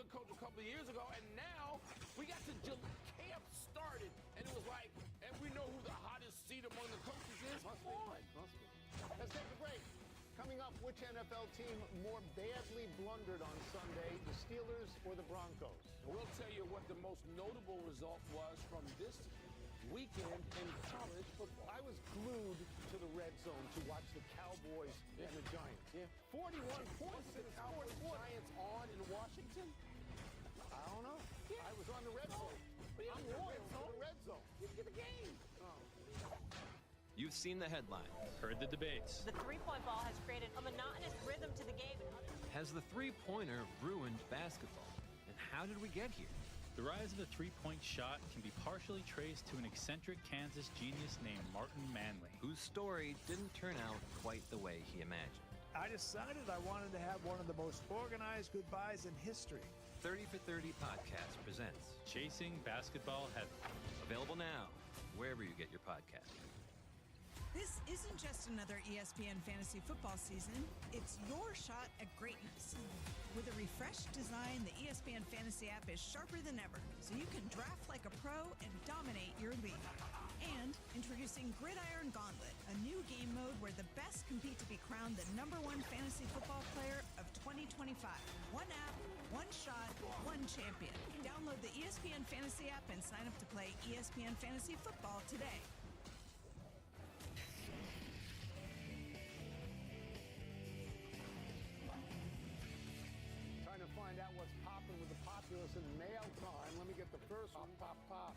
good coach a couple of years ago, and now we got the camp started, and it was like, and we know who the hottest seat among the coaches is. Must be. Let's take a break. Coming up, which NFL team more badly blundered on Sunday, the Steelers or the Broncos? We'll tell you what the most notable result was from this weekend in college football. I was glued to the red zone to watch the Cowboys and the Giants. Yeah. 41 points Was in the the Cowboys fourth quarter. Giants on in Washington? I don't know. Yeah. I was on the red zone. I'm loyal to the red zone. You get the game. You've seen the headline. Heard the debates. The three-point ball has created a monotonous rhythm to the game. Has the three-pointer ruined basketball? And how did we get here? The rise of the three-point shot can be partially traced to an eccentric Kansas genius named Martin Manley. Whose story didn't turn out quite the way he imagined. I decided I wanted to have one of the most organized goodbyes in history. 30 for 30 podcast presents Chasing Basketball Heaven. Available now, wherever you get your podcast. This isn't just another ESPN fantasy football season. It's your shot at greatness. With a refreshed design, the ESPN Fantasy app is sharper than ever, so you can draft like a pro and dominate your league. And introducing Gridiron Gauntlet, a new game mode where the best compete to be crowned the #1 fantasy football player of 2025. One app, one shot, one champion. Download the ESPN Fantasy app and sign up to play ESPN Fantasy Football today. Trying to find out what's popping with the populace in mail time. Let me get the first one.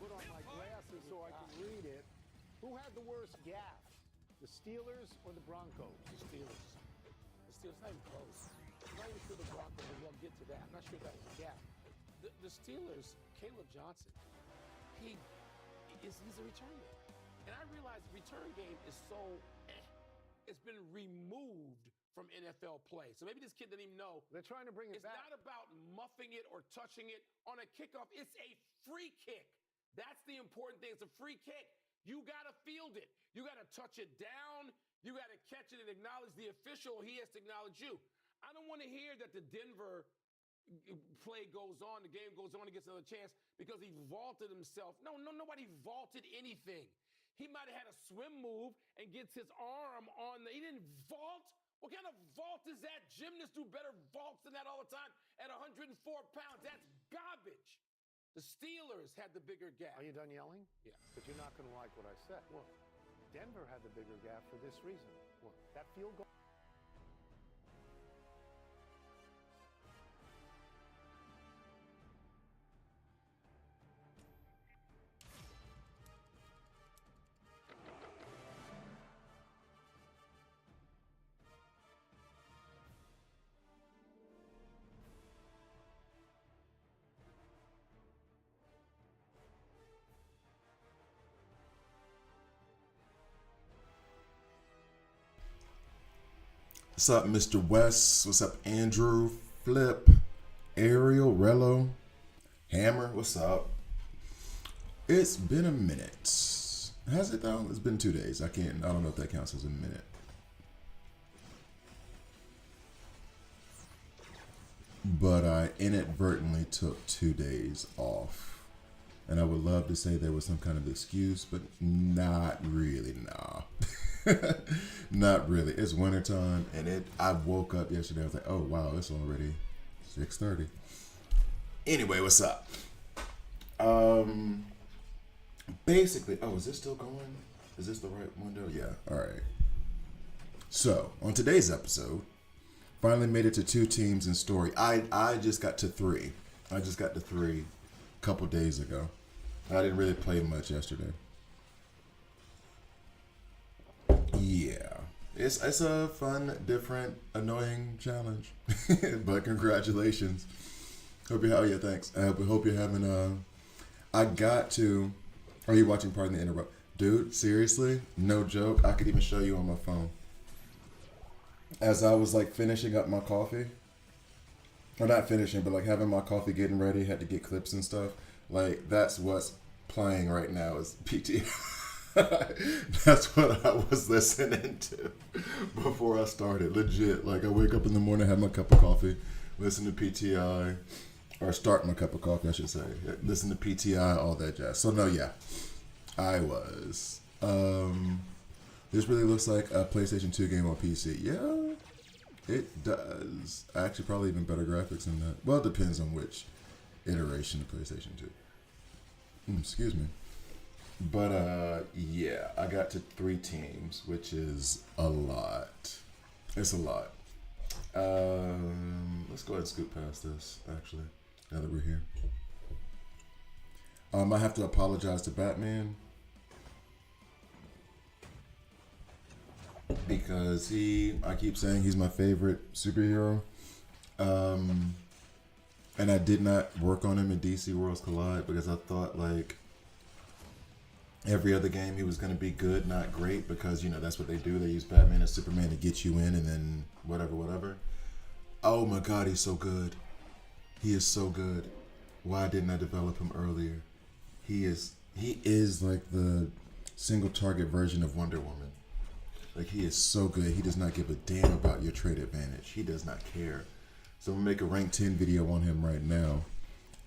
Put on my glasses so I can read it. Who had the worst gaffe? The Steelers or the Broncos? The Steelers. The Steelers, not even close. I'm not even sure the Broncos, we'll get to that. I'm not sure that was a gap. The Steelers, Caleb Johnson, he's a returner. And I realize the return game is so, it's been removed from NFL play. So maybe this kid didn't even know. They're trying to bring it It's back. not about muffing it or touching it on a kickoff. It's a free kick. That's the important thing. It's a free kick. You got to field it. You got to touch it down. You got to catch it and acknowledge the official. He has to acknowledge you. I don't want to hear that the Denver play goes on, the game goes on, he gets another chance because he vaulted himself. No, nobody vaulted anything. He might have had a swim move and gets his arm on he didn't vault. What kind of vault is that? Gymnasts do better vaults than that all the time at 104 pounds. That's garbage. The Steelers had the bigger gap. Are you done yelling? Yeah. But you're not going to like what I said. What? Denver had the bigger gap for this reason. What? That field goal. What's up, Mr. West? What's up, Andrew? Flip, Ariel, Rello, Hammer, what's up? It's been a minute. Has it though? It's been 2 days. I don't know if that counts as a minute. But I inadvertently took 2 days off. And I would love to say there was some kind of excuse, but not really, nah. Not really. It's wintertime, and I woke up yesterday. I was like, oh, wow, it's already 6:30. Anyway, what's up? Basically, is this still going? Is this the right window? Yeah, all right. So, on today's episode, finally made it to 2 teams in story. I just got to 3. I just got to 3 a couple days ago. I didn't really play much yesterday. Yeah, it's a fun, different, annoying challenge. But congratulations. Thanks. I hope you're having are you watching Pardon the Interrupt? Dude, seriously? No joke. I could even show you on my phone. As I was finishing up my coffee, or not finishing, but having my coffee, getting ready, had to get clips and stuff. That's what's playing right now is PT. That's what I was listening to before I started. Legit. I wake up in the morning, have my cup of coffee, listen to PTI, or start my cup of coffee, I should say. Listen to PTI, all that jazz. So no, yeah, I was. This really looks like a PlayStation 2 game on PC. Yeah, it does. Actually, probably even better graphics than that. Well, it depends on which iteration of PlayStation 2. Excuse me. But yeah, I got to 3 teams, which is a lot. It's a lot. Let's go ahead and scoot past this, actually, now that we're here. I have to apologize to Batman because I keep saying he's my favorite superhero. And I did not work on him in DC Worlds Collide because I thought, like, every other game he was going to be good, not great, because, you know, that's what they do. They use Batman and Superman to get you in and then whatever. Oh my God, he's so good. He is so good. Why didn't I develop him earlier? He is like the single target version of Wonder Woman. Like, he is so good. He does not give a damn about your trade advantage. He does not care. So I'm gonna make a rank 10 video on him right now.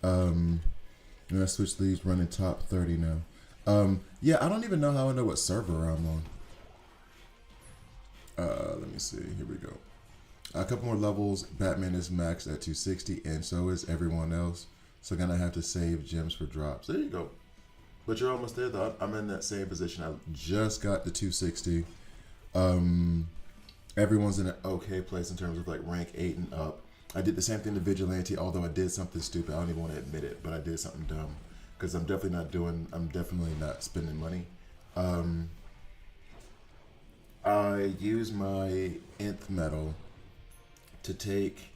And I switched leagues, running top 30 now. Yeah, I don't even know how I know what server I'm on. Let me see. Here we go. A couple more levels. Batman is maxed at 260, and so is everyone else. So gonna have to save gems for drops. There you go. But you're almost there, though. I'm in that same position. I just got the 260. Everyone's in an okay place in terms of like rank 8 and up. I did the same thing to Vigilante, although I did something stupid. I don't even want to admit it, but I did something dumb. Because I'm definitely not spending money. I use my nth medal to take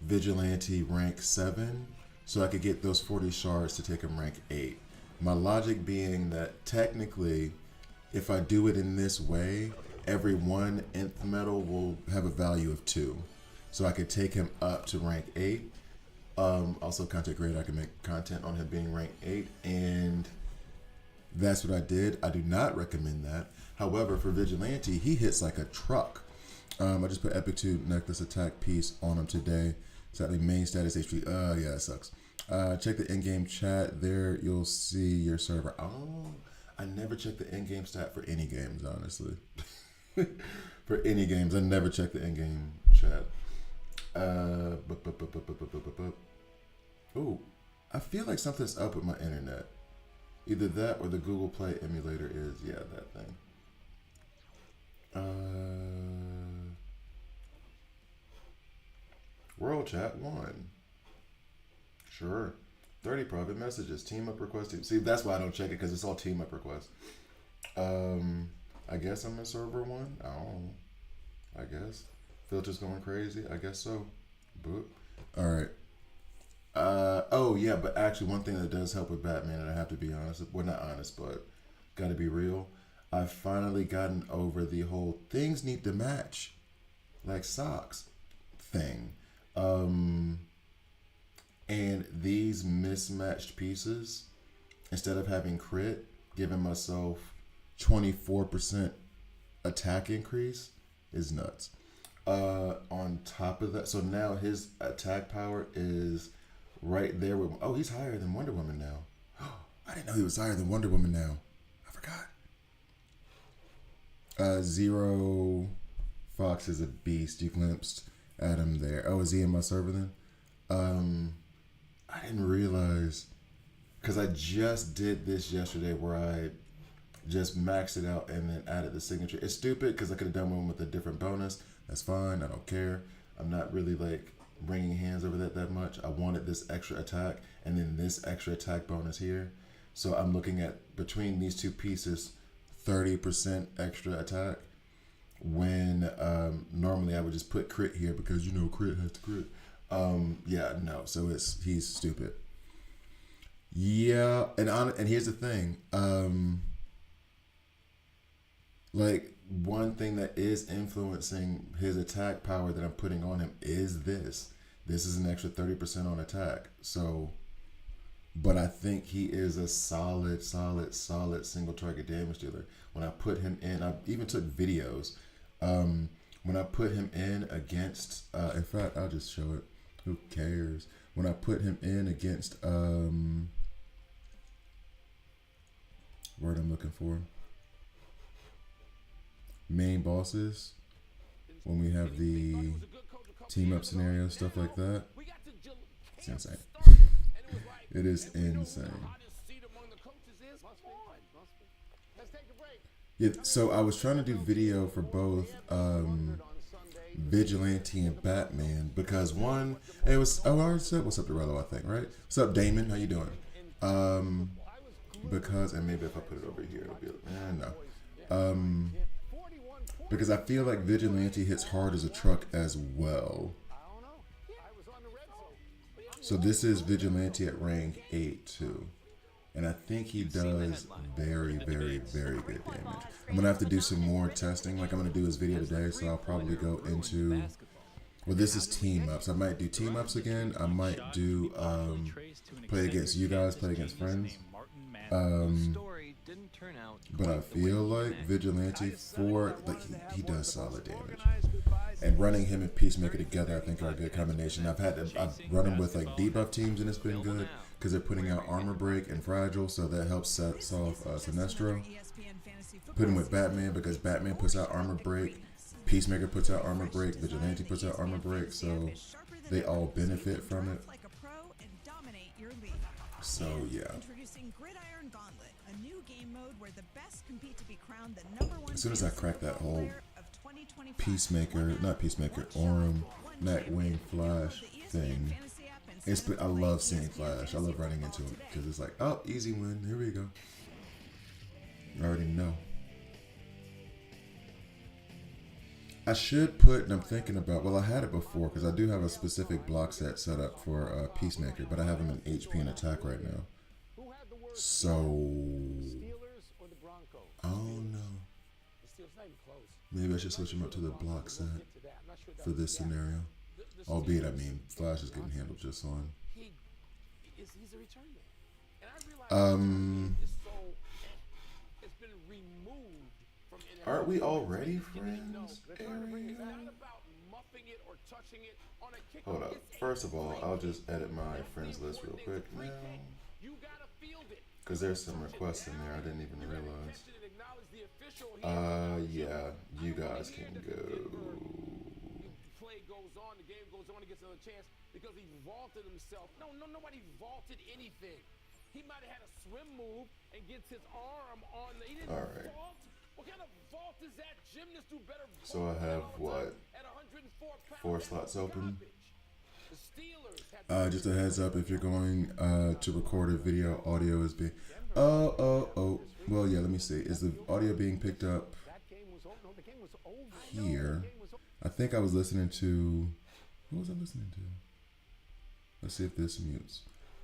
Vigilante rank 7 so I could get those 40 shards to take him rank 8. My logic being that technically, if I do it in this way, every one nth medal will have a value of 2. So I could take him up to rank 8. Also content creator, I can make content on him being rank 8, and that's what I did. I do not recommend that. However, for Vigilante, he hits like a truck. I just put Epic 2 necklace attack piece on him today. Sadly, main status HP. Yeah, it sucks. Check the in-game chat. There you'll see your server. Oh, I never check the in-game stat for any games, honestly. For any games, I never check the in-game chat. Oh, I feel like something's up with my internet. Either that or the Google Play emulator is, yeah, that thing. World chat 1. Sure. 30 private messages. Team up request. See, that's why I don't check it, because it's all team up requests. I guess I'm in server 1. I don't know. I guess. Filters going crazy. I guess so. Boop. All right. Oh yeah, but actually one thing that does help with Batman, and I have to be honest, well, not honest, but gotta be real, I've finally gotten over the whole things need to match like socks thing. And these mismatched pieces, instead of having crit, giving myself 24% attack increase is nuts. On top of that, so now his attack power is right there with, oh, he's higher than Wonder Woman now. I didn't know he was higher than Wonder Woman now. I forgot. Zero Fox is a beast. You glimpsed at him there. Oh, is he in my server then? I didn't realize, because I just did this yesterday where I just maxed it out and then added the signature. It's stupid because I could have done one with a different bonus. That's fine. I don't care. I'm not really like bringing hands over that much. I wanted this extra attack and then this extra attack bonus here. So I'm looking at between these two pieces, 30% extra attack. When normally I would just put crit here because, you know, crit has to crit. Yeah, no. So he's stupid. Yeah, and here's the thing. Like, one thing that is influencing his attack power that I'm putting on him is this. This is an extra 30% on attack. So, but I think he is a solid single target damage dealer. When I put him in, I even took videos. When I put him in against, in fact, I'll just show it. Who cares? when I put him in against word I'm looking for, main bosses, when we have the team up scenario, stuff like that, it's insane. It is insane. Yeah, so I was trying to do video for both Vigilante and Batman because one, it was, oh, I already said what's up to Rello, I think, right? What's up, Damon? How you doing? Because, and maybe if I put it over here, it'll be, no. Because I feel like Vigilante hits hard as a truck as well. So this is Vigilante at rank 8 too. And I think he does very, very, very good damage. I'm going to have to do some more testing like I'm going to do his video today. So I'll probably go into, well, this is team ups. I might do team ups again. I might do play against you guys, play against friends. But I feel like Vigilante for, like, he does solid damage. And running him and Peacemaker together, I think, are a good combination. I've run him with like debuff teams, and it's been good because they're putting out Armor Break and Fragile, so that helps solve Sinestro. Put him with Batman because Batman puts out Armor Break, Peacemaker puts out Armor Break, Vigilante puts out Armor Break, so they all benefit from it. So yeah. As soon as I crack that whole Peacemaker, not Peacemaker, Orem, Nightwing, Flash thing, I love seeing Flash. I love running into it because it's like, oh, easy win. Here we go. I already know. I should put, and I'm thinking about, well, I had it before because I do have a specific block set set up for Peacemaker, but I have him in HP and attack right now. So, I don't know. Maybe I should switch him up to the block set for this scenario. Albeit, I mean, Flash is getting handled just fine. Aren't we already friends, Ariel? Hold up. First of all, I'll just edit my friends list real quick now. Because there's some requests in there I didn't even realize. Yeah, you guys can go. The game goes on, he gets another chance because he vaulted himself. Nobody vaulted anything. He might have had a swim move and gets his arm on the, he didn't vault. What kind of vault is that? Gymnasts do better. So I have what? 4 slots open. Just a heads up, if you're going to record a video, audio is being. Oh. Well, yeah. Let me see. Is the audio being picked up here? I think I was listening to. What was I listening to? Let's see if this mutes.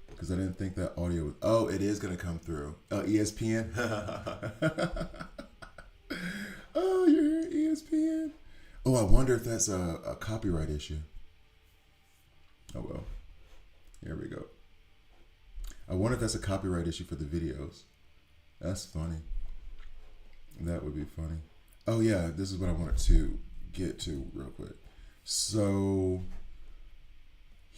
Because I didn't think that audio was. Oh, it is gonna come through. Oh, ESPN. Oh, you're here, ESPN. Oh, I wonder if that's a copyright issue. Oh well. Here we go. I wonder if that's a copyright issue for the videos. That's funny. That would be funny. Oh yeah, this is what I wanted to get to real quick. So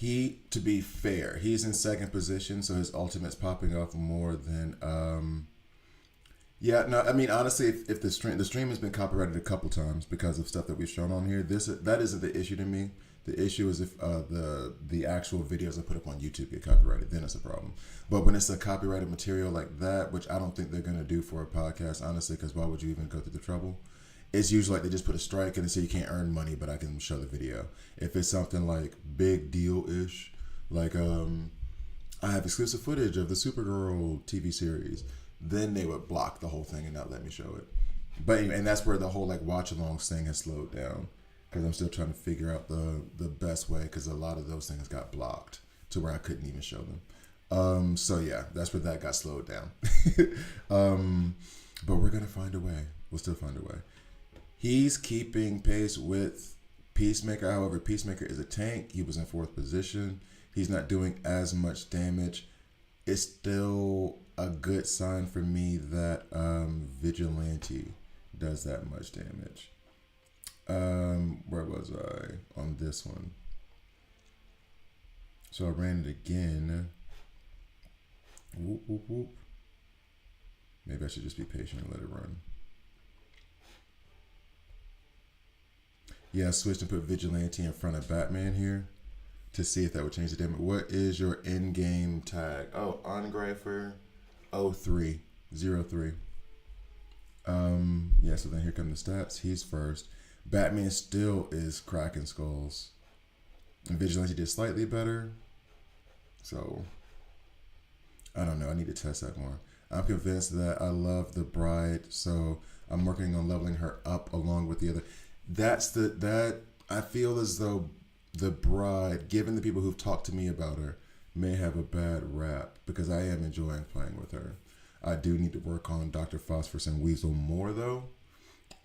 to be fair, he's in second position, so his ultimate's popping off more than yeah, no, I mean honestly, if the stream has been copyrighted a couple times because of stuff that we've shown on here, that isn't the issue to me. The issue is if the actual videos I put up on YouTube get copyrighted, then it's a problem. But when it's a copyrighted material like that, which I don't think they're gonna do for a podcast, honestly, because why would you even go through the trouble? It's usually like they just put a strike and they say you can't earn money, but I can show the video. If it's something like big deal-ish, like I have exclusive footage of the Supergirl TV series, then they would block the whole thing and not let me show it. But anyway, and that's where the whole like watch-alongs thing has slowed down because I'm still trying to figure out the best way because a lot of those things got blocked to where I couldn't even show them. So yeah, that's where that got slowed down. But we're gonna find a way. We'll still find a way. He's keeping pace with Peacemaker. However, Peacemaker is a tank. He was in 4th position. He's not doing as much damage. It's still a good sign for me that Vigilante does that much damage. Where was I on this one? So I ran it again. Whoop, whoop, whoop. Maybe I should just be patient and let it run. Yeah, I switched and put Vigilante in front of Batman here to see if that would change the damage. What is your in-game tag? Oh, Ongreifer 0303. Yeah, so then here come the stats. He's first. Batman still is cracking skulls. And Vigilante did slightly better. So, I don't know. I need to test that more. I'm convinced that I love the bride, so I'm working on leveling her up along with the other. That I feel as though the bride, given the people who've talked to me about her, may have a bad rap because I am enjoying playing with her. I do need to work on Dr. Phosphorus and Weasel more though.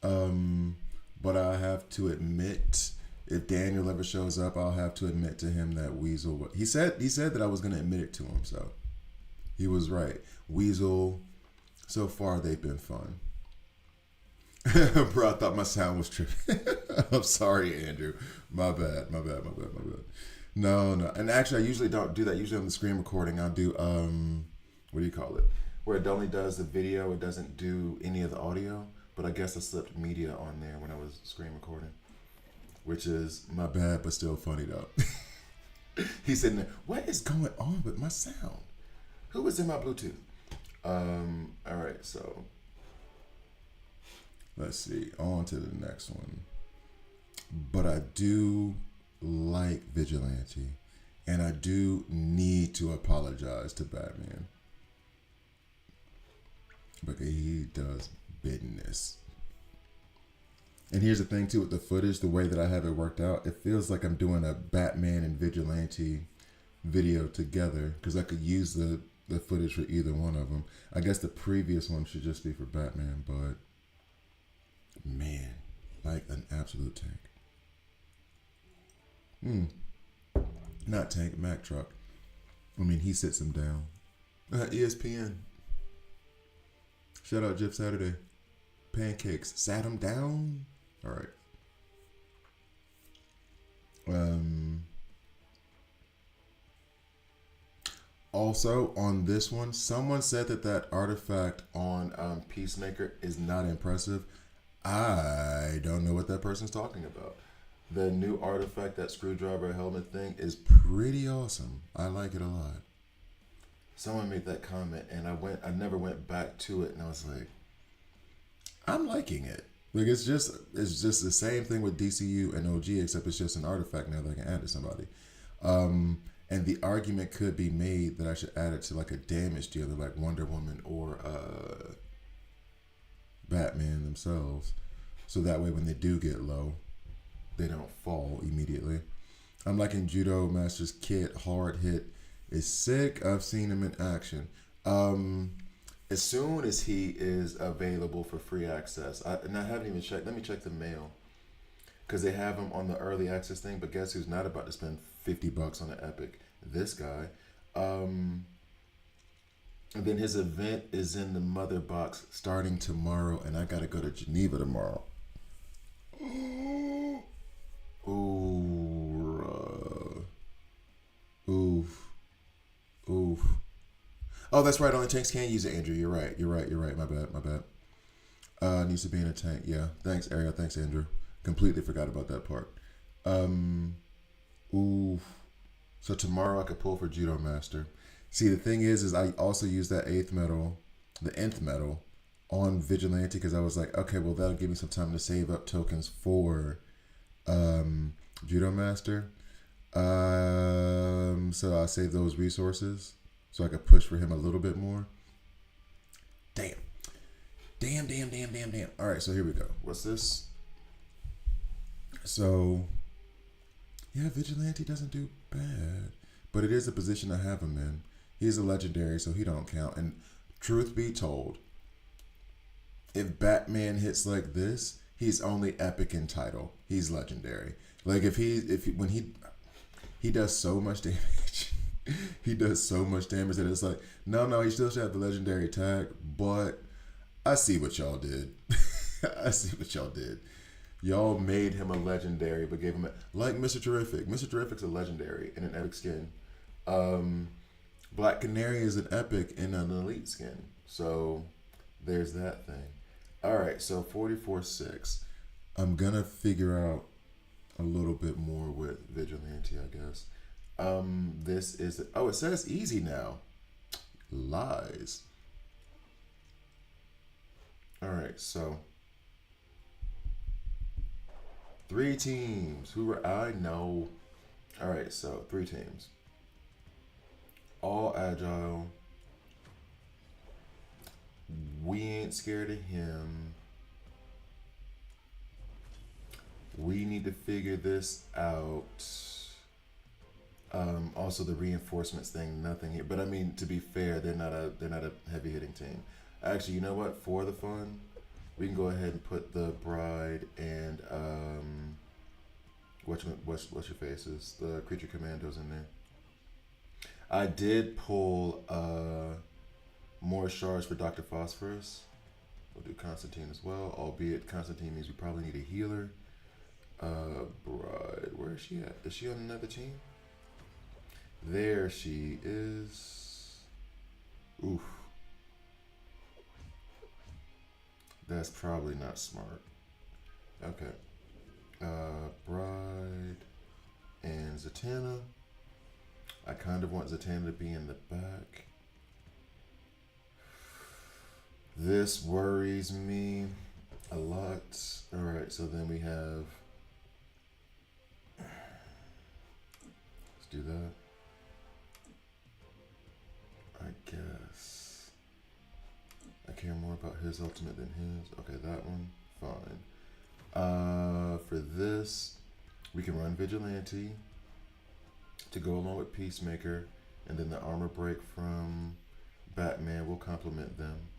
But I have to admit, if Daniel ever shows up, I'll have to admit to him that Weasel. He said that I was going to admit it to him, so he was right. Weasel. So far, they've been fun. Bro, I thought my sound was tripping. I'm sorry, Andrew. My bad. No. And actually, I usually don't do that. Usually on the screen recording, I'll do, what do you call it? Where it only does the video, it doesn't do any of the audio. But I guess I slipped media on there when I was screen recording. Which is my bad, but still funny though. He's sitting there, what is going on with my sound? Who is in my Bluetooth? All right, so let's see. On to the next one. But I do like Vigilante, and I do need to apologize to Batman because he does business. And here's the thing too with the footage, the way that I have it worked out, it feels like I'm doing a Batman and Vigilante video together because I could use the footage for either one of them. I guess the previous one should just be for Batman, but man, like an absolute tank. Not tank, Mack truck. I mean, he sits him down. ESPN. Shout out Jeff Saturday. Pancakes sat him down. All right. Also, on this one, someone said that artifact on Peacemaker is not impressive. I don't know what that person's talking about. The new artifact, that screwdriver helmet thing, is pretty awesome. I like it a lot. Someone made that comment, and I never went back to it, and I was like, I'm liking it. Like it's just the same thing with DCU and OG, except it's just an artifact now that I can add to somebody. And the argument could be made that I should add it to like a damage dealer like Wonder Woman or Batman themselves. So that way when they do get low, they don't fall immediately. I'm liking Judo Master's kit. Hard Hit is sick. I've seen him in action. As soon as he is available for free access, and I haven't even checked. Let me check the mail. Because they have him on the early access thing, but guess who's not about to spend $50 on an Epic? This guy. And then his event is in the mother box starting tomorrow, and I gotta go to Geneva tomorrow. Oof. Oh, that's right. Only tanks can use it, Andrew. You're right. My bad. Needs to be in a tank. Yeah. Thanks, Ariel. Thanks, Andrew. Completely forgot about that part. So tomorrow I could pull for Judo Master. See, the thing is I also use that the nth medal on Vigilante because I was like, okay, well, that'll give me some time to save up tokens for Judo Master. So I'll save those resources so I could push for him a little bit more. Damn. All right, so here we go. What's this? So, yeah, Vigilante doesn't do bad, but it is a position I have him in. He's a legendary, so he don't count. And truth be told, if Batman hits like this, he's only epic in title. He's legendary. Like when he does so much damage. He does so much damage that it's like, no, he still should have the legendary tag, but I see what y'all did. Y'all made him a legendary, but gave him like Mr. Terrific. Mr. Terrific's a legendary in an epic skin. Black Canary is an epic in an elite skin. So there's that thing. All right, so 44.6. I'm going to figure out a little bit more with Vigilante, I guess. This is, it says easy now. Lies. All right, so 3 teams. Who were I? No. All right, so 3 teams. All agile. We ain't scared of him. We need to figure this out. Also, the reinforcements thing, nothing here. But I mean, to be fair, they're not a heavy hitting team. Actually, you know what? For the fun, we can go ahead and put the Bride and what's your faces? The Creature Commandos in there. I did pull more shards for Dr. Phosphorus. We'll do Constantine as well, albeit Constantine means we probably need a healer. Bride, where is she at? Is she on another team? There she is. Oof. That's probably not smart. Okay. Bride and Zatanna. I kind of want Zatanna to be in the back. This worries me a lot. All right, so then we have. Let's do that. I guess. I care more about his ultimate than his. Okay, that one. Fine. For this, we can run Vigilante to go along with Peacemaker, and then the armor break from Batman will complement them.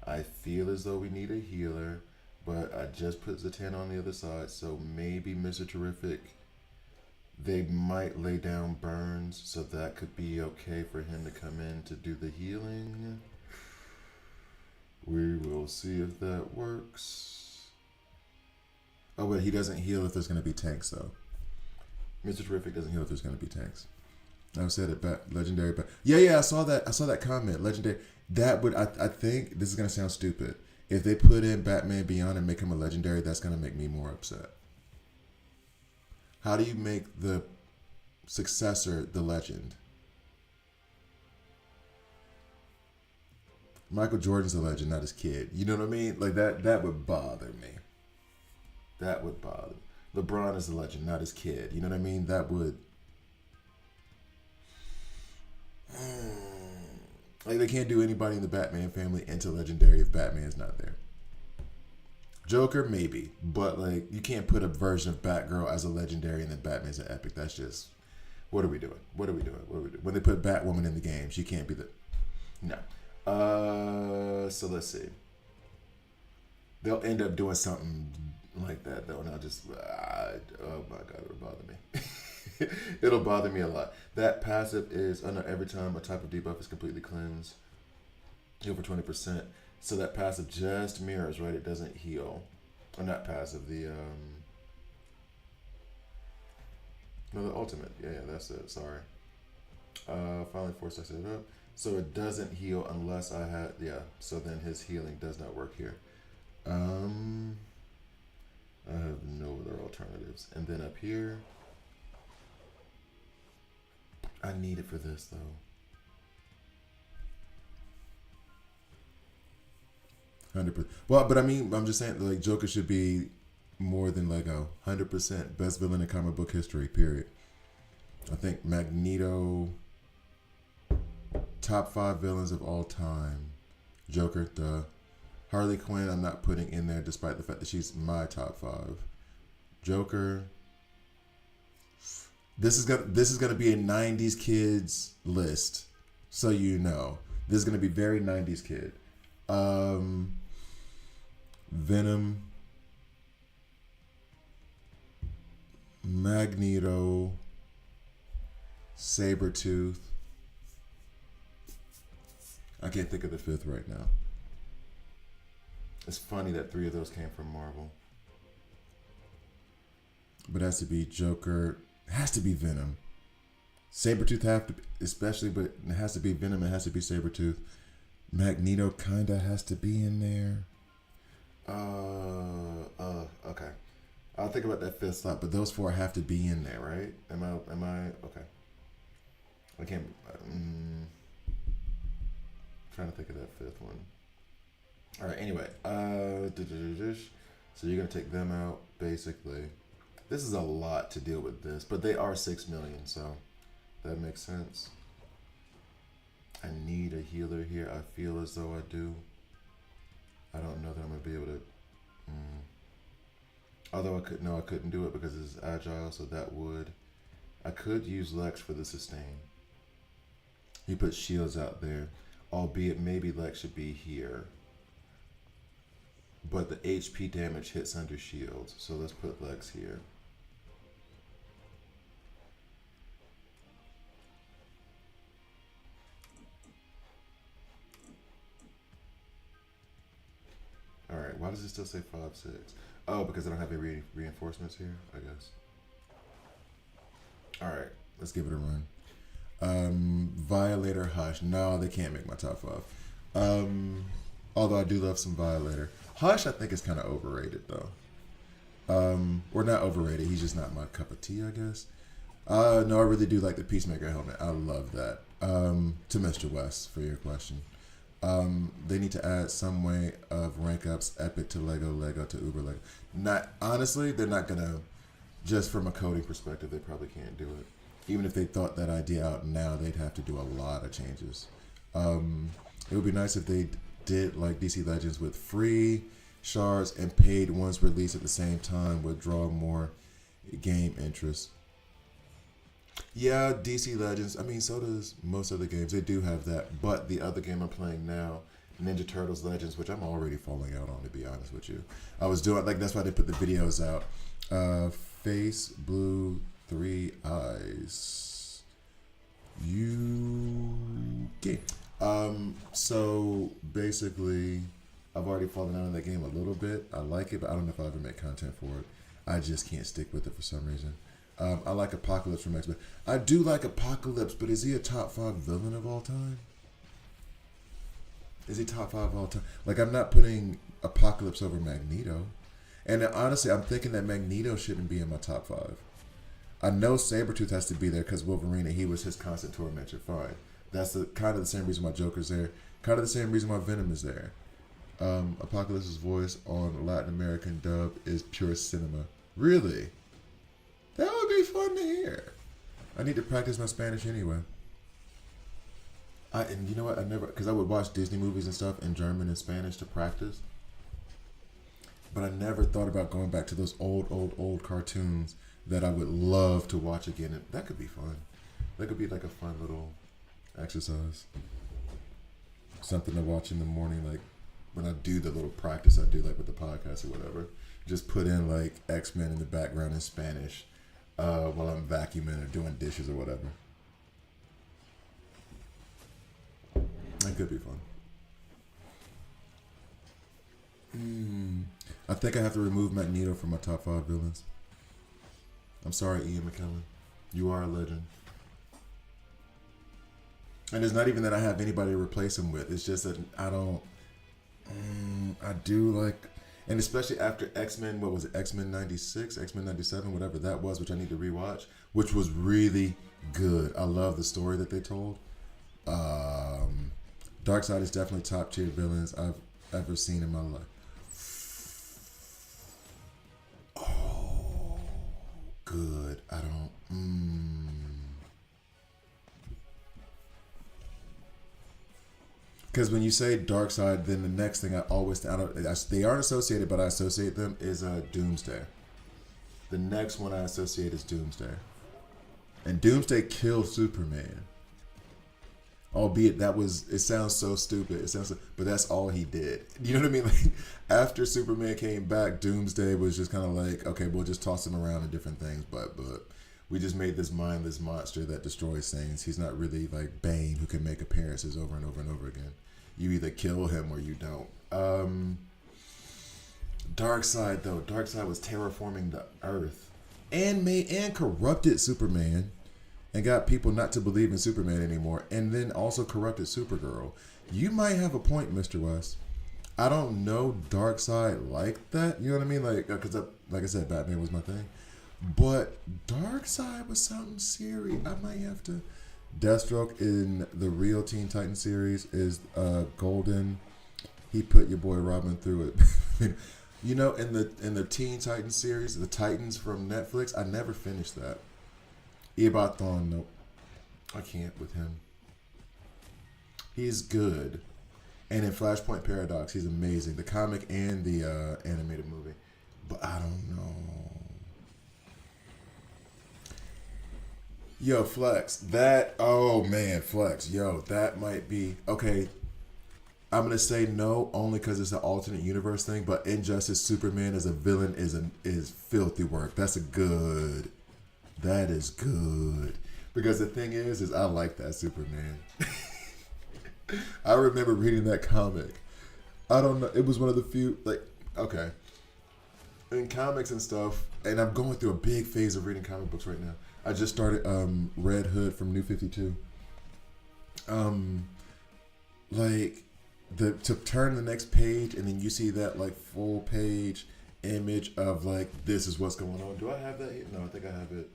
I feel as though we need a healer, but I just put Zatanna on the other side, so maybe Mr. Terrific, they might lay down Burns, so that could be okay for him to come in to do the healing. We will see if that works. Oh, but he doesn't heal if there's going to be tanks, though. Mr. Terrific doesn't heal if there's going to be tanks. I said it, legendary. But yeah, I saw that comment. Legendary. That would, I think, this is going to sound stupid. If they put in Batman Beyond and make him a legendary, that's going to make me more upset. How do you make the successor the legend? Michael Jordan's a legend, not his kid. You know what I mean? Like that would bother me. That would bother me. LeBron is a legend, not his kid. You know what I mean? That would. Like, they can't do anybody in the Batman family into legendary if Batman's not there. Joker, maybe. But, like, you can't put a version of Batgirl as a legendary and then Batman's an epic. That's just. What are we doing? What are we doing? When they put Batwoman in the game, she can't be the. No. So let's see. They'll end up doing something like that, though, and I'll just. Oh my God, it'll bother me. It'll bother me a lot. That passive is every time a type of debuff is completely cleansed, heal for 20%. So that passive just mirrors, right? It doesn't heal. Or not passive, the no, the ultimate. Yeah, that's it. Sorry. Finally forced I set it up. So it doesn't heal unless I had, so then his healing does not work here. I have no other alternatives. And then up here, I need it for this though. 100%. Well, but I mean, I'm just saying, like, Joker should be more than Lego. 100% best villain in comic book history. Period. I think Magneto. Top 5 villains of all time. Joker, duh. Harley Quinn, I'm not putting in there despite the fact that she's my top 5. Joker. This is gonna be a 90s kids list, so you know. This is gonna be very 90s kid. Venom. Magneto. Sabretooth. I can't think of the 5th right now. It's funny that 3 of those came from Marvel. But it has to be Joker. It has to be Venom. Sabretooth have to, especially, but it has to be Venom. It has to be Sabretooth. Magneto kinda has to be in there. Okay. I'll think about that fifth slot, but those four have to be in there, right? Am I okay? I can't. Trying to think of that fifth one. All right. Anyway, so you're gonna take them out, basically. This is a lot to deal with this, but they are 6 million, so that makes sense. I need a healer here. I feel as though I do. I don't know that I'm gonna be able to. Although I couldn't do it because it's agile, so that would. I could use Lex for the sustain. He puts shields out there, albeit maybe Lex should be here. But the HP damage hits under shields, so let's put Lex here. Alright, why does it still say 5-6? Oh, because I don't have any reinforcements here, I guess. Alright, let's give it a run. Violator, Hush. No, they can't make my top 5. Although I do love some Violator. Hush, I think, is kind of overrated, though. Or not overrated. He's just not my cup of tea, I guess. No, I really do like the Peacemaker helmet. I love that. To Mr. West, for your question. They need to add some way of rank ups Epic to Lego, Lego to Uber Lego. Not honestly, they're not gonna. Just from a coding perspective, they probably can't do it. Even if they thought that idea out now, they'd have to do a lot of changes. It would be nice if they did like DC Legends with free shards and paid ones released at the same time would draw more game interest. Yeah, DC Legends. I mean, so does most other games. They do have that. But the other game I'm playing now, Ninja Turtles Legends, which I'm already falling out on, to be honest with you. I was doing, like, that's why they put the videos out. Face, blue, 3 eyes. Okay. So, basically, I've already fallen out of that game a little bit. I like it, but I don't know if I'll ever make content for it. I just can't stick with it for some reason. I like Apocalypse from X-Men. I do like Apocalypse, but is he a top 5 villain of all time? Is he top 5 of all time? Like, I'm not putting Apocalypse over Magneto. And honestly, I'm thinking that Magneto shouldn't be in my top 5. I know Sabretooth has to be there because Wolverine, he was his constant tormentor. Fine. That's kind of the same reason why Joker's there. Kind of the same reason why Venom is there. Apocalypse's voice on Latin American dub is pure cinema. Really? That would be fun to hear. I need to practice my Spanish anyway. And you know what? Because I would watch Disney movies and stuff in German and Spanish to practice. But I never thought about going back to those old cartoons that I would love to watch again. And that could be fun. That could be like a fun little exercise. Something to watch in the morning, like when I do the little practice I do, like with the podcast or whatever. Just put in like X-Men in the background in Spanish while I'm vacuuming or doing dishes or whatever. That could be fun. I think I have to remove Magneto from my top 5 villains. I'm sorry, Ian McKellen. You are a legend. And it's not even that I have anybody to replace him with. It's just that I don't. I do like. And especially after X-Men, what was it? X-Men 96, X-Men 97, whatever that was, which I need to rewatch, which was really good. I love the story that they told. Darkseid is definitely top tier villains I've ever seen in my life. Oh, good. I don't. Because when you say Darkseid, then the next thing they aren't associated, but I associate them is Doomsday. The next one I associate is Doomsday, and Doomsday killed Superman. Albeit it sounds so stupid. But that's all he did. You know what I mean? Like after Superman came back, Doomsday was just kind of like, okay, we'll just toss him around in different things, but we just made this mindless monster that destroys things. He's not really like Bane who can make appearances over and over and over again. You either kill him or you don't. Darkseid though. Darkseid was terraforming the Earth and corrupted Superman and got people not to believe in Superman anymore, and then also corrupted Supergirl. You might have a point, Mr. West. I don't know Darkseid like that. You know what I mean? Like, because like I said, Batman was my thing. But Darkseid was something serious. I might have to. Deathstroke in the real Teen Titans series is golden. He put your boy Robin through it. You know, in the Teen Titans series, the Titans from Netflix, I never finished that. Ebathon, nope. I can't with him. He's good. And in Flashpoint Paradox, he's amazing. The comic and the animated movie. But I don't know. Yo, Flex. Oh man, Flex. Yo, that might be. Okay, I'm going to say no only because it's an alternate universe thing, but Injustice Superman as a villain is filthy work. That is good. Because the thing is I like that Superman. I remember reading that comic. I don't know. It was one of the few, like, okay. In comics and stuff, and I'm going through a big phase of reading comic books right now. I just started Red Hood from New 52. Like, to turn the next page and then you see that like full page image of like, this is what's going on. Do I have that here? No, I think I have it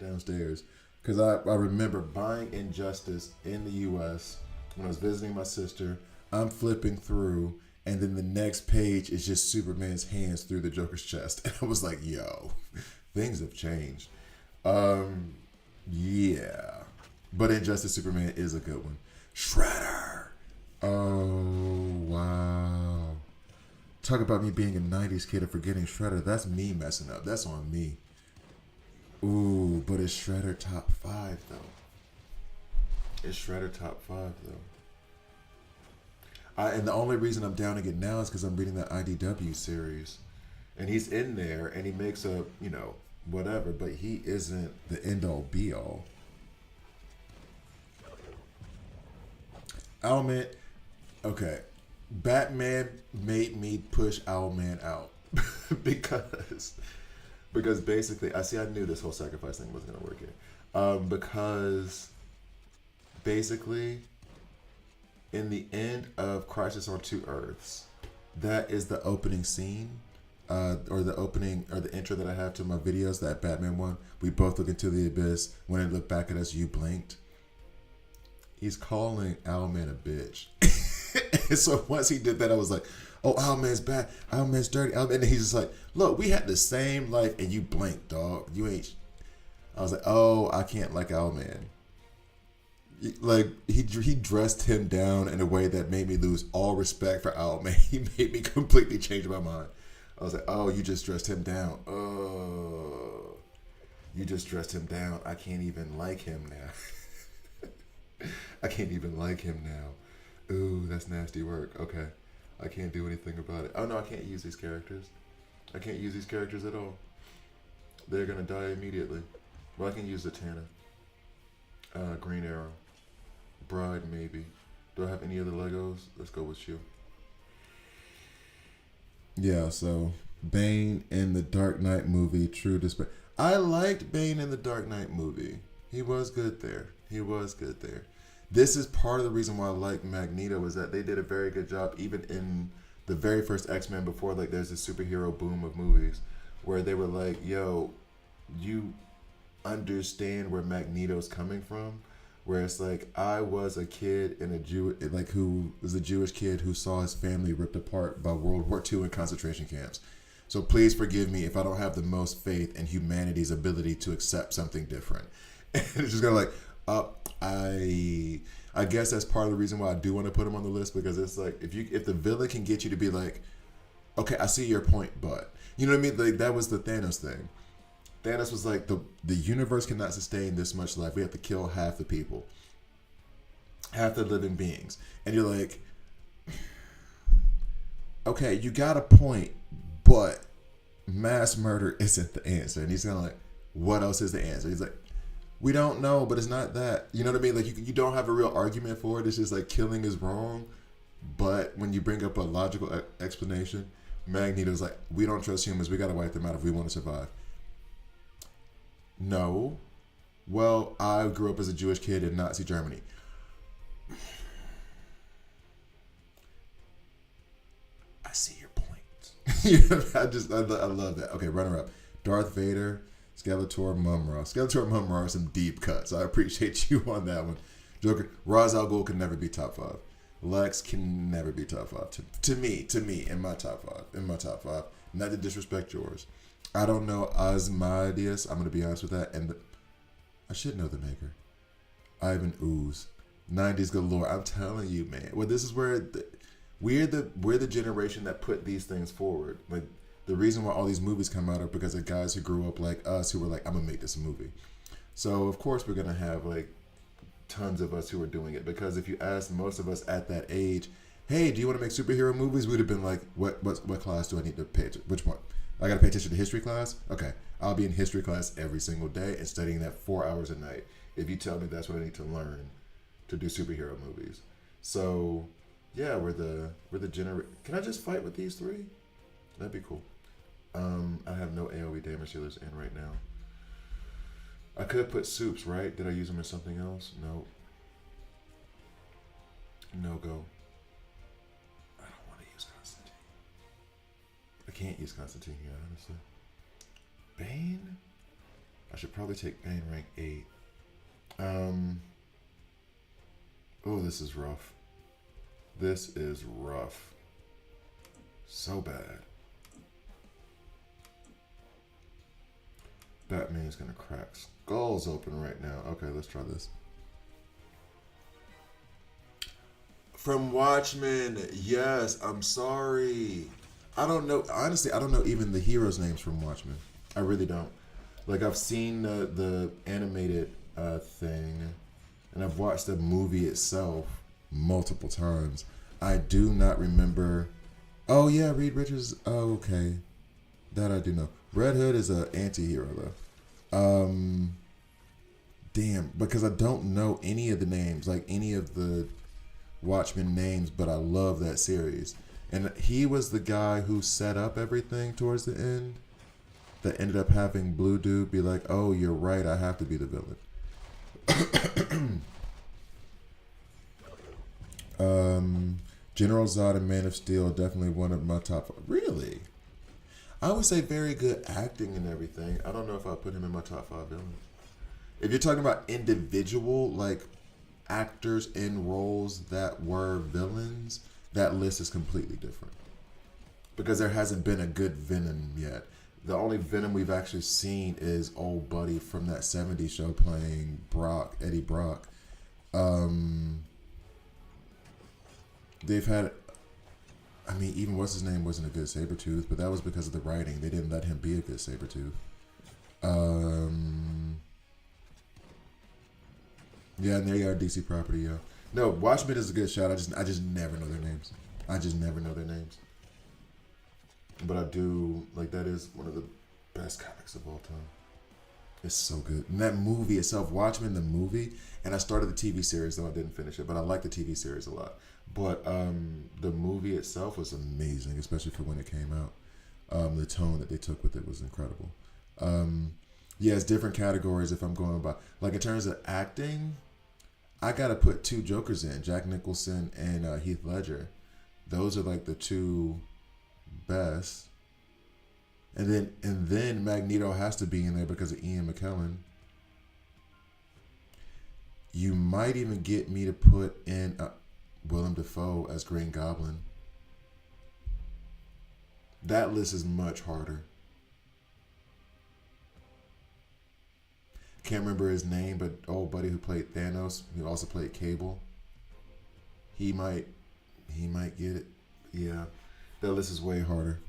downstairs. Because I remember buying Injustice in the U.S. when I was visiting my sister. I'm flipping through, and then the next page is just Superman's hands through the Joker's chest. And I was like, yo, things have changed. Yeah. But Injustice Superman is a good one. Shredder. Oh, wow. Talk about me being a 90s kid and forgetting Shredder. That's me messing up. That's on me. Ooh, but is Shredder top 5, though? Is Shredder top 5, though? And the only reason I'm downing it now is because I'm reading that IDW series. And he's in there, and he makes a, you know, whatever, but he isn't the end-all, be-all. Owlman, okay. Batman made me push Owlman out. because basically, I knew this whole sacrifice thing wasn't going to work here. Because basically, in the end of Crisis on Two Earths, that is the opening scene, or the intro that I have to my videos, that Batman one. We both look into the abyss. When I look back at us, you blinked. He's calling Owlman a bitch. And so once he did that, I was like, oh, Owlman's bad. Owlman's dirty. And he's just like, look, we had the same life and you blinked, dog. You ain't. I was like, oh, I can't like Owlman. Like, he dressed him down in a way that made me lose all respect for Owlman. He made me completely change my mind. I was like, oh, you just dressed him down. Oh, you just dressed him down. I can't even like him now. I can't even like him now. Ooh, that's nasty work. Okay. I can't do anything about it. Oh, no, I can't use these characters. I can't use these characters at all. They're going to die immediately. Well, I can use Zatanna. Green Arrow. Bride, maybe. Do I have any other Legos? Let's go with you. Yeah, so Bane in the Dark Knight movie, True Despair. I liked Bane in the Dark Knight movie. He was good there. This is part of the reason why I like Magneto, is that they did a very good job, even in the very first X-Men, before like there's this superhero boom of movies, where they were like, yo, you understand where Magneto's coming from, where it's like, I was a kid in who was a Jewish kid who saw his family ripped apart by World War II in concentration camps. So please forgive me if I don't have the most faith in humanity's ability to accept something different. And it's just kind of like, I guess that's part of the reason why I do want to put him on the list, because it's like, if the villain can get you to be like, okay, I see your point, but you know what I mean? Like, that was the Thanos thing. Thanos was like, the universe cannot sustain this much life. We have to kill half the people, half the living beings. And you're like, okay, you got a point, but mass murder isn't the answer. And he's kind of like, what else is the answer? He's like, we don't know, but it's not that. You know what I mean? Like, you don't have a real argument for it. It's just like, killing is wrong. But when you bring up a logical explanation, Magneto's like, we don't trust humans. We got to wipe them out if we want to survive. No, Well, I grew up as a Jewish kid in Nazi Germany. I see your point. I love that. Okay, runner up. Darth Vader, Skeletor, Mumra. Skeletor, Mumra are some deep cuts. I appreciate you on that one. Joker, Ra's al Ghul can never be top 5. Lex can never be top 5. To me, in my top 5. Not to disrespect yours. I don't know Asmodeus. I'm going to be honest with that. And I should know the maker. Ivan Ooze. 90s galore. I'm telling you, man. Well, this is where we're the generation that put these things forward. Like, the reason why all these movies come out are because of guys who grew up like us who were like, I'm going to make this a movie. So, of course, we're going to have, like, tons of us who are doing it. Because if you ask most of us at that age, hey, do you want to make superhero movies? We'd have been like, what class do I need to pay attention? Which one? I got to pay attention to history class? Okay. I'll be in history class every single day and studying that 4 hours a night. If you tell me that's what I need to learn to do superhero movies. So, yeah, we're the generation. Can I just fight with these 3? That'd be cool. I have no AoE damage dealers in right now. I could have put soups, right? Did I use them in something else? No. No go. I don't want to use Constantine. I can't use Constantine here, honestly. Bane? I should probably take Bane rank 8. Oh, this is rough. This is rough. So bad. Batman is gonna crack skulls open right now. Okay, let's try this. From Watchmen, yes, I'm sorry. I don't know, honestly, I don't know even the heroes' names from Watchmen. I really don't. Like, I've seen the animated thing, and I've watched the movie itself multiple times. I do not remember. Oh, yeah, Reed Richards. Oh, okay. That I do know. Red Hood is an anti-hero, though. Damn, because I don't know any of the names, like any of the Watchmen names, but I love that series. And he was the guy who set up everything towards the end that ended up having Blue Dude be like, oh, you're right, I have to be the villain. General Zod and Man of Steel, definitely one of my top 5. Really? I would say very good acting and everything. I don't know if I'll put him in my top 5 villains. If you're talking about individual, like, actors in roles that were villains, that list is completely different. Because there hasn't been a good Venom yet. The only Venom we've actually seen is old buddy from that 70s show playing Brock, Eddie Brock. They've had, I mean, even what's his name wasn't a good Sabretooth, but that was because of the writing. They didn't let him be a good Sabretooth. Yeah, and there you are, DC property, yo. No, Watchmen is a good shot. I just never know their names. But I do, like, that is one of the best comics of all time. It's so good. And that movie itself, Watchmen, the movie, and I started the TV series, though I didn't finish it, but I like the TV series a lot. But the movie itself was amazing, especially for when it came out. The tone that they took with it was incredible. Yeah, it's different categories if I'm going by. Like, in terms of acting, I got to put 2 Jokers in, Jack Nicholson and Heath Ledger. Those are, like, the 2 best. And then Magneto has to be in there because of Ian McKellen. You might even get me to put in Willem Dafoe as Green Goblin. That list is much harder. Can't remember his name, but old buddy who played Thanos, who also played Cable. He might get it. Yeah, that list is way harder.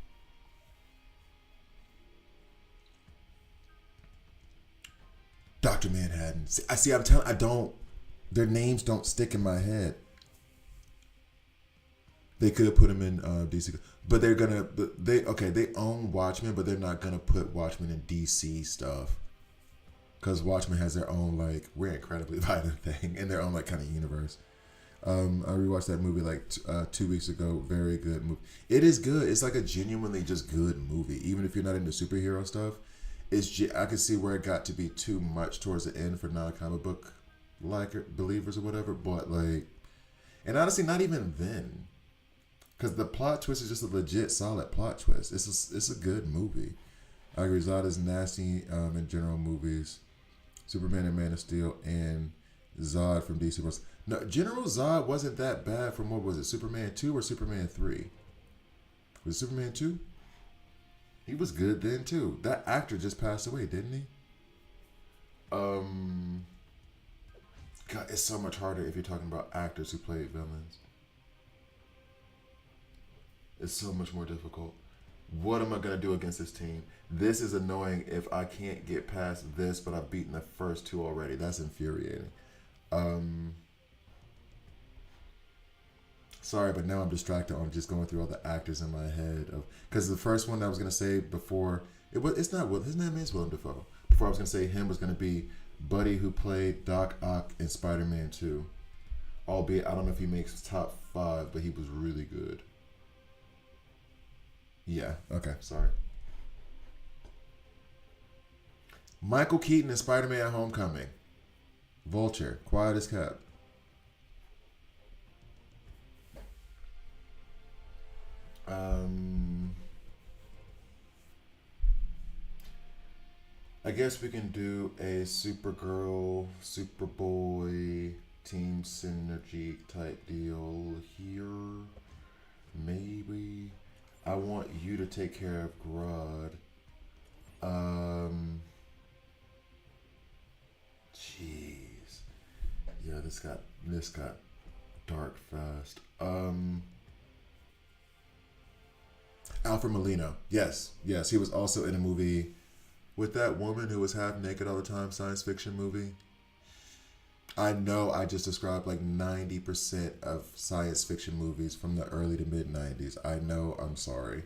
Dr. Manhattan. Their names don't stick in my head. They could put him in DC, but they own Watchmen, but they're not gonna put Watchmen in DC stuff. Because Watchmen has their own, like, we're incredibly violent thing in their own, like, kind of universe. I rewatched that movie, like, 2 weeks ago. Very good movie. It is good. It's, like, a genuinely just good movie. Even if you're not into superhero stuff, I could see where it got to be too much towards the end for non-comic book believers or whatever. But like, and honestly, not even then, because the plot twist is just a legit solid plot twist. It's a good movie. I agree. Zod is nasty in general movies. Superman and Man of Steel and Zod from DC. No, General Zod wasn't that bad from, what was it, Superman 2 or Superman 3? Was it Superman 2? He was good then too. That actor just passed away, didn't he? God, it's so much harder if you're talking about actors who played villains. It's so much more difficult. What am I going to do against this team? This is annoying if I can't get past this, but I've beaten the first two already. That's infuriating. Sorry, but now I'm distracted on just going through all the actors in my head. Because the first one I was going to say before, it's not Will. His name is Willem Dafoe. Before I was going to say him was going to be Buddy, who played Doc Ock in Spider-Man 2. Albeit, I don't know if he makes top 5, but he was really good. Yeah, okay, sorry. Michael Keaton in Spider-Man Homecoming. Vulture, quiet as kept. I guess we can do a Supergirl, Superboy, Team Synergy type deal here. Maybe. I want you to take care of Grodd. Jeez. Yeah, this got dark fast. Alfred Molina. Yes, he was also in a movie with that woman who was half naked all the time, science fiction movie. I know I just described like 90% of science fiction movies from the early to mid 90s. I know, I'm sorry.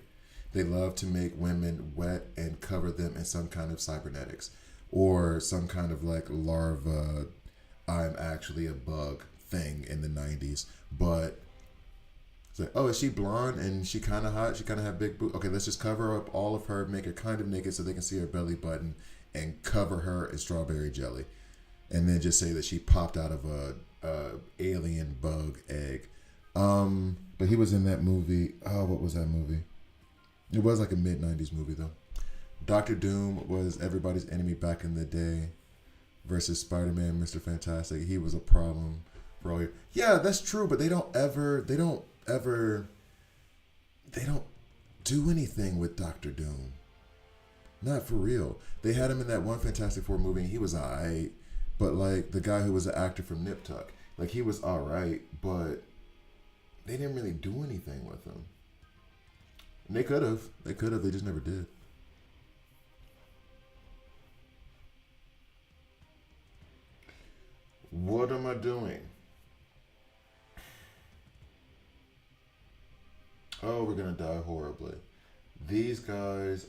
They love to make women wet and cover them in some kind of cybernetics or some kind of like larva, I'm actually a bug thing in the 90s. But it's like, oh, is she blonde and she kind of hot? She kind of have big boobs. Okay, let's just cover up all of her, make her kind of naked so they can see her belly button and cover her in strawberry jelly. And then just say that she popped out of a alien bug egg. But he was in that movie. Oh, what was that movie? It was like a mid-90s movie, though. Doctor Doom was everybody's enemy back in the day versus Spider-Man, Mr. Fantastic. He was a problem for all. Yeah, that's true, but they don't do anything with Doctor Doom. Not for real. They had him in that one Fantastic Four movie, and he was alright. But like the guy who was the actor from Nip Tuck, like he was alright, but they didn't really do anything with him. And they could have. They just never did. What am I doing? Oh, we're gonna die horribly. These guys,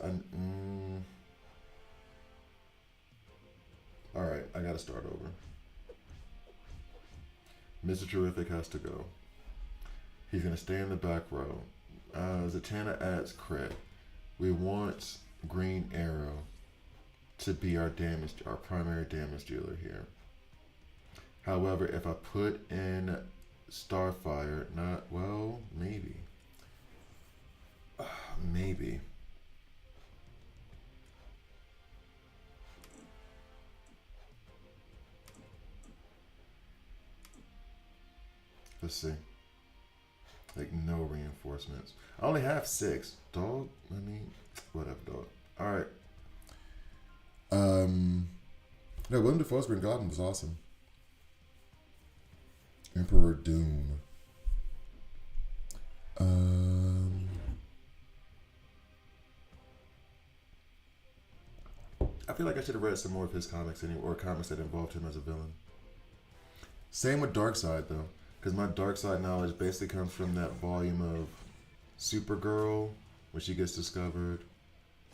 Alright, I gotta start over. Mr. Terrific has to go. He's gonna stay in the back row. Zatanna adds crit. We want Green Arrow to be our primary damage dealer here. However, if I put in Starfire, maybe. Maybe. Let's see. Like, no reinforcements. I only have 6. Dog? Whatever, dog. Alright. No, Willem Dafoe's Green Goblin was awesome. Emperor Doom. I feel like I should have read some more of his comics or comics that involved him as a villain. Same with Darkseid, though. Because my Darkseid knowledge basically comes from that volume of Supergirl, when she gets discovered.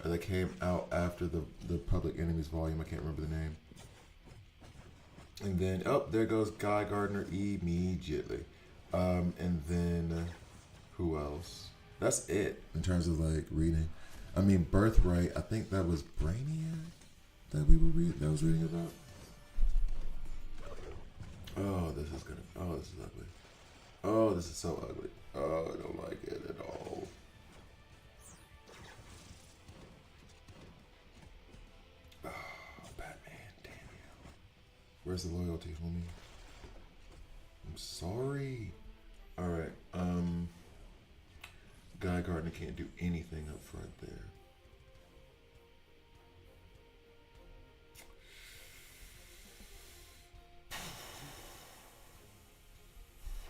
That came out after the Public Enemies volume. I can't remember the name. And then, there goes Guy Gardner immediately. And then, who else? That's it in terms of like reading. I mean, Birthright. I think that was Brainiac that we were that was reading about. Oh, this is gonna. Oh, this is ugly. Oh, this is so ugly. Oh, I don't like it at all. Oh, Batman, damn you. Where's the loyalty, homie? I'm sorry. All right. Guy Gardner can't do anything up front there.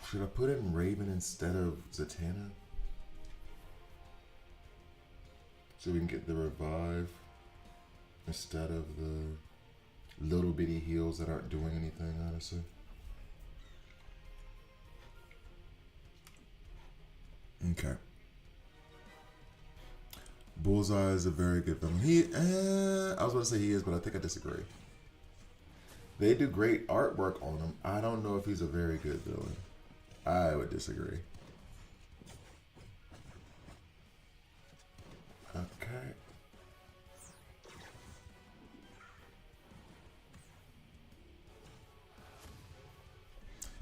Should I put in Raven instead of Zatanna? So we can get the revive instead of the little bitty heals that aren't doing anything, honestly. Okay. Bullseye is a very good villain. I was going to say he is, but I think I disagree. They do great artwork on him. I don't know if he's a very good villain. I would disagree. Okay.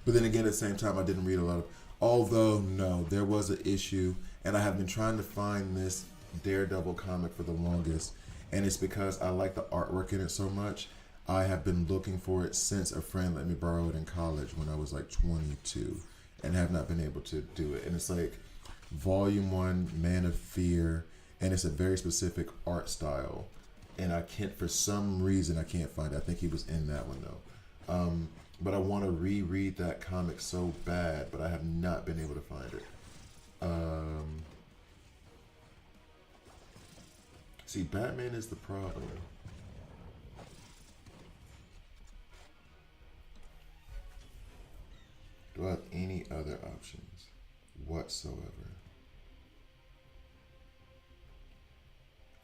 But then again, at the same time, I didn't read a lot of... Although, no, there was an issue, and I have been trying to find this Daredevil comic for the longest, and it's because I like the artwork in it so much. I have been looking for it since a friend let me borrow it in college when I was like 22, and have not been able to do it. And it's like Volume 1, Man of Fear, and it's a very specific art style, and I can't, for some reason, I can't find it. I think he was in that one though. But I want to reread that comic so bad, but I have not been able to find it. See, Batman is the problem. Do I have any other options whatsoever?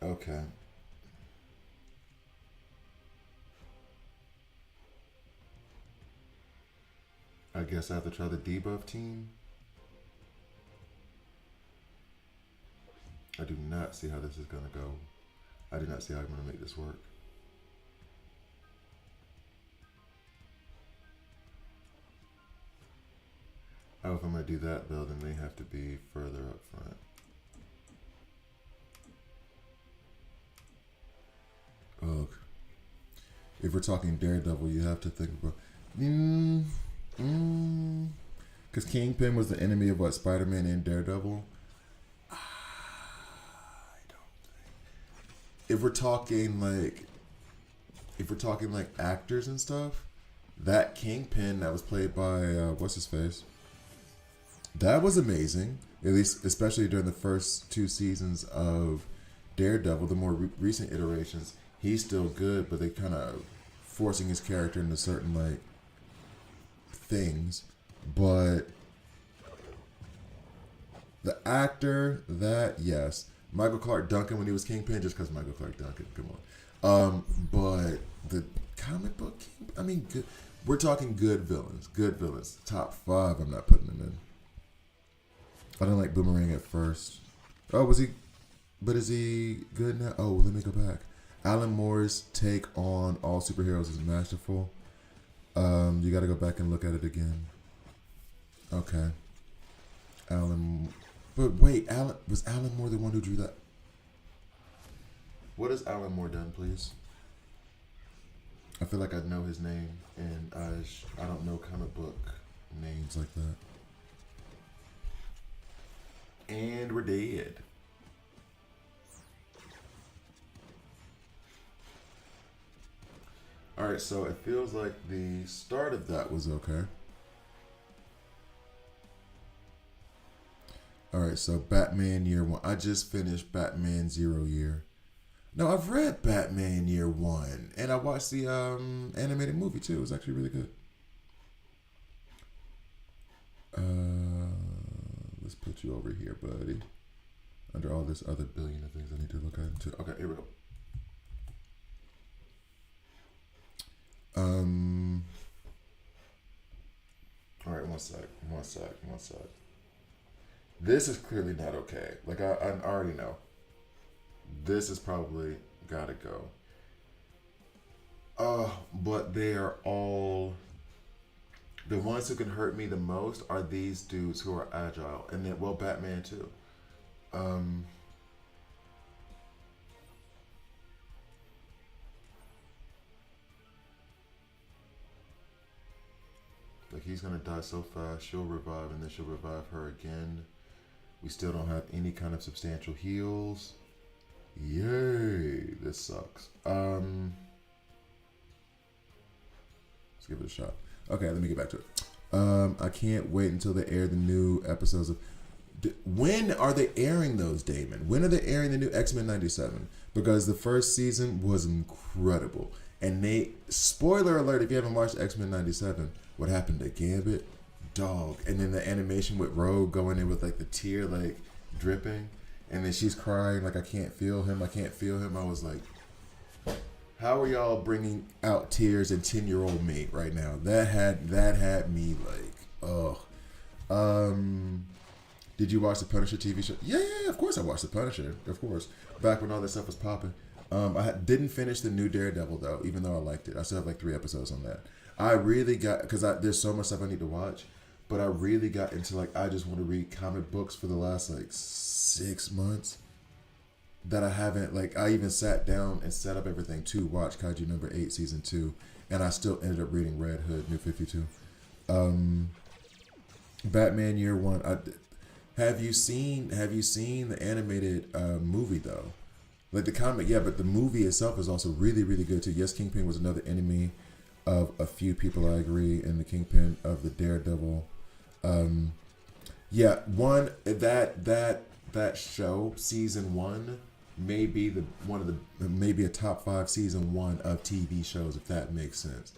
Okay. I guess I have to try the debuff team. I do not see how this is going to go. I do not see how I'm going to make this work. Oh, if I'm going to do that, though, then they have to be further up front. Oh, if we're talking Daredevil, you have to think about... Because Kingpin was the enemy of what, Spider-Man and Daredevil? I don't think. If we're talking like actors and stuff, that Kingpin that was played by what's his face? That was amazing. At least, especially during the first 2 seasons of Daredevil. The more recent iterations, he's still good, but they kind of forcing his character into certain like things. But the actor, that, yes. Michael Clark Duncan when he was Kingpin, just because Michael Clark Duncan, come on. But the comic book, I mean, good, we're talking good villains. Good villains. Top 5, I'm not putting them in. I didn't like Boomerang at first. Oh, was he? But is he good now? Oh, let me go back. Alan Moore's take on all superheroes is masterful. You got to go back and look at it again. Okay. But wait, was Alan Moore the one who drew that? What has Alan Moore done, please? I feel like I know his name, and I don't know comic book names like that. And we're dead. Alright, so it feels like the start of that was okay. Alright, so Batman Year 1. I just finished Batman 0 Year. No, I've read Batman Year 1. And I watched the animated movie too. It was actually really good. Let's put you over here, buddy. Under all this other billion of things I need to look at too. Okay, here we go. All right, one sec. This is clearly not okay. Like I already know. this is probably gotta go. But they are all, the ones who can hurt me the most are these dudes who are agile, and then, well, Batman too. Like, he's gonna die so fast, she'll revive, and then she'll revive her again. We still don't have any kind of substantial heals. Yay, this sucks. Let's give it a shot. Okay, let me get back to it. I can't wait until they air the new episodes of. When are they airing those, Damon? When are they airing the new X-Men 97? Because the first season was incredible. And they, spoiler alert, if you haven't watched X-Men 97, what happened to Gambit? Dog. And then the animation with Rogue going in with like the tear like dripping. And then she's crying like, I can't feel him. I can't feel him. I was like, how are y'all bringing out tears in 10-year-old me right now? That had me like, ugh. Did you watch the Punisher TV show? Yeah, of course I watched the Punisher. Of course. Back when all that stuff was popping. Didn't finish the new Daredevil though, even though I liked it. I still have like 3 episodes on that. I really got, because there's so much stuff I need to watch, but I really got into like, I just want to read comic books for the last like 6 months that I haven't, like, I even sat down and set up everything to watch Kaiju number 8 season 2, and I still ended up reading Red Hood New 52. Batman Year One. Have you seen the animated movie though? Like the comic, yeah, but the movie itself is also really, really good too. Yes, Kingpin was another enemy of a few people, I agree, and the Kingpin of the Daredevil. Yeah, one that show, season 1, may be maybe a top 5 season 1 of TV shows, if that makes sense.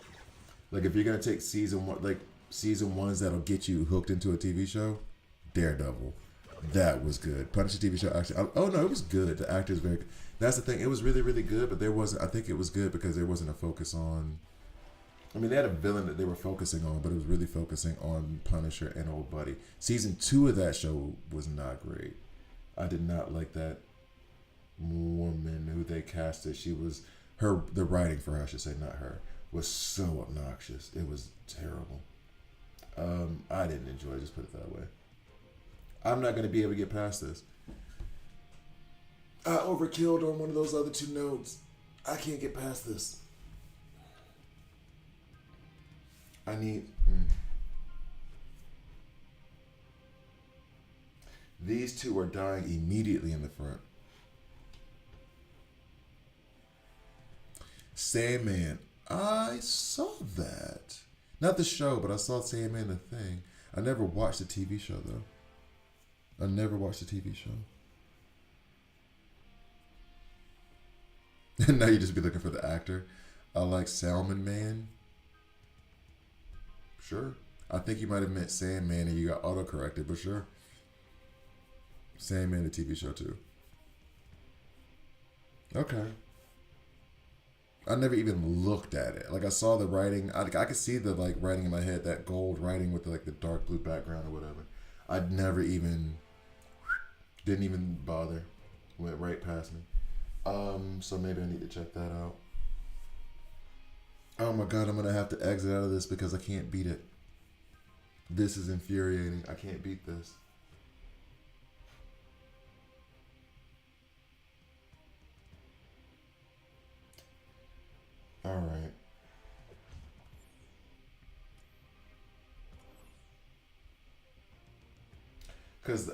Like if you're gonna take season 1, like season 1s that'll get you hooked into a TV show, Daredevil. That was good. Punisher TV show, actually. Oh no, it was good. The actors very good. That's the thing. It was really, really good, but there wasn't. I think it was good because there wasn't a focus on. I mean, they had a villain that they were focusing on, but it was really focusing on Punisher and Old Buddy. Season 2 of that show was not great. I did not like that woman who they casted. The writing for her, I should say, not her, was so obnoxious. It was terrible. I didn't enjoy it, just put it that way. I'm not going to be able to get past this. I overkilled on one of those other 2 nodes. I can't get past this. I need... These 2 are dying immediately in the front. Sandman. I saw that. Not the show, but I saw Sandman the thing. I never watched the TV show, though. I never watched the TV show. And now you just be looking for the actor. I like Salmon Man. Sure. I think you might have meant Sandman and you got auto-corrected, but sure. Sandman, the TV show, too. Okay. I never even looked at it. Like, I saw the writing. I could see the, like, writing in my head, that gold writing with, the dark blue background or whatever. I'd never even... Didn't even bother. Went right past me. So maybe I need to check that out. Oh my god, I'm going to have to exit out of this because I can't beat it. This is infuriating. I can't beat this. Alright. Because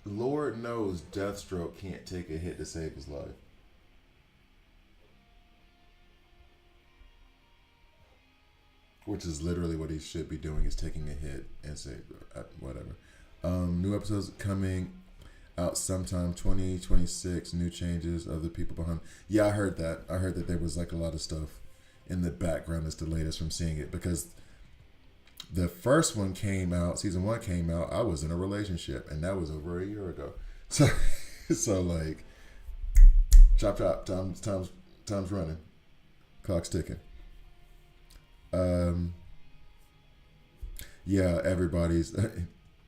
Lord knows Deathstroke can't take a hit to save his life. Which is literally what he should be doing, is taking a hit and save, whatever. New episodes coming out sometime 2026. New changes of the people behind. Yeah, I heard that. I heard that there was like a lot of stuff in the background that's delayed us from seeing it, because the first one came out, season 1 came out, I was in a relationship, and that was over a year ago. So like, chop, time's running, clock's ticking. Yeah, everybody's,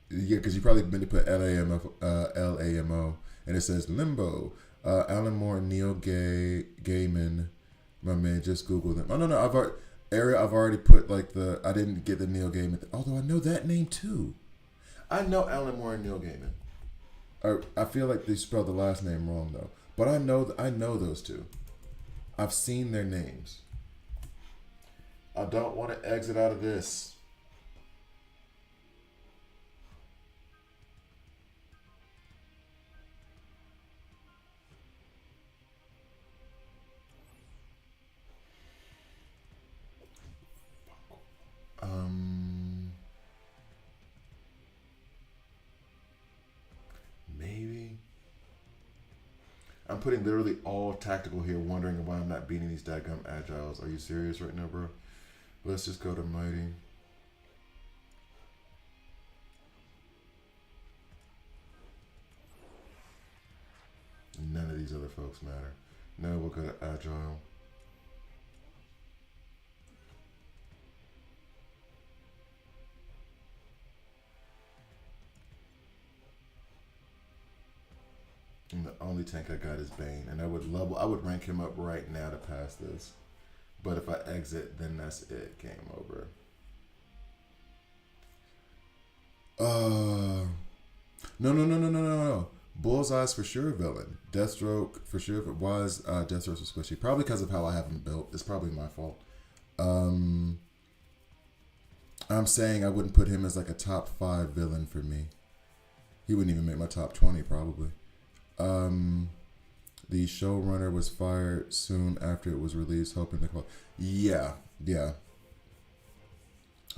yeah, because you probably meant to put LAMO, and it says Limbo. Alan Moore and Neil Gaiman, my man, just Googled them. Oh no, I've already put like I didn't get the Neil Gaiman, although I know that name too. I know Alan Moore and Neil Gaiman. I feel like they spelled the last name wrong though, but I know those two. I've seen their names. I don't want to exit out of this. Maybe. I'm putting literally all tactical here, wondering why I'm not beating these dadgum agiles. Are you serious right now, bro? Let's just go to mighty. None of these other folks matter. No, we'll go to agile. And the only tank I got is Bane, and I would rank him up right now to pass this. But if I exit, then that's it. Game over. No. Bullseye's for sure villain. Deathstroke for sure. Why is Deathstroke so squishy? Probably because of how I have him built. It's probably my fault. I'm saying I wouldn't put him as like a top 5 villain for me. He wouldn't even make my top 20 probably. The showrunner was fired soon after it was released, hoping to call. Yeah.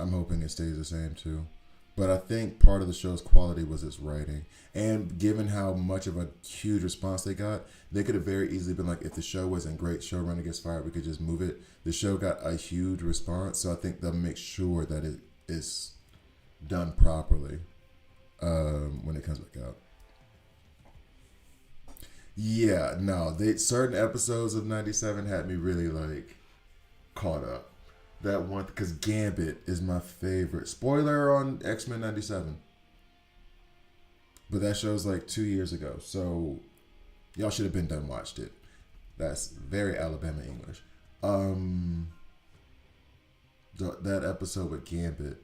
I'm hoping it stays the same too. But I think part of the show's quality was its writing. And given how much of a huge response they got, they could have very easily been like, if the show wasn't great, showrunner gets fired, we could just move it. The show got a huge response, so I think they'll make sure that it is done properly when it comes back out. Yeah, no, certain episodes of 97 had me really like caught up. That one, because Gambit is my favorite. Spoiler on X-Men 97. But that show's like 2 years ago, so y'all should have been done watched it. That's very Alabama English. That episode with Gambit.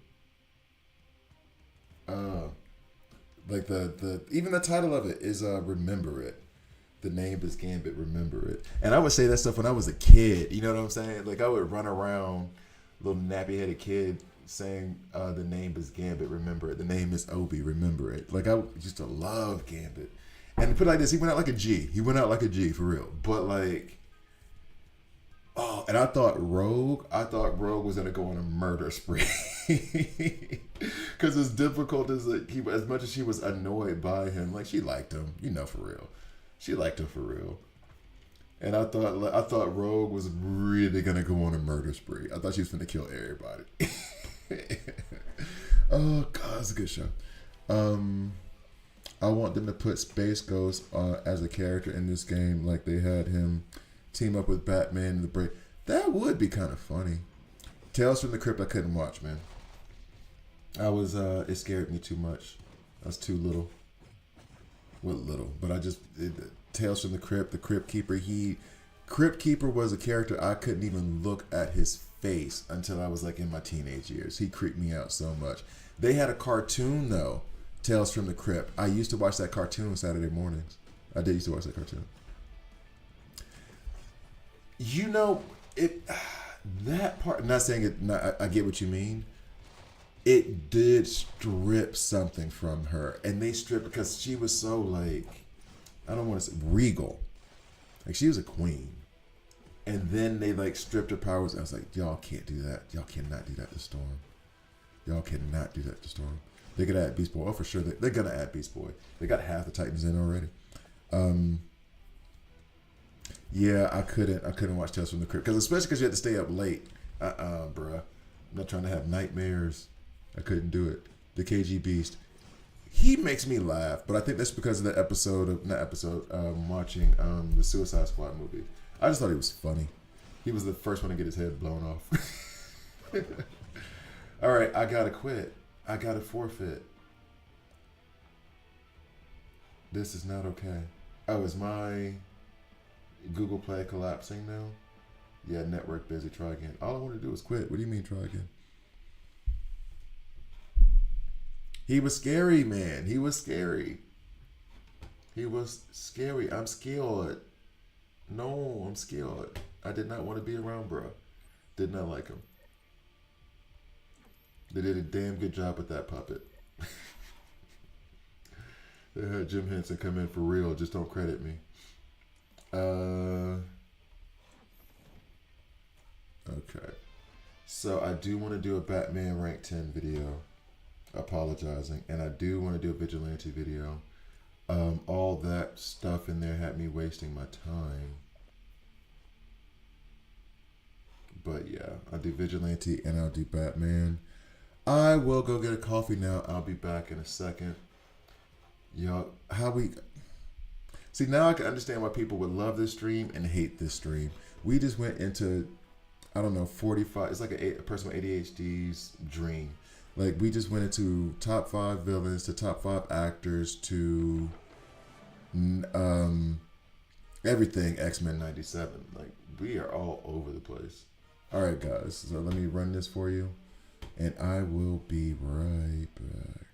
Like the even the title of it is Remember It. The name is Gambit, Remember It. And I would say that stuff when I was a kid. You know what I'm saying? Like I would run around, little nappy-headed kid, saying the name is Gambit, Remember It. The name is Obi, Remember It. Like I used to love Gambit. And to put it like this, he went out like a G. He went out like a G for real. But like, oh, and I thought Rogue was gonna go on a murder spree. Because as difficult as as much as she was annoyed by him, like she liked him, for real. She liked him for real. And I thought Rogue was really gonna go on a murder spree. I thought she was gonna kill everybody. Oh God, it's a good show. I want them to put Space Ghost as a character in this game, like they had him team up with Batman and the Break. That would be kind of funny. Tales from the Crypt I couldn't watch, man. It scared me too much. I was too little. Well, little, but Tales from the Crypt Keeper. Crypt Keeper was a character I couldn't even look at his face until I was like in my teenage years. He creeped me out so much. They had a cartoon though, Tales from the Crypt. I used to watch that cartoon Saturday mornings. I did used to watch that cartoon. That part. Not saying it. I get what you mean. It did strip something from her, and they stripped because she was so like, I don't want to say regal, like she was a queen, and then they like stripped her powers. I was like, y'all can't do that. Y'all cannot do that to Storm. Y'all cannot do that to Storm. They could add Beast Boy. Oh, for sure they're gonna add Beast Boy. They got half the Titans in already. Yeah, I couldn't watch Tales from the Crypt especially because you had to stay up late. Bruh, I'm not trying to have nightmares. I couldn't do it. The KG Beast. He makes me laugh, but I think that's because of the watching the Suicide Squad movie. I just thought he was funny. He was the first one to get his head blown off. All right, I gotta quit. I gotta forfeit. This is not okay. Oh, is my Google Play collapsing now. Yeah, network busy. Try again. All I want to do is quit. What do you mean try again? He was scary, man. He was scary. He was scary. I'm scared. No, I'm scared. I did not want to be around, bro. Did not like him. They did a damn good job with that puppet. They had Jim Henson come in for real. Just don't credit me. Okay. So I do want to do a Batman Rank 10 video. Apologizing. And I do want to do a Vigilante video. All that stuff in there had me wasting my time. But yeah, I'll do Vigilante and I'll do Batman. I will go get a coffee now. I'll be back in a second. Yo, how we... See, now I can understand why people would love this stream and hate this stream. We just went into, I don't know, 45... It's like a person with ADHD's dream. Like, we just went into top 5 villains to top 5 actors to everything X-Men 97. Like, we are all over the place. All right, guys. So let me run this for you. And I will be right back.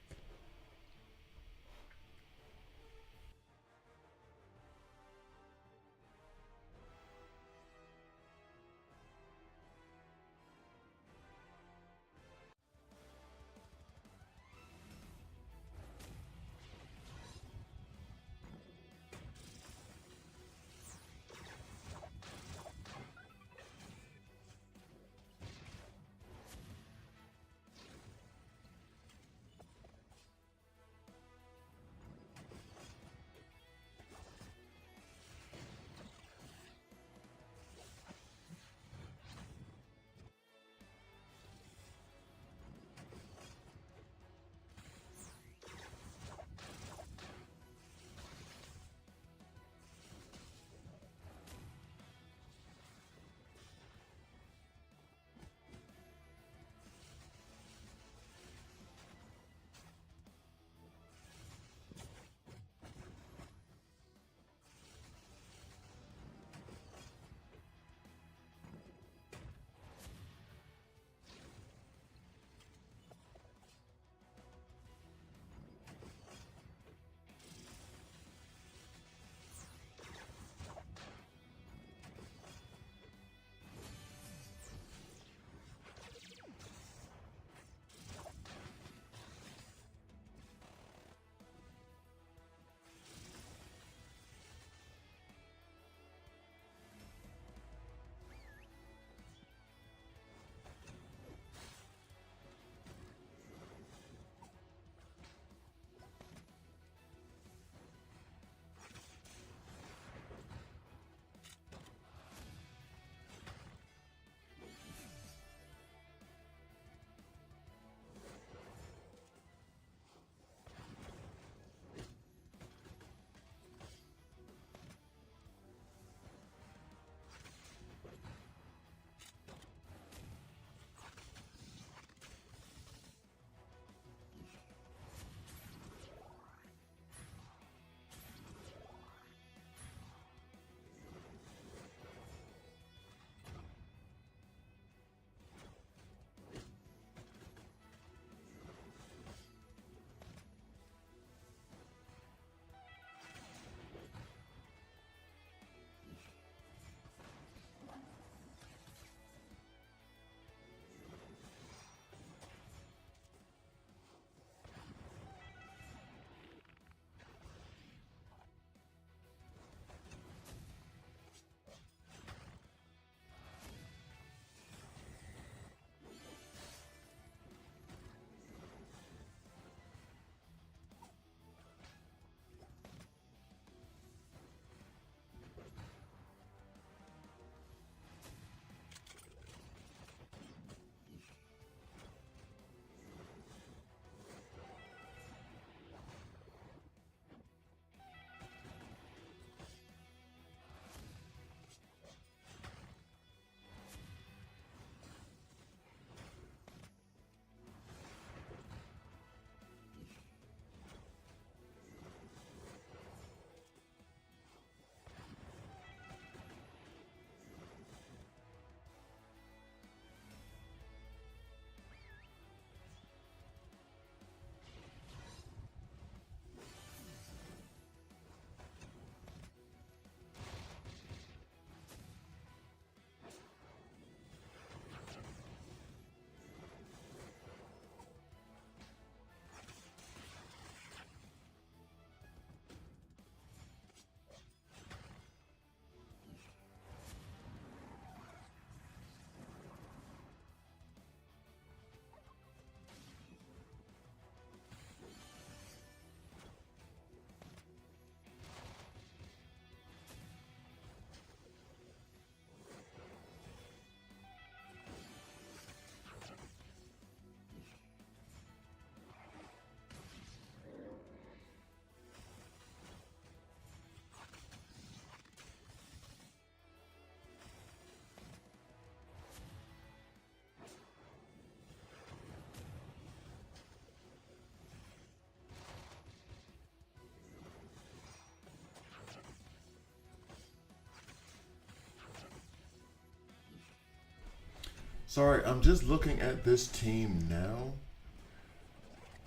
Sorry, I'm just looking at this team now.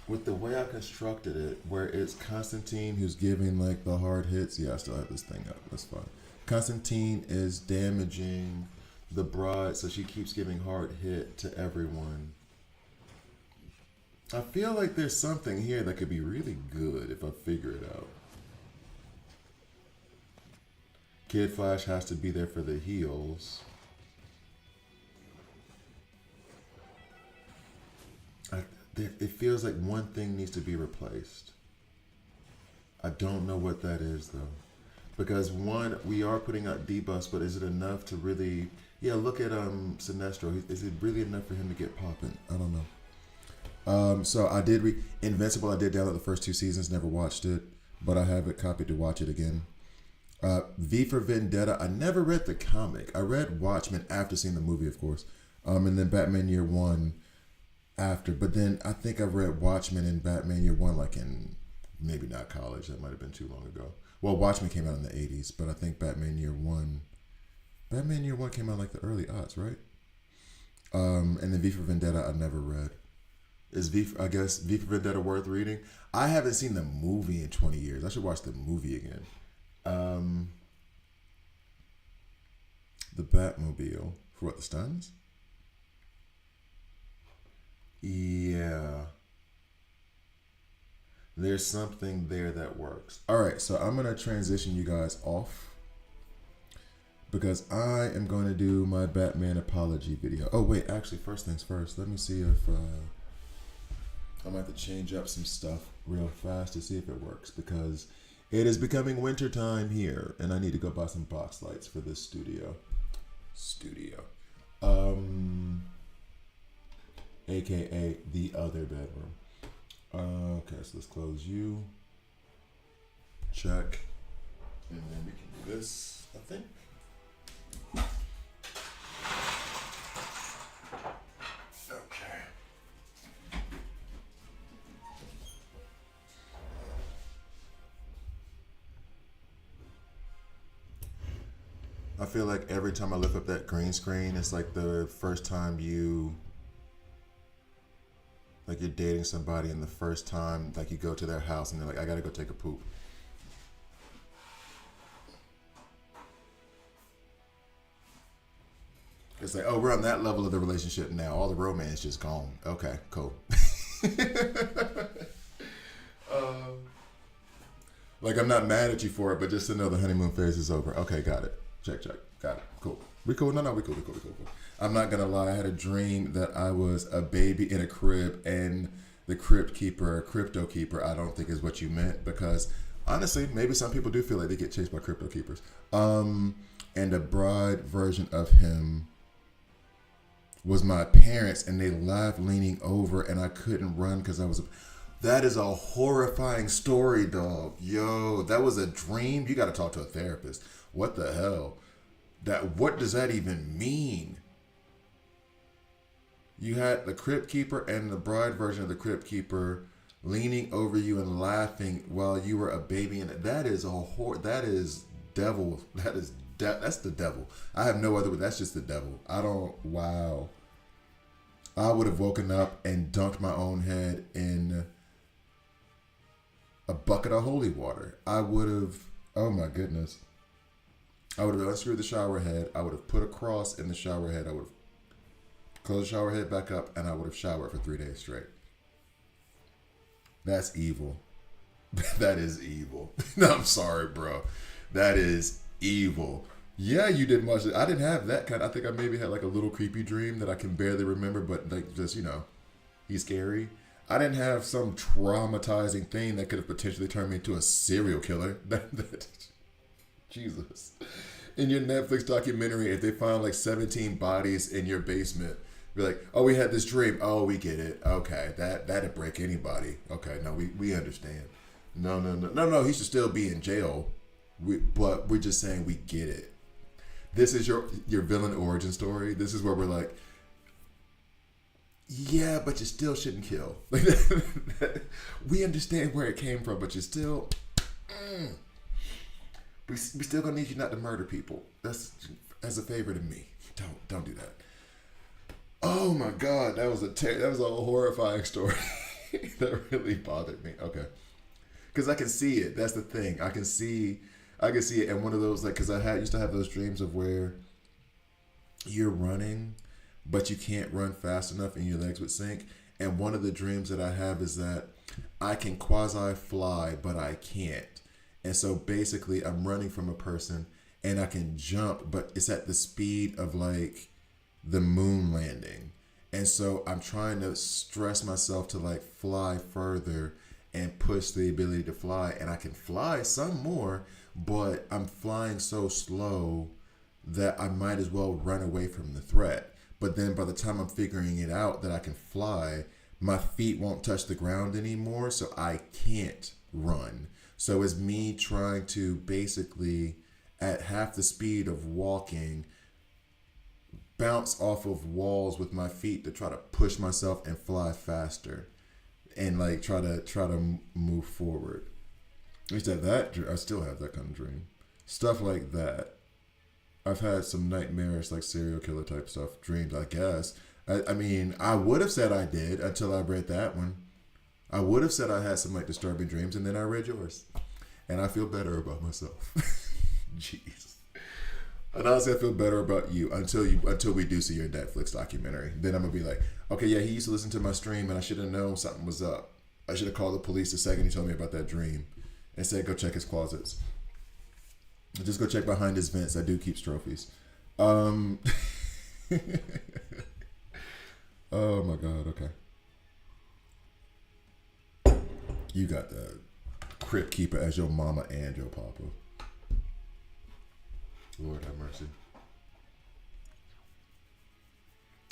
With the way I constructed it, where it's Constantine who's giving like the hard hits. Yeah, I still have this thing up. That's fine. Constantine is damaging the bride, so she keeps giving hard hit to everyone. I feel like there's something here that could be really good if I figure it out. Kid Flash has to be there for the heals. It feels like one thing needs to be replaced. I don't know what that is though. Because one, we are putting out debuffs, but is it enough to really... Yeah, look at Sinestro. Is it really enough for him to get popping? I don't know. So I did Invincible. I did download the first 2 seasons. Never watched it, but I have it copied to watch it again. V for Vendetta. I never read the comic. I read Watchmen after seeing the movie, of course. And then Batman Year One after. But then I think I read Watchmen and Batman Year One like in maybe not college. That might have been too long ago. Well, Watchmen came out in the 80s, but I think Batman Year One came out like the early aughts, right? And then V for Vendetta I never read. I guess V for Vendetta worth reading? I haven't seen the movie in 20 years. I should watch the movie again. The Batmobile. For what, the stunts? Yeah. There's something there that works. All right, so I'm going to transition you guys off because I am going to do my Batman apology video. Oh, wait, actually, first things first. Let me see if I might have to change up some stuff real fast to see if it works because it is becoming winter time here and I need to go buy some box lights for this studio. AKA the other bedroom. Okay, so let's close you. Check. And then we can do this, I think. Okay. I feel like every time I lift up that green screen, it's like the first time you're dating somebody and the first time like you go to their house and they're like, I gotta go take a poop. It's like, oh, we're on that level of the relationship now. All the romance just gone. Okay, cool. Like I'm not mad at you for it, but just to know the honeymoon phase is over. Okay, got it. Check. Got it. Cool. We cool? No, we cool. I'm not gonna lie. I had a dream that I was a baby in a crib and the crypto keeper, I don't think is what you meant because honestly, maybe some people do feel like they get chased by crypto keepers. And the bride version of him was my parents and they laughed leaning over and I couldn't run because that is a horrifying story, dog. Yo, that was a dream. You got to talk to a therapist. What the hell? What does that even mean? You had the crypt keeper and the bride version of the crypt keeper leaning over you and laughing while you were a baby, and that is that is devil. That's the devil. I have no other. That's just the devil. Wow. I would have woken up and dunked my own head in a bucket of holy water. I would have. Oh my goodness. I would have unscrewed the shower head. I would have put a cross in the shower head. I would have closed the shower head back up, and I would have showered for 3 days straight. That's evil. That is evil. No, I'm sorry, bro. That is evil. Yeah, you did much. I didn't have that kind. I think I maybe had like a little creepy dream that I can barely remember, but like just, he's scary. I didn't have some traumatizing thing that could have potentially turned me into a serial killer. Jesus. In your Netflix documentary, if they found like 17 bodies in your basement, be like, oh, we had this dream. Oh, we get it. Okay, that'd break anybody. Okay, no, we understand. No, he should still be in jail. But we're just saying we get it. This is your villain origin story. This is where we're like, yeah, but you still shouldn't kill. We understand where it came from, but you still... We still gonna need you not to murder people. That's as a favor to me. Don't do that. Oh my God, that was a horrifying story. That really bothered me. Okay, because I can see it. That's the thing. I can see it. And one of those, like, because used to have those dreams of where you're running, but you can't run fast enough, and your legs would sink. And one of the dreams that I have is that I can quasi fly, but I can't. And so basically, I'm running from a person, and I can jump, but it's at the speed of like the moon landing. And so I'm trying to stress myself to like fly further and push the ability to fly. And I can fly some more, but I'm flying so slow that I might as well run away from the threat. But then by the time I'm figuring it out that I can fly, my feet won't touch the ground anymore, so I can't run. So it's me trying to basically, at half the speed of walking, bounce off of walls with my feet to try to push myself and fly faster, and like try to move forward. I used to have that. I still have that kind of dream. Stuff like that. I've had some nightmarish, like serial killer type stuff, dreams, I guess. I mean, I would have said I did until I read that one. I would have said I had some like disturbing dreams, and then I read yours, and I feel better about myself. Jeez. And honestly, I feel better about you until we do see your Netflix documentary. Then I'm gonna be like, okay, yeah, he used to listen to my stream, and I should have known something was up. I should have called the police the second he told me about that dream, and said go check his closets. Just go check behind his vents. I do keep trophies. Oh my God. Okay. You got the crypt keeper as your mama and your papa. Lord have mercy.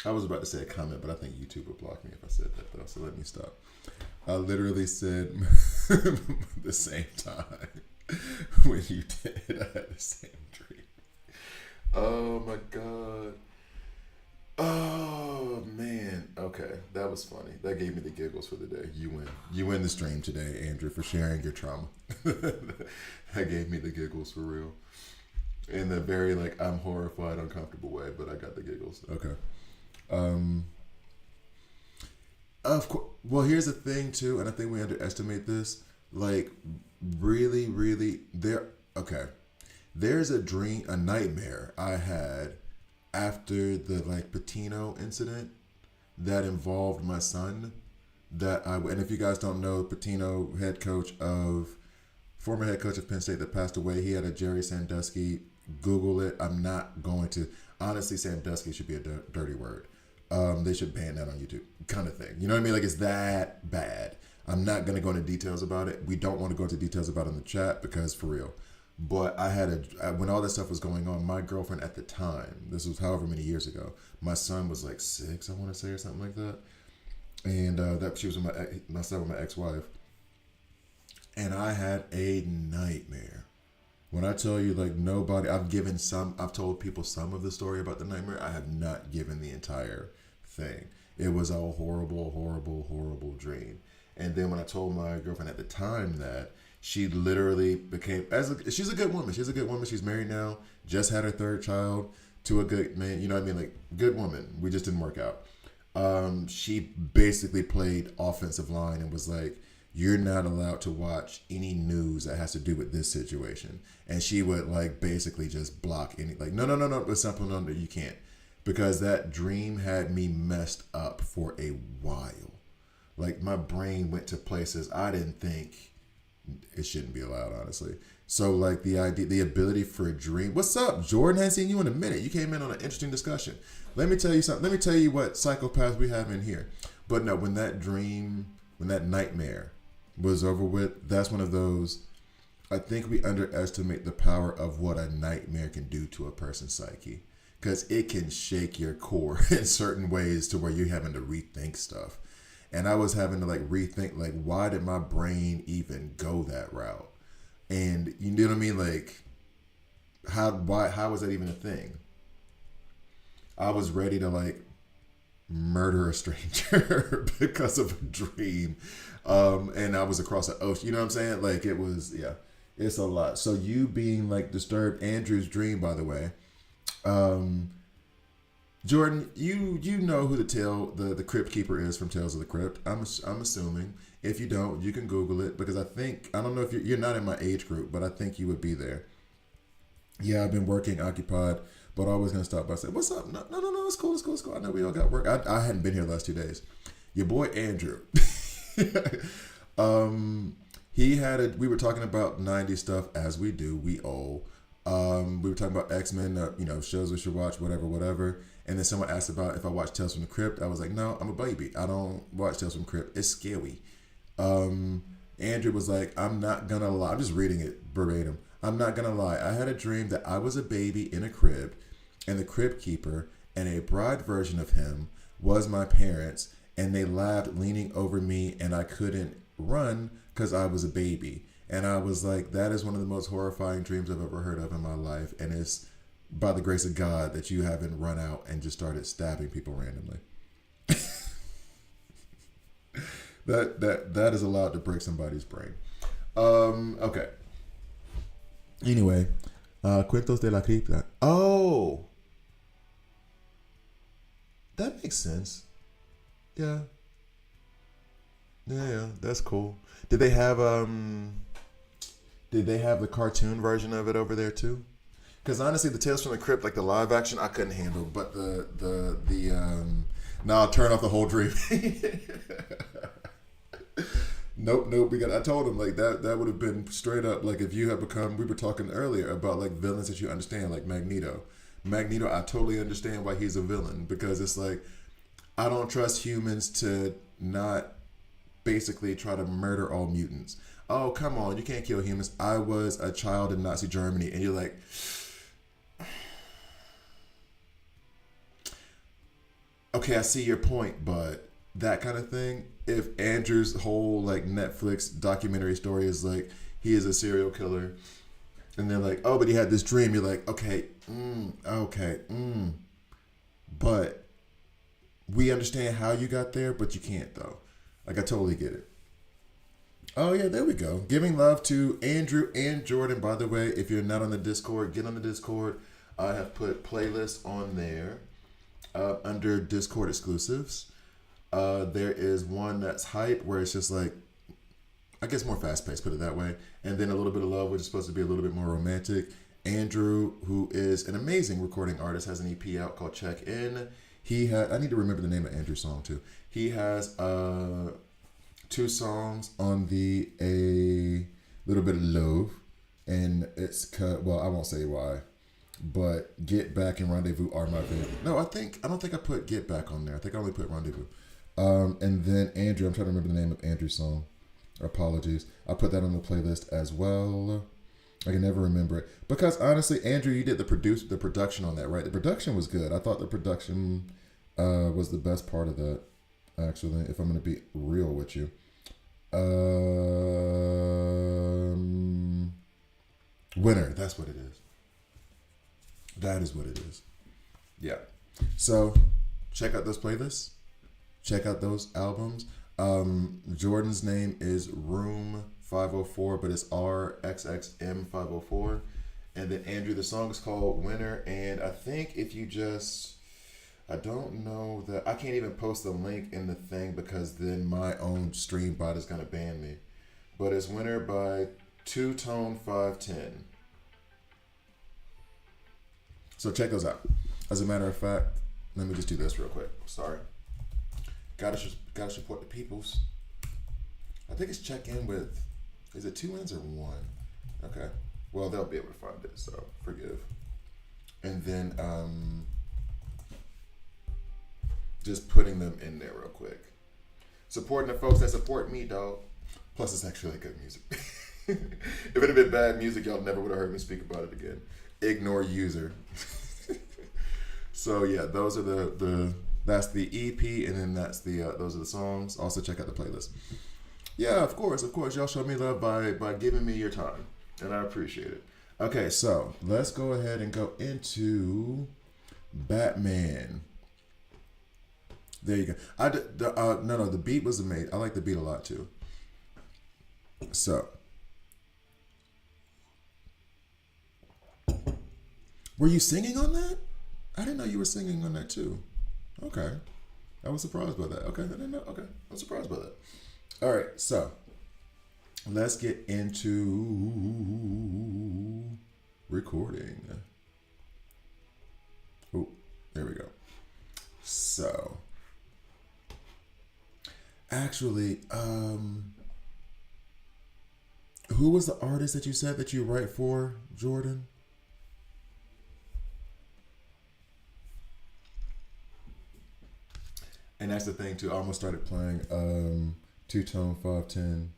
I was about to say a comment, but I think YouTube would block me if I said that though. So let me stop. I literally said the same time when you did. I had the same dream. Oh my God. Oh man. Okay, that was funny. That gave me the giggles for the day. You win. You win the stream today, Andrew, for sharing your trauma. That gave me the giggles for real. In the very like I'm horrified, uncomfortable way, but I got the giggles. Okay. Of course. Well, here's the thing too, and I think we underestimate this. Like, really, really, there's a nightmare I had after the like Patino incident that involved my son. And if you guys don't know, Patino, former head coach of Penn State that passed away, he had a Jerry Sandusky. Google it. I'm not going to. Honestly, Sandusky should be a dirty word. They should ban that on YouTube, kind of thing. You know what I mean? Like, it's that bad. I'm not going to go into details about it. We don't want to go into details about it in the chat because, for real. But when all that stuff was going on, my girlfriend at the time, this was however many years ago, my son was like 6, I want to say, or something like that. And she was with my son with my ex-wife. And I had a nightmare. When I tell you, like, I've told people some of the story about the nightmare. I have not given the entire thing. It was a horrible, horrible, horrible dream. And then when I told my girlfriend at the time that, she literally became, she's a good woman. She's a good woman. She's married now, just had her 3rd child to a good man. You know what I mean? Like, good woman. We just didn't work out. She basically played offensive line and was like, you're not allowed to watch any news that has to do with this situation. And she would like basically just block any, like, no, it's something under, you can't. Because that dream had me messed up for a while. Like, my brain went to places I didn't think it shouldn't be allowed, honestly. So like the ability for a dream. What's up, Jordan? Hadn't seen you in a minute. You came in on an interesting discussion. Let me tell you something. Let me tell you what psychopaths we have in here. But no, when that nightmare was over with, that's one of those, I think we underestimate the power of what a nightmare can do to a person's psyche. Because it can shake your core in certain ways to where you're having to rethink stuff. And I was having to like rethink, like, why did my brain even go that route? And you know what I mean? Like, how was that even a thing? I was ready to like murder a stranger because of a dream. And I was across the ocean. You know what I'm saying? Like, it was, yeah, it's a lot. So you being like disturbed, Andrew's dream, by the way, Jordan, you know who the Crypt Keeper is from Tales of the Crypt. I'm assuming. If you don't, you can Google it because I don't know if you're not in my age group, but I think you would be there. Yeah, I've been working occupied, but always gonna stop by and say, "What's up?" No, it's cool. I know we all got work. I hadn't been here the last 2 days. Your boy Andrew. We were talking about 90s stuff as we do. We old. We were talking about X-Men, shows we should watch, whatever. And then someone asked about if I watched Tales from the Crypt. I was like, no, I'm a baby. I don't watch Tales from the Crypt. It's scary. Andrew was like, I'm not gonna lie. I'm just reading it verbatim. I'm not gonna lie. I had a dream that I was a baby in a crib, and the Crypt Keeper and a bride version of him was my parents, and they laughed leaning over me, and I couldn't run because I was a baby. And I was like, that is one of the most horrifying dreams I've ever heard of in my life. And it's by the grace of God that you haven't run out and just started stabbing people randomly. That is allowed to break somebody's brain. Okay. Anyway, Cuentos de la Cripta. Oh, that makes sense. Yeah, that's cool. Did they have the cartoon version of it over there too? Because honestly, the Tales from the Crypt, like the live action, I couldn't handle. But I'll turn off the whole dream. Nope. Because I told him like that would have been straight up like if you had become. We were talking earlier about like villains that you understand, like Magneto. Magneto, I totally understand why he's a villain because it's like I don't trust humans to not basically try to murder all mutants. Oh, come on, you can't kill humans. I was a child in Nazi Germany, and you're like, okay, I see your point, but that kind of thing. If Andrew's whole like Netflix documentary story is like he is a serial killer, and they're like, oh, but he had this dream, you're like, okay, but we understand how you got there, but you can't though. Like I totally get it. Oh yeah, there we go. Giving love to Andrew and Jordan. By the way, if you're not on the Discord, get on the Discord. I have put playlists on there under Discord exclusives. There is one that's hype where it's just like, I guess more fast paced, put it that way. And then a little bit of love, which is supposed to be a little bit more romantic. Andrew, who is an amazing recording artist, has an EP out called Check In. I need to remember the name of Andrew's song too. He has 2 songs on the A Little Bit of Love, and it's I won't say why, but Get Back and Rendezvous are my favorite. No, I don't think I put Get Back on there. I think I only put Rendezvous. And then Andrew, I'm trying to remember the name of Andrew's song. Apologies. I put that on the playlist as well. I can never remember it because honestly, Andrew, you did the production on that, right? The production was good. I thought the production was the best part of that. Actually, if I'm going to be real with you. Winner, that's what it is. That is what it is. Yeah. So, check out those playlists. Check out those albums. Jordan's name is Room 504, but it's RXXM 504. And then Andrew, the song is called Winner. And I think if you just... I don't know that I can't even post the link in the thing because then my own stream bot is going to ban me. But it's Winner by Two Tone 510. So check those out. As a matter of fact, let me just do this real quick. Sorry. Gotta support the peoples. I think it's check in with, is it 2 N's or 1? Okay. Well, they'll be able to find it, so forgive. And then, just putting them in there real quick. Supporting the folks that support me, dog. Plus, it's actually like good music. If it had been bad music, y'all never would have heard me speak about it again. Ignore user. So yeah, those are that's the EP, and then that's those are the songs. Also check out the playlist. Yeah, of course, y'all show me love by giving me your time, and I appreciate it. Okay, so let's go ahead and go into Batman. There you go. No, the beat was amazing. I like the beat a lot too. So, were you singing on that? I didn't know you were singing on that too. Okay. I was surprised by that. Okay, I didn't know. Okay, I'm surprised by that. All right, so let's get into recording. Oh, there we go. So, actually, who was the artist that you said that you write for, Jordan? And that's the thing too. I almost started playing Two-Tone 510.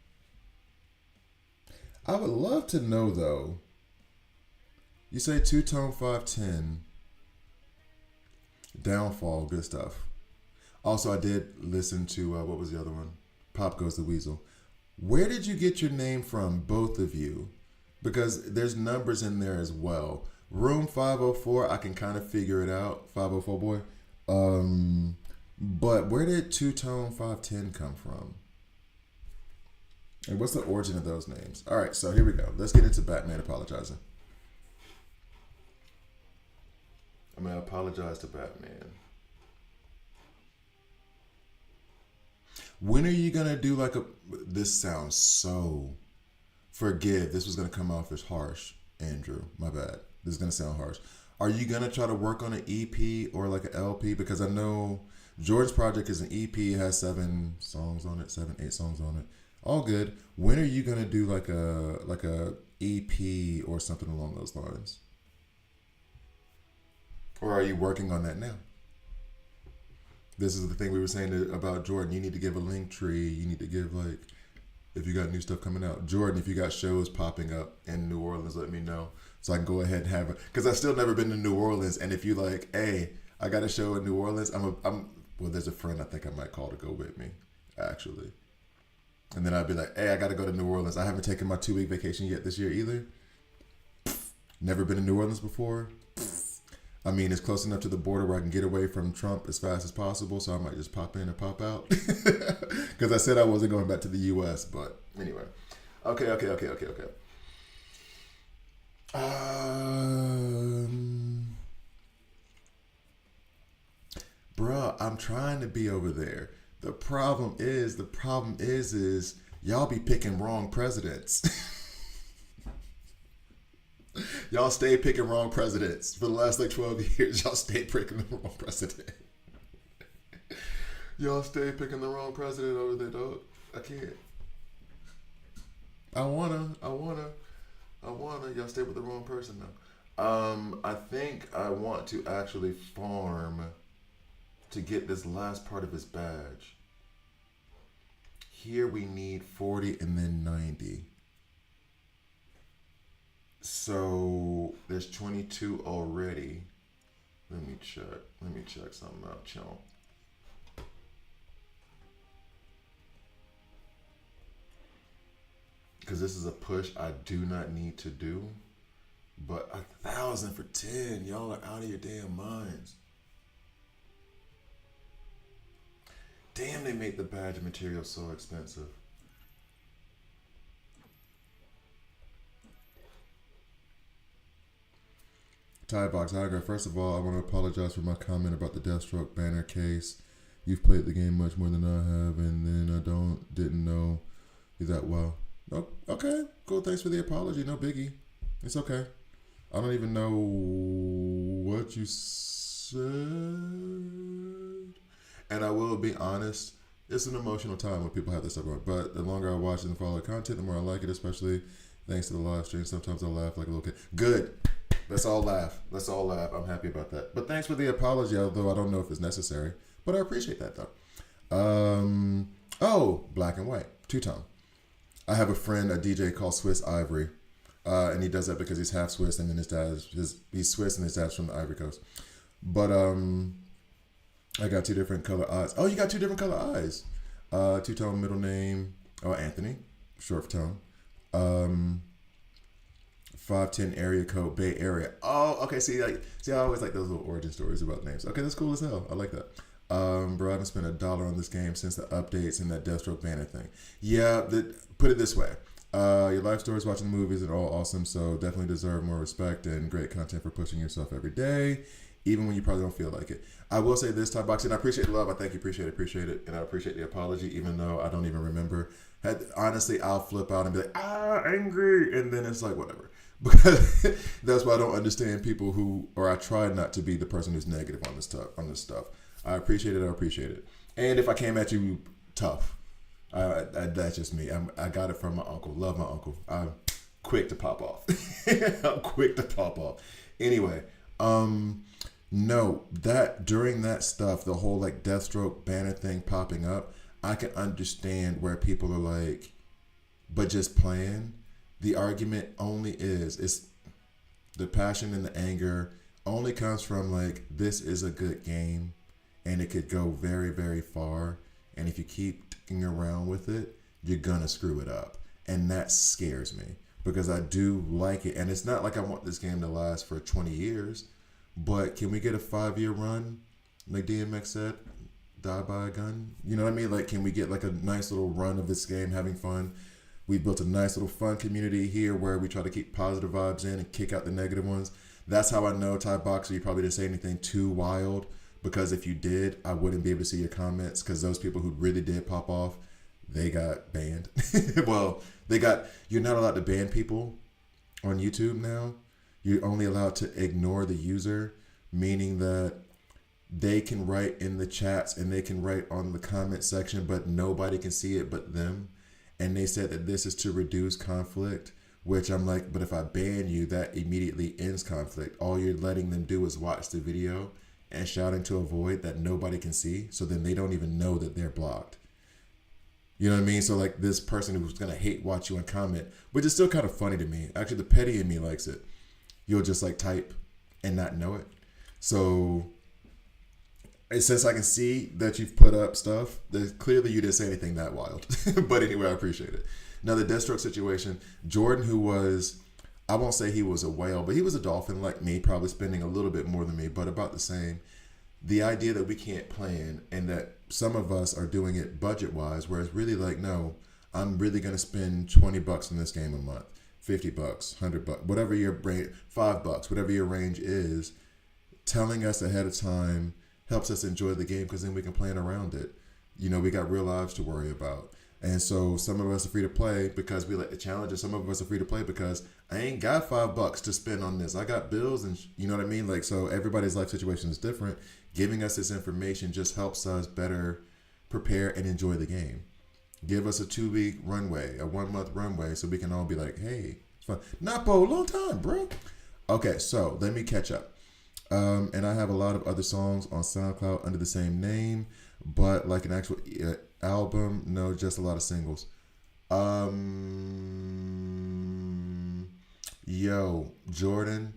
I would love to know though. You say Two-Tone 510. Downfall, good stuff. Also, I did listen to what was the other one? Pop Goes the Weasel. Where did you get your name from, both of you? Because there's numbers in there as well. Room 504, I can kind of figure it out. 504 boy. But where did Two-Tone 510 come from? And what's the origin of those names? All right, so here we go. Let's get into Batman apologizing. I'm going to apologize to Batman. When are you going to do like a... This sounds so... Forgive. This was going to come off as harsh, Andrew. My bad. This is going to sound harsh. Are you going to try to work on an EP or like an LP? Because I know George's project is an EP. It has 7 songs on it. 7, 8 songs on it. All good. When are you going to do like a EP or something along those lines? Or are you working on that now? This is the thing we were saying about Jordan. You need to give a link tree. You need to give like, if you got new stuff coming out. Jordan, if you got shows popping up in New Orleans, let me know. So I can go ahead and have it. Because I've still never been to New Orleans. And if you like, hey, I got a show in New Orleans. Well, there's a friend I think I might call to go with me, actually. And then I'd be like, hey, I got to go to New Orleans. I haven't taken my 2-week vacation yet this year either. Never been to New Orleans before. I mean, it's close enough to the border where I can get away from Trump as fast as possible, so I might just pop in and pop out. Because I said I wasn't going back to the U.S., but anyway. Okay. Bruh, I'm trying to be over there. The problem is y'all be picking wrong presidents. Y'all stay picking wrong presidents. For the last like 12 years, y'all stay picking the wrong president. Y'all stay picking the wrong president over there, dog. I can't. I wanna. Y'all stay with the wrong person now. I think I want to actually farm to get this last part of his badge. Here we need 40 and then 90. So there's 22 already. Let me check something out, chill. Because this is a push I do not need to do. But 1,000 for 10. Y'all are out of your damn minds. Damn, they make the badge material so expensive. Tybox Hydra, first of all, I want to apologize for my comment about the Deathstroke banner case. You've played the game much more than I have, and then I didn't know you that well. Oh, okay, cool. Thanks for the apology. No biggie. It's okay. I don't even know what you said. And I will be honest, it's an emotional time when people have this stuff going. But the longer I watch and follow the content, the more I like it, especially thanks to the live stream. Sometimes I laugh like a little kid. Good. Let's all laugh. I'm happy about that. But thanks for the apology, although I don't know if it's necessary. But I appreciate that, though. Black and white. Two-tone. I have a friend, a DJ called Swiss Ivory. And he does that because he's half Swiss, and then he's Swiss and his dad's from the Ivory Coast. But I got 2 different color eyes. Oh, you got 2 different color eyes. Two-tone middle name. Oh, Anthony. Short for tone. 510 area code, Bay Area. Oh, okay. See, I always like those little origin stories about names. Okay, that's cool as hell. I like that. Bro, I done spent $1 on this game since the updates and that Deathstroke banner thing. Yeah, put it this way. Your life stories, watching the movies are all awesome, so definitely deserve more respect and great content for pushing yourself every day. even when you probably don't feel like it. I will say this, Ty Boxing, I appreciate the love. I thank you, appreciate it, and I appreciate the apology, even though I don't even remember. Honestly, I'll flip out and be like, angry, and then it's like, whatever. Because that's why I don't understand people or I try not to be the person who's negative on this stuff. I appreciate it. And if I came at you tough, that's just me. I got it from my uncle. Love my uncle. I'm quick to pop off. Anyway, no, that during that stuff, the whole like Deathstroke banner thing popping up, I can understand where people are like, but just playing. The argument only it's the passion and the anger only comes from like, this is a good game and it could go very, very far. And if you keep dicking around with it, you're gonna screw it up. And that scares me because I do like it. And it's not like I want this game to last for 20 years, but can we get a 5-year run? Like DMX said, die by a gun. You know what I mean? Like, can we get like a nice little run of this game, having fun? We built a nice little fun community here where we try to keep positive vibes in and kick out the negative ones. That's how I know, Ty Boxer, you probably didn't say anything too wild, because if you did, I wouldn't be able to see your comments, because those people who really did pop off, they got banned. Well, you're not allowed to ban people on YouTube now. You're only allowed to ignore the user, meaning that they can write in the chats and they can write on the comment section, but nobody can see it but them. And they said that this is to reduce conflict, which I'm like, but if I ban you, that immediately ends conflict. All you're letting them do is watch the video and shout into a void that nobody can see. So then they don't even know that they're blocked. You know what I mean? So like this person who's going to hate watch you and comment, which is still kind of funny to me. Actually, the petty in me likes it. You'll just like type and not know it. So since I can see that you've put up stuff, clearly you didn't say anything that wild. But anyway, I appreciate it. Now, the Deathstroke situation, Jordan, who was, I won't say he was a whale, but he was a dolphin like me, probably spending a little bit more than me, but about the same. The idea that we can't plan and that some of us are doing it budget-wise, where it's really like, no, I'm really going to spend $20 in this game a month, $50, $100, whatever your range, $5, whatever your range is, telling us ahead of time helps us enjoy the game, because then we can plan around it. You know, we got real lives to worry about. And so some of us are free to play because we like the challenges. Some of us are free to play because I ain't got $5 to spend on this. I got bills and you know what I mean? Like, so everybody's life situation is different. Giving us this information just helps us better prepare and enjoy the game. Give us a 2-week runway, a 1-month runway, so we can all be like, hey, it's fun. Napo, long time, bro. Okay, so let me catch up. And I have a lot of other songs on SoundCloud under the same name, but like an actual album, no, just a lot of singles. Yo, Jordan,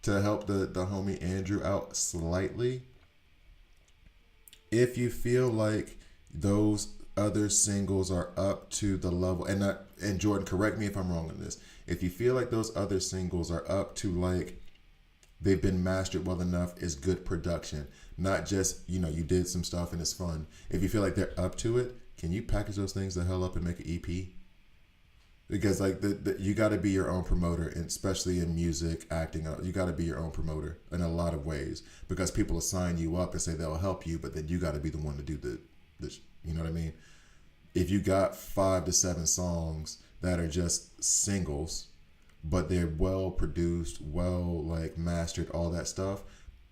to help the homie Andrew out slightly, if you feel like those other singles are up to the level, and Jordan, correct me if I'm wrong on this, if you feel like those other singles are up to like, they've been mastered well enough, is good production, not just, you know, you did some stuff and it's fun. If you feel like they're up to it, can you package those things the hell up and make an EP? Because like you got to be your own promoter, and especially in music, acting, you got to be your own promoter in a lot of ways, because people will sign you up and say they'll help you, but then you got to be the one to do the you know what I mean? If you got 5 to 7 songs that are just singles, but they're well produced, well like mastered, all that stuff,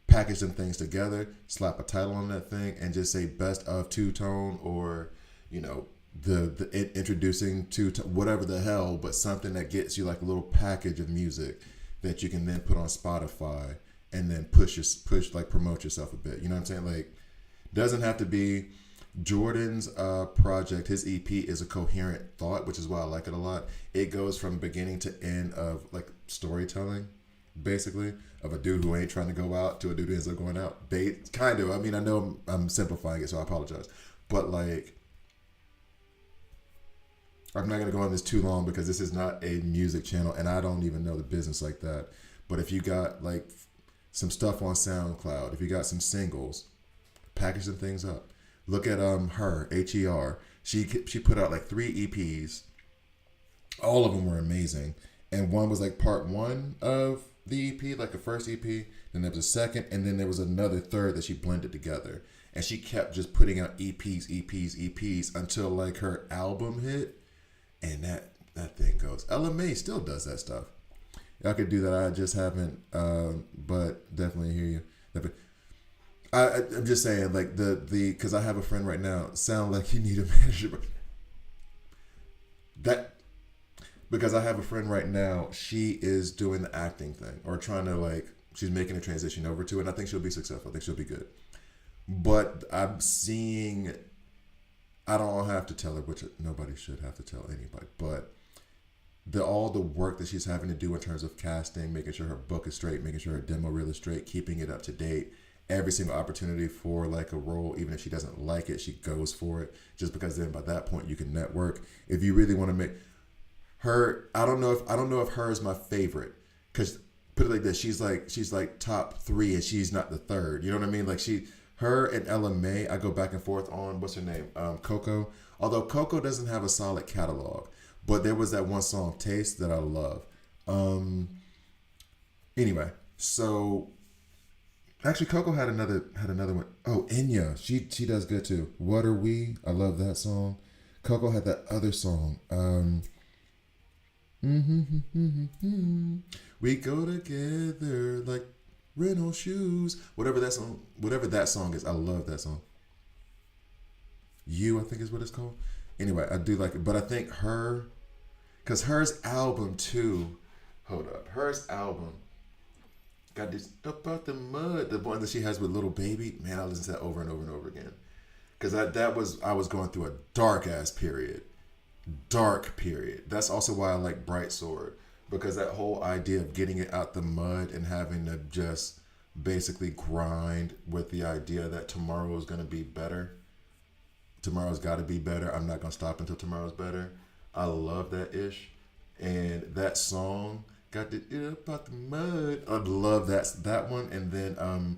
package them things together, slap a title on that thing, and just say best of two-tone, or you know, the introducing to whatever the hell, but something that gets you like a little package of music that you can then put on Spotify and then push like promote yourself a bit. You know what I'm saying? Like, doesn't have to be. Jordan's project, his EP is a coherent thought, which is why I like it a lot. It goes from beginning to end of like storytelling, basically, of a dude who ain't trying to go out to a dude who ends up going out. Kind of. I mean, I know I'm simplifying it, so I apologize. But like, I'm not going to go on this too long because this is not a music channel and I don't even know the business like that. But if you got like some stuff on SoundCloud, if you got some singles, package some things up. Look at her, H-E-R. She put out like 3 EPs. All of them were amazing. And one was like part 1 of the EP, like the first EP, then there was a second, and then there was another third that she blended together. And she kept just putting out EPs until like her album hit, and that thing goes. LMA still does that stuff. I could do that. I just haven't, but definitely hear you. I'm just saying, like because I have a friend right now. Sound like you need a manager. Because I have a friend right now. She is doing the acting thing or trying to she's making a transition over to it. And I think she'll be successful. I think she'll be good. But I'm seeing. I don't have to tell her, which nobody should have to tell anybody, but. All the work that she's having to do in terms of casting, making sure her book is straight, making sure her demo reel is straight, keeping it up to date. Every single opportunity for a role, even if she doesn't like it, she goes for it. Just because then by that point you can network. If you really want to make her, I don't know if her is my favorite. Because put it like this, she's like top 3 and she's not the third. You know what I mean? Her and Ella May, I go back and forth on what's her name, Coco. Although Coco doesn't have a solid catalog. But there was that one song, Taste, that I love. Anyway, so actually Coco had another one. Oh, Enya. She does good too. What Are We? I love that song. Coco had that other song. We go together like rental shoes. Whatever that song is, I love that song. You, I think is what it's called. Anyway, I do like it, but I think because hers album too, hers album got this About the Mud, the one that she has with Little Baby. Man, I listen to that over and over and over again. Because I was going through a dark period. That's also why I like Bright Sword, because that whole idea of getting it out the mud and having to just basically grind with the idea that tomorrow is going to be better. Tomorrow's got to be better. I'm not going to stop until tomorrow's better. I love that ish. And that song, got to get up out the mud. I love that one. And then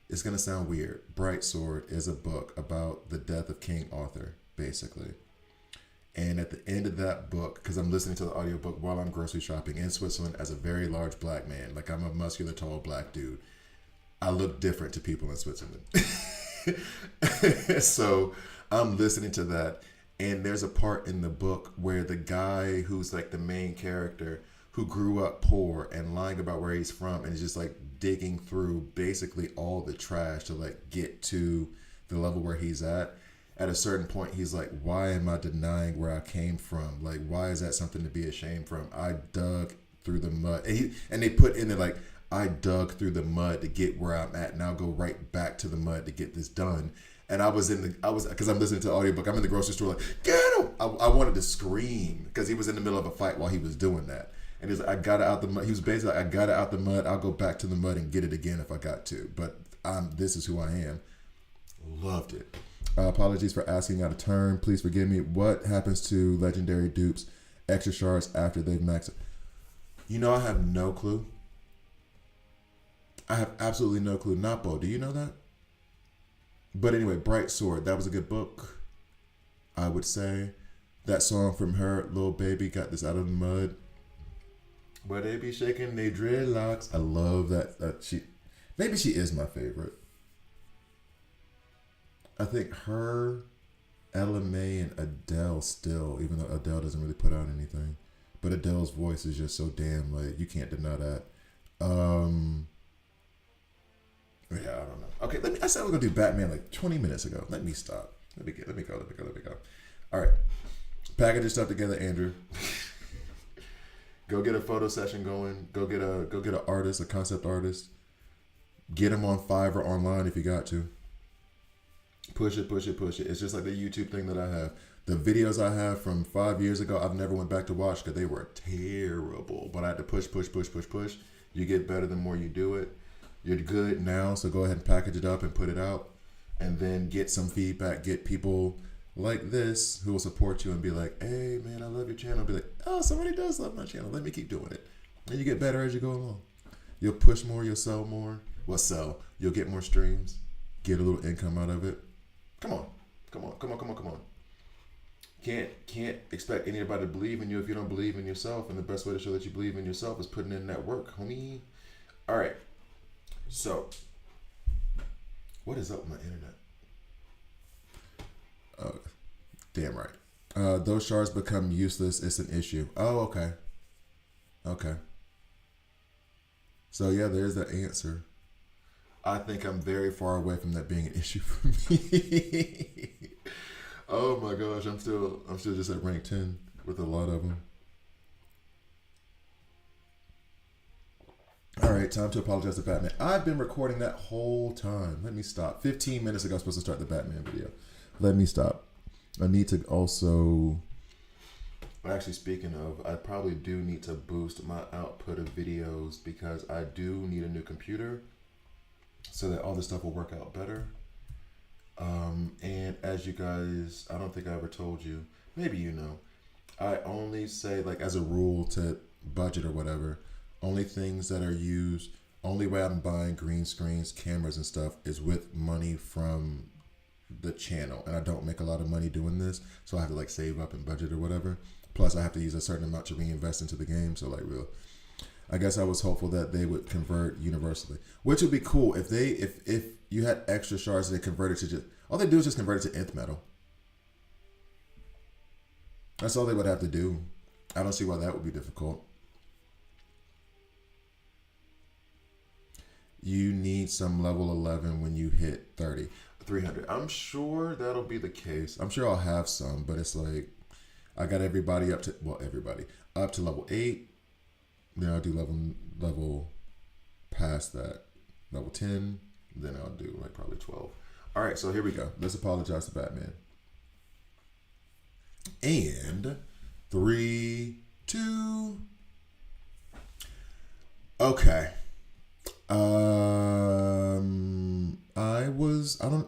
it's going to sound weird. Bright Sword is a book about the death of King Arthur, basically. And at the end of that book, because I'm listening to the audiobook while I'm grocery shopping in Switzerland as a very large black man, like I'm a muscular, tall black dude, I look different to people in Switzerland. So I'm listening to that, and there's a part in the book where the guy who's like the main character who grew up poor and lying about where he's from and is just digging through basically all the trash to get to the level where he's at a certain point, he's like, why am I denying where I came from? Why is that something to be ashamed from? I dug through the mud. And they put in there I dug through the mud to get where I'm at, and I'll go right back to the mud to get this done. And because I'm listening to the audiobook, I'm in the grocery store get him! I wanted to scream because he was in the middle of a fight while he was doing that. And he's like, I got it out the mud. He was basically like, I got it out the mud. I'll go back to the mud and get it again if I got to. But this is who I am. Loved it. Apologies for asking out of turn. Please forgive me. What happens to legendary dupes, extra shards after they've maxed? I have no clue. I have absolutely no clue. Napo, do you know that? But anyway, Bright Sword, that was a good book. I would say that song from her, Little Baby, got this out of the mud. Where they be shaking their dreadlocks. I love that. Maybe she is my favorite. I think her, Ella May, and Adele still, even though Adele doesn't really put out anything. But Adele's voice is just so damn, you can't deny that. Yeah, I don't know. Okay, I said I was going to do Batman 20 minutes ago. Let me stop. Let me go. All right. Package your stuff together, Andrew. Go get a photo session going. Go get an artist, a concept artist. Get them on Fiverr online if you got to. Push it. It's just like the YouTube thing that I have. The videos I have from 5 years ago, I've never went back to watch because they were terrible. But I had to push. You get better the more you do it. You're good now, so go ahead and package it up and put it out. And then get some feedback. Get people like this who will support you and be like, hey, man, I love your channel. Be like, oh, somebody does love my channel. Let me keep doing it. And you get better as you go along. You'll push more. You'll sell more. Well, sell. You'll get more streams. Get a little income out of it. Come on. Can't expect anybody to believe in you if you don't believe in yourself. And the best way to show that you believe in yourself is putting in that work, homie. All right. So, what is up with my internet? Oh, damn right. Those shards become useless. It's an issue. Oh, okay. Okay. So, yeah, there's the answer. I think I'm very far away from that being an issue for me. Oh my gosh, I'm still just at rank 10 with a lot of them. All right, time to apologize to Batman. I've been recording that whole time. Let me stop. 15 minutes ago, I was supposed to start the Batman video. Let me stop. I need to also... Actually, speaking of, I probably do need to boost my output of videos because I do need a new computer so that all this stuff will work out better. And as you guys, I don't think I ever told you, maybe you know, I only say, like, as a rule to budget or whatever, only things that are used, only way I'm buying green screens, cameras and stuff is with money from the channel. And I don't make a lot of money doing this, so I have to like save up and budget or whatever. Plus I have to use a certain amount to reinvest into the game. So like I guess I was hopeful that they would convert universally, which would be cool if you had extra shards and they converted to just, all they do is just convert it to nth metal. That's all they would have to do. I don't see why that would be difficult. You need some level 11 when you hit 300. I'm sure that'll be the case. I'm sure I'll have some, but it's like, I got everybody up to, well, everybody up to level 8. Then I'll do level past that, level 10. Then I'll do like probably 12. All right, so here we go. Let's apologize to Batman. And 3, 2. Okay.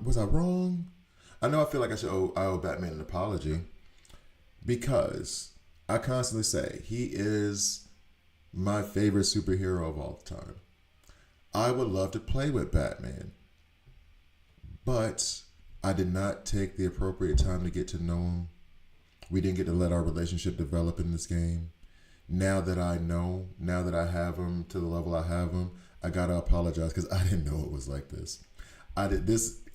Was I wrong? I know I feel like I owe Batman an apology because I constantly say he is my favorite superhero of all time. I would love to play with Batman, but I did not take the appropriate time to get to know him. We didn't get to let our relationship develop in this game. Now that I know, now that I have him to the level I have him, I gotta apologize because I didn't know it was like this.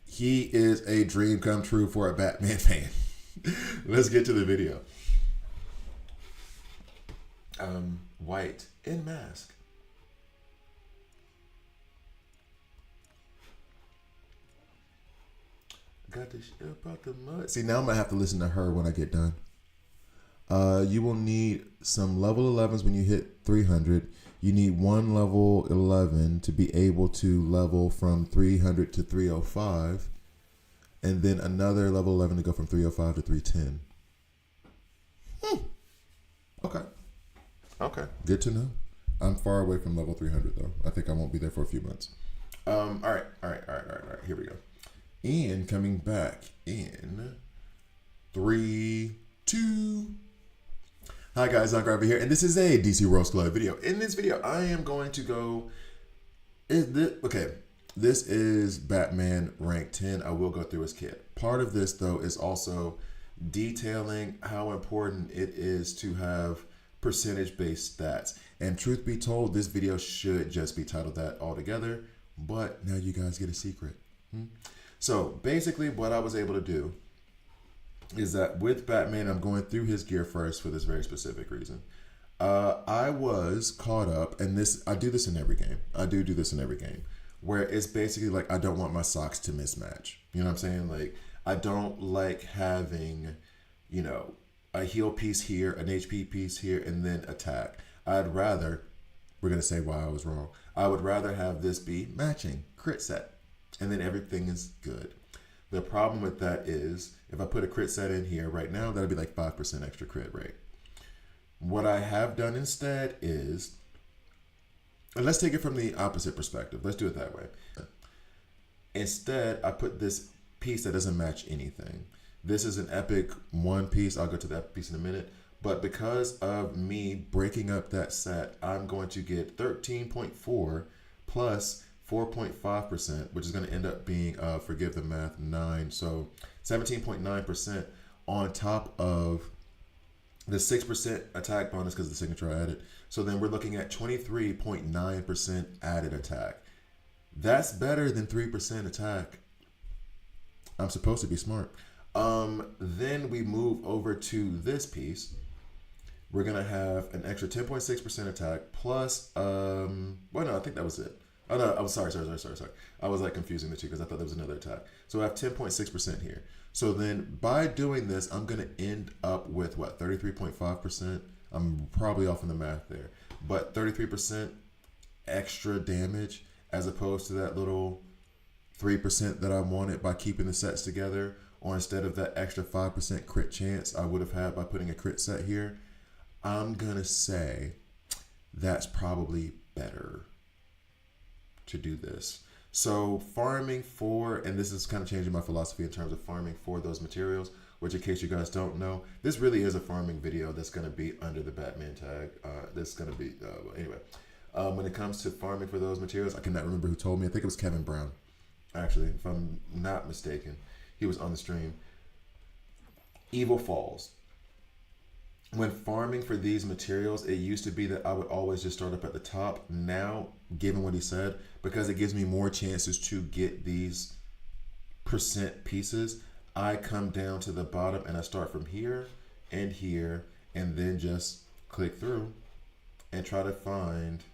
He is a dream come true for a Batman fan. Let's get to the video. White in mask. Got this shit about the mud. See, now I'm gonna have to listen to her when I get done. You will need some level 11s when you hit 300. You need one level 11 to be able to level from 300 to 305. And then another level 11 to go from 305 to 310. Okay. Good to know. I'm far away from level 300 though. I think I won't be there for a few months. All right. Here we go. And coming back in 3, 2. Hi guys, I'm Gravity here, and this is a DC Rose Club video. In this video, I am going to go. This is Batman rank 10. I will go through his kit. Part of this though is also detailing how important it is to have percentage-based stats. And truth be told, this video should just be titled that altogether. But now you guys get a secret. So basically, what I was able to do is that with Batman, I'm going through his gear first for this very specific reason. I was caught up, and I do this in every game. I do this in every game, where it's basically like I don't want my socks to mismatch. You know what I'm saying? Like I don't like having, a heal piece here, an HP piece here, and then attack. I'd rather, we're gonna say why I was wrong. I would rather have this be matching, crit set, and then everything is good. The problem with that is if I put a crit set in here right now, that'll be like 5% extra crit rate. What I have done instead is, and let's take it from the opposite perspective. Let's do it that way. Instead, I put this piece that doesn't match anything. This is an epic 1 piece. I'll go to that piece in a minute. But because of me breaking up that set, I'm going to get 13.4 plus 4.5%, which is going to end up being, forgive the math, 9. So 17.9% on top of The 6% attack bonus because of the signature I added. So then we're looking at 23.9% added attack. That's better than 3% attack. I'm supposed to be smart. Then we move over to this piece. We're going to have an extra 10.6% attack plus, well, no, I think that was it. Oh, no, I'm sorry. I was like confusing the two because I thought there was another attack. So I have 10.6% here. So then by doing this, I'm going to end up with what, 33.5%? I'm probably off in the math there. But 33% extra damage as opposed to that little 3% that I wanted by keeping the sets together, or instead of that extra 5% crit chance I would have had by putting a crit set here. I'm going to say that's probably better to do this. So farming for, and this is kind of changing my philosophy in terms of farming for those materials, which in case you guys don't know, this really is a farming video that's going to be under the Batman tag. This is going to be, anyway. When it comes to farming for those materials, I cannot remember who told me. I think it was Kevin Brown, actually, if I'm not mistaken. He was on the stream. Evil Falls. When farming for these materials, it used to be that I would always just start up at the top. Now, given what he said, because it gives me more chances to get these percent pieces, I come down to the bottom and I start from here and here and then just click through and try to find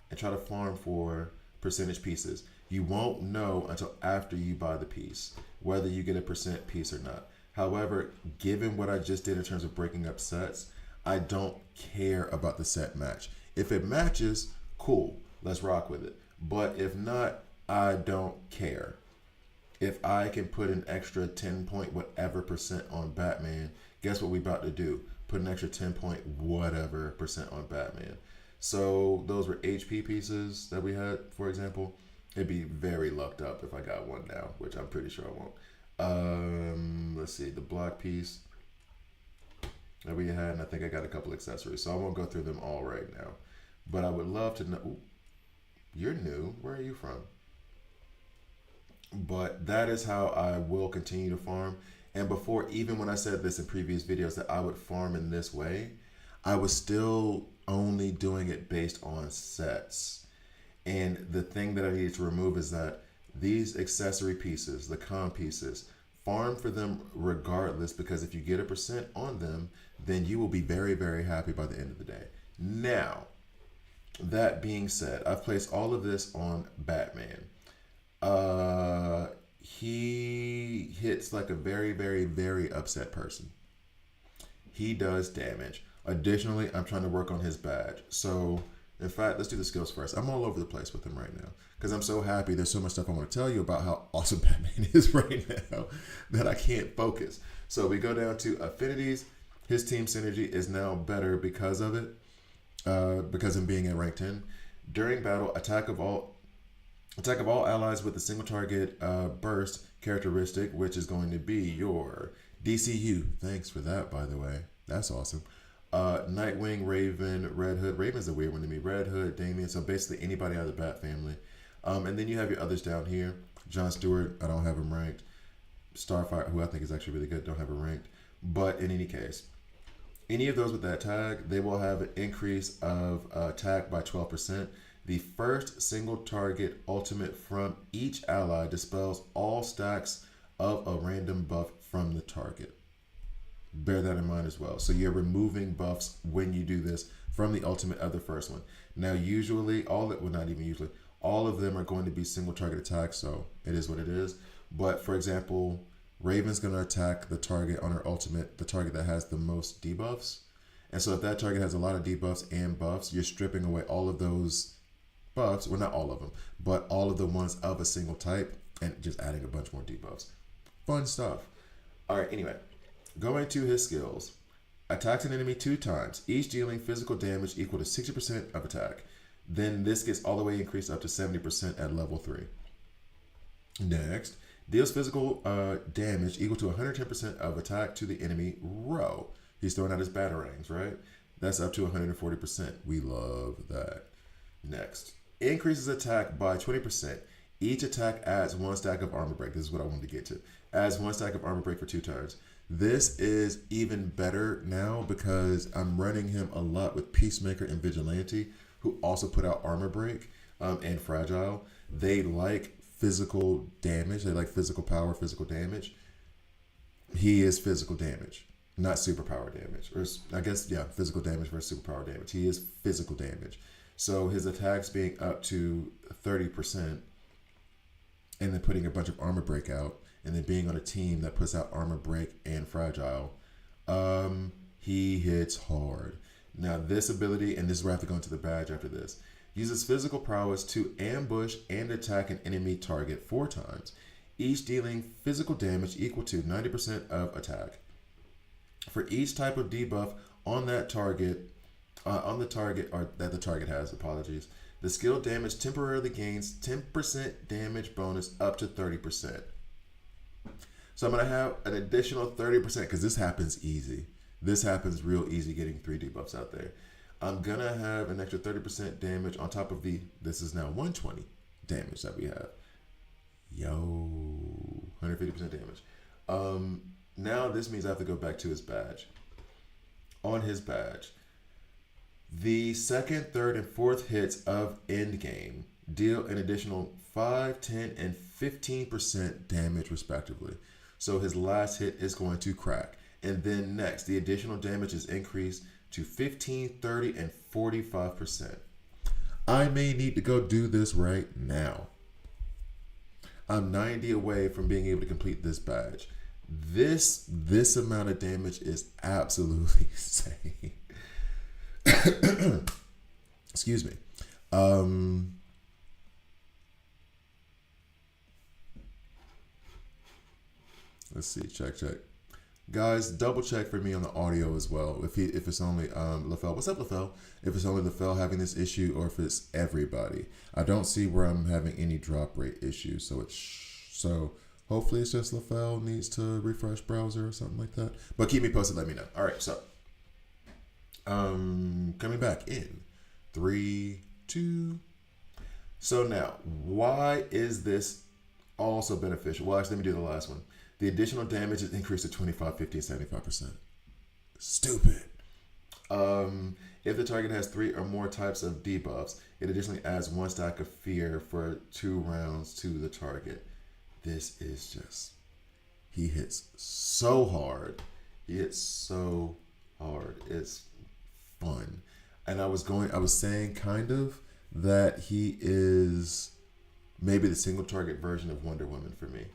and try to farm for percentage pieces. You won't know until after you buy the piece whether you get a percent piece or not. However, given what I just did in terms of breaking up sets, I don't care about the set match. If it matches, cool, let's rock with it. But if not, I don't care. If I can put an extra 10 point whatever percent on Batman, guess what we about to do? Put an extra 10 point whatever percent on Batman. So those were HP pieces that we had, for example. It'd be very lucked up if I got one now, which I'm pretty sure I won't. Let's see, the block piece that we had, and I think I got a couple accessories, so I won't go through them all right now. But I would love to know. Ooh, you're new. Where are you from? But that is how I will continue to farm. And before, even when I said this in previous videos that I would farm in this way, I was still only doing it based on sets. And the thing that I needed to remove is that these accessory pieces, the com pieces, farm for them regardless, because if you get a percent on them, then you will be very, very happy by the end of the day. Now, that being said, I've placed all of this on Batman. He hits like a very, very, very upset person. He does damage. Additionally, I'm trying to work on his badge. So, in fact, let's do the skills first. I'm all over the place with him right now because I'm so happy. There's so much stuff I want to tell you about how awesome Batman is right now that I can't focus. So we go down to affinities. His team synergy is now better because of it, because of being at rank 10. During battle, attack of all allies with a single target burst characteristic, which is going to be your DCU. Thanks for that, by the way. That's awesome. Nightwing, Raven, Red Hood. Raven's a weird one to me. Red Hood, Damian. So basically anybody out of the Bat family. And then you have your others down here. John Stewart, I don't have him ranked. Starfire, who I think is actually really good, don't have him ranked. But in any case, any of those with that tag, they will have an increase of attack by 12%. The first single target ultimate from each ally dispels all stacks of a random buff from the target. Bear that in mind as well. So you're removing buffs when you do this from the ultimate of the first one. Now, usually, all of them are going to be single target attacks, so it is what it is. But for example, Raven's going to attack the target on her ultimate, the target that has the most debuffs. And so if that target has a lot of debuffs and buffs, you're stripping away all of those buffs, well, not all of them, but all of the ones of a single type and just adding a bunch more debuffs. Fun stuff. All right, anyway. Going to his skills. Attacks an enemy 2 times, each dealing physical damage equal to 60% of attack. Then this gets all the way increased up to 70% at level 3. Next, deals physical damage equal to 110% of attack to the enemy row. He's throwing out his batarangs, right? That's up to 140%. We love that. Next, increases attack by 20%. Each attack adds 1 stack of armor break. This is what I wanted to get to. Adds 1 stack of armor break for 2 turns. This is even better now because I'm running him a lot with Peacemaker and Vigilante, who also put out Armor Break and Fragile. They like physical damage. They like physical power, physical damage. He is physical damage, not superpower damage. Or I guess, yeah, physical damage versus superpower damage. He is physical damage. So his attacks being up to 30% and then putting a bunch of Armor Break out and then being on a team that puts out Armor Break and Fragile, he hits hard. Now this ability, and this is where I have to go into the badge after this, uses physical prowess to ambush and attack an enemy target 4 times, each dealing physical damage equal to 90% of attack. For each type of debuff on that target, or that the target has, apologies, the skill damage temporarily gains 10% damage bonus up to 30%. So I'm going to have an additional 30% because this happens easy. This happens real easy getting 3 debuffs out there. I'm going to have an extra 30% damage on top of this is now 120 damage that we have. Yo, 150% damage. Now this means I have to go back to his badge. On his badge, the second, third, and fourth hits of endgame deal an additional 5, 10, and 15% damage respectively. So his last hit is going to crack. And then next, the additional damage is increased to 15, 30, and 45%. I may need to go do this right now. I'm 90 away from being able to complete this badge. This amount of damage is absolutely insane. Excuse me. Let's see. Check. Guys, double check for me on the audio as well. If it's only LaFell. What's up, LaFell? If it's only LaFell having this issue or if it's everybody. I don't see where I'm having any drop rate issues. So hopefully it's just LaFell needs to refresh browser or something like that. But keep me posted. Let me know. All right. So coming back in 3, 2. So now, why is this also beneficial? Well, actually, let me do the last one. The additional damage is increased to 25, 50, and 75%. Stupid. If the target has 3 or more types of debuffs, it additionally adds 1 stack of fear for 2 rounds to the target. This is just... He hits so hard. It's fun. And I was saying kind of that he is maybe the single target version of Wonder Woman for me.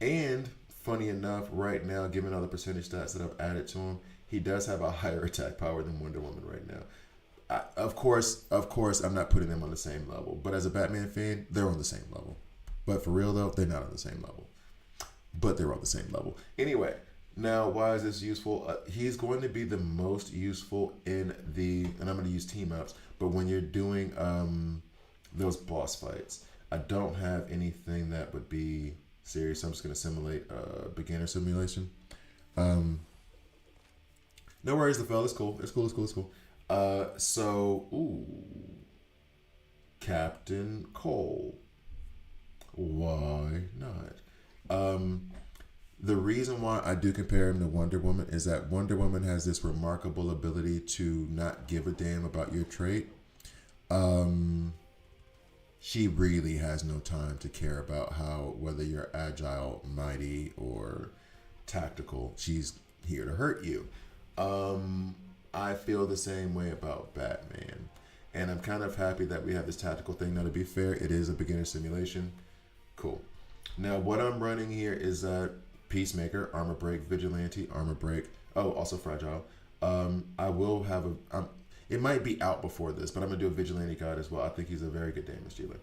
And funny enough, right now, given all the percentage stats that I've added to him, he does have a higher attack power than Wonder Woman right now. Of course, I'm not putting them on the same level. But as a Batman fan, they're on the same level. But for real though, they're not on the same level. But they're on the same level. Anyway, now why is this useful? He's going to be the most useful and I'm going to use team ups. But when you're doing those boss fights, I don't have anything that would be serious. I'm just going to simulate beginner simulation. No worries, LaFell. It's cool. It's cool. Captain Cole. Why not? The reason why I do compare him to Wonder Woman is that Wonder Woman has this remarkable ability to not give a damn about your trait. She really has no time to care about whether you're agile, mighty, or tactical. She's here to hurt you. I feel the same way about Batman. And I'm kind of happy that we have this tactical thing. Now, to be fair, it is a beginner simulation. Cool. Now, what I'm running here is Peacemaker, Armor Break, Vigilante, Armor Break. Oh, also Fragile. I will have it might be out before this, but I'm going to do a Vigilante guide as well. I think he's a very good damage dealer.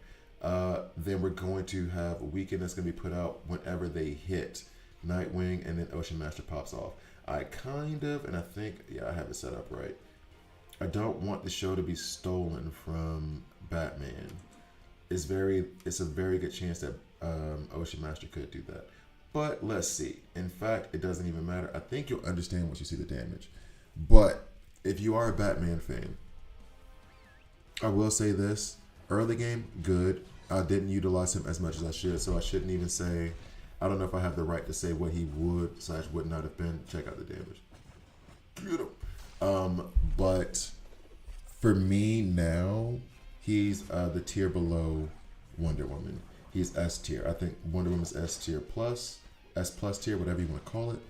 Then we're going to have a weekend that's going to be put out whenever they hit Nightwing, and then Ocean Master pops off. I think, I have it set up right. I don't want the show to be stolen from Batman. It's a very good chance that Ocean Master could do that. But let's see. In fact, it doesn't even matter. I think you'll understand once you see the damage. But if you are a Batman fan, I will say this. Early game, good. I didn't utilize him as much as I should, so I shouldn't even say I don't know if I have the right to say what he would/would not have been. Check out the damage. Get him. But for me now, he's the tier below Wonder Woman. He's S tier. I think Wonder Woman's S tier plus, S plus tier, whatever you want to call it.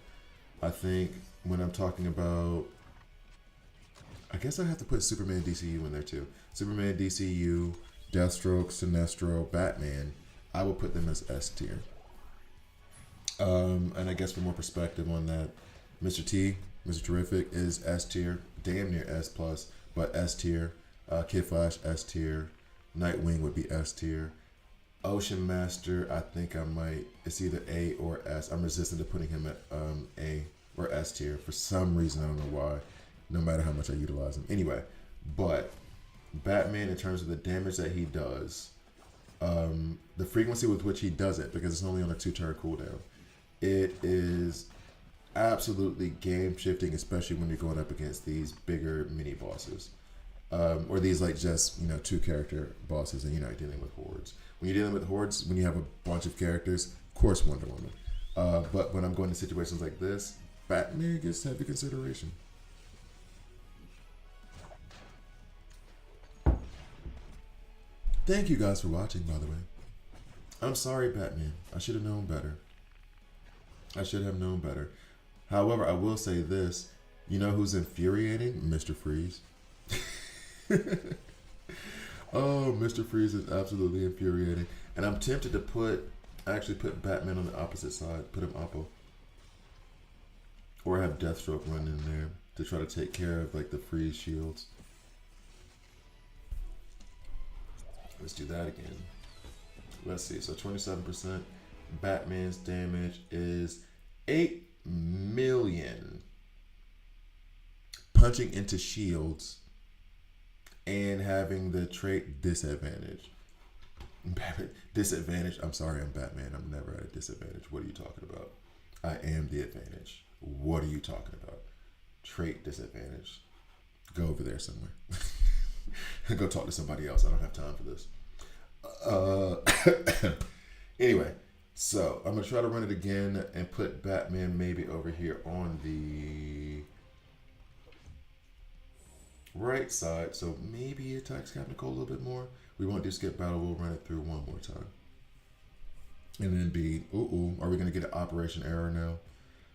I think when I'm talking about, I guess I have to put Superman DCU in there too. Superman DCU, Deathstroke, Sinestro, Batman. I will put them as S tier. And I guess for more perspective on that, Mr. T, Mr. Terrific is S tier, damn near S plus, but S tier. Kid Flash S tier. Nightwing would be S tier. Ocean Master, I think I might. It's either A or S. I'm resistant to putting him at A or S tier for some reason. I don't know why. No matter how much I utilize him. Anyway, but Batman, in terms of the damage that he does, the frequency with which he does it, because it's only on a 2-turn cooldown, it is absolutely game shifting, especially when you're going up against these bigger mini bosses. Or these like just 2-character bosses, and you're not dealing with hordes. When you're dealing with hordes, when you have a bunch of characters, of course Wonder Woman. But when I'm going to situations like this, Batman gets heavy consideration. Thank you guys for watching, by the way. I'm sorry, Batman. I should have known better. I should have known better. However, I will say this. You know who's infuriating? Mr. Freeze. Oh, Mr. Freeze is absolutely infuriating. And I'm tempted to actually put Batman on the opposite side. Put him oppo. Or have Deathstroke run in there to try to take care of like the Freeze shields. Let's do that again. Let's see. So 27%. Batman's damage is 8 million. Punching into shields and having the trait disadvantage. Disadvantage. I'm sorry, I'm Batman. I'm never at a disadvantage. What are you talking about? I am the advantage. What are you talking about? Trait disadvantage. Go over there somewhere. Go talk to somebody else. I don't have time for this. Anyway, so I'm going to try to run it again and put Batman maybe over here on the right side. So maybe he attacks Captain Cold a little bit more. We won't do skip battle. We'll run it through one more time. And then be, are we going to get an operation error now?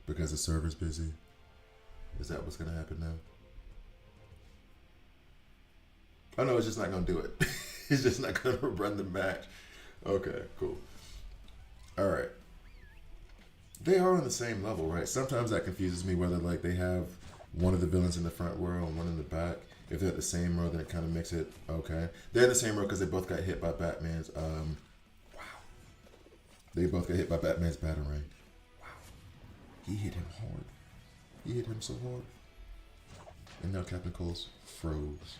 Because the server's busy. Is that what's going to happen now? Oh no, it's just not going to do it. It's just not going to run the match. Okay, cool. All right. They are on the same level, right? Sometimes that confuses me whether like they have one of the villains in the front row and one in the back. If they're at the same row, then it kind of makes it okay. They're in the same row because they both got hit by Batman's. Wow. They both got hit by Batman's Batarang. Wow. He hit him hard. He hit him so hard. And now Captain Cole's froze.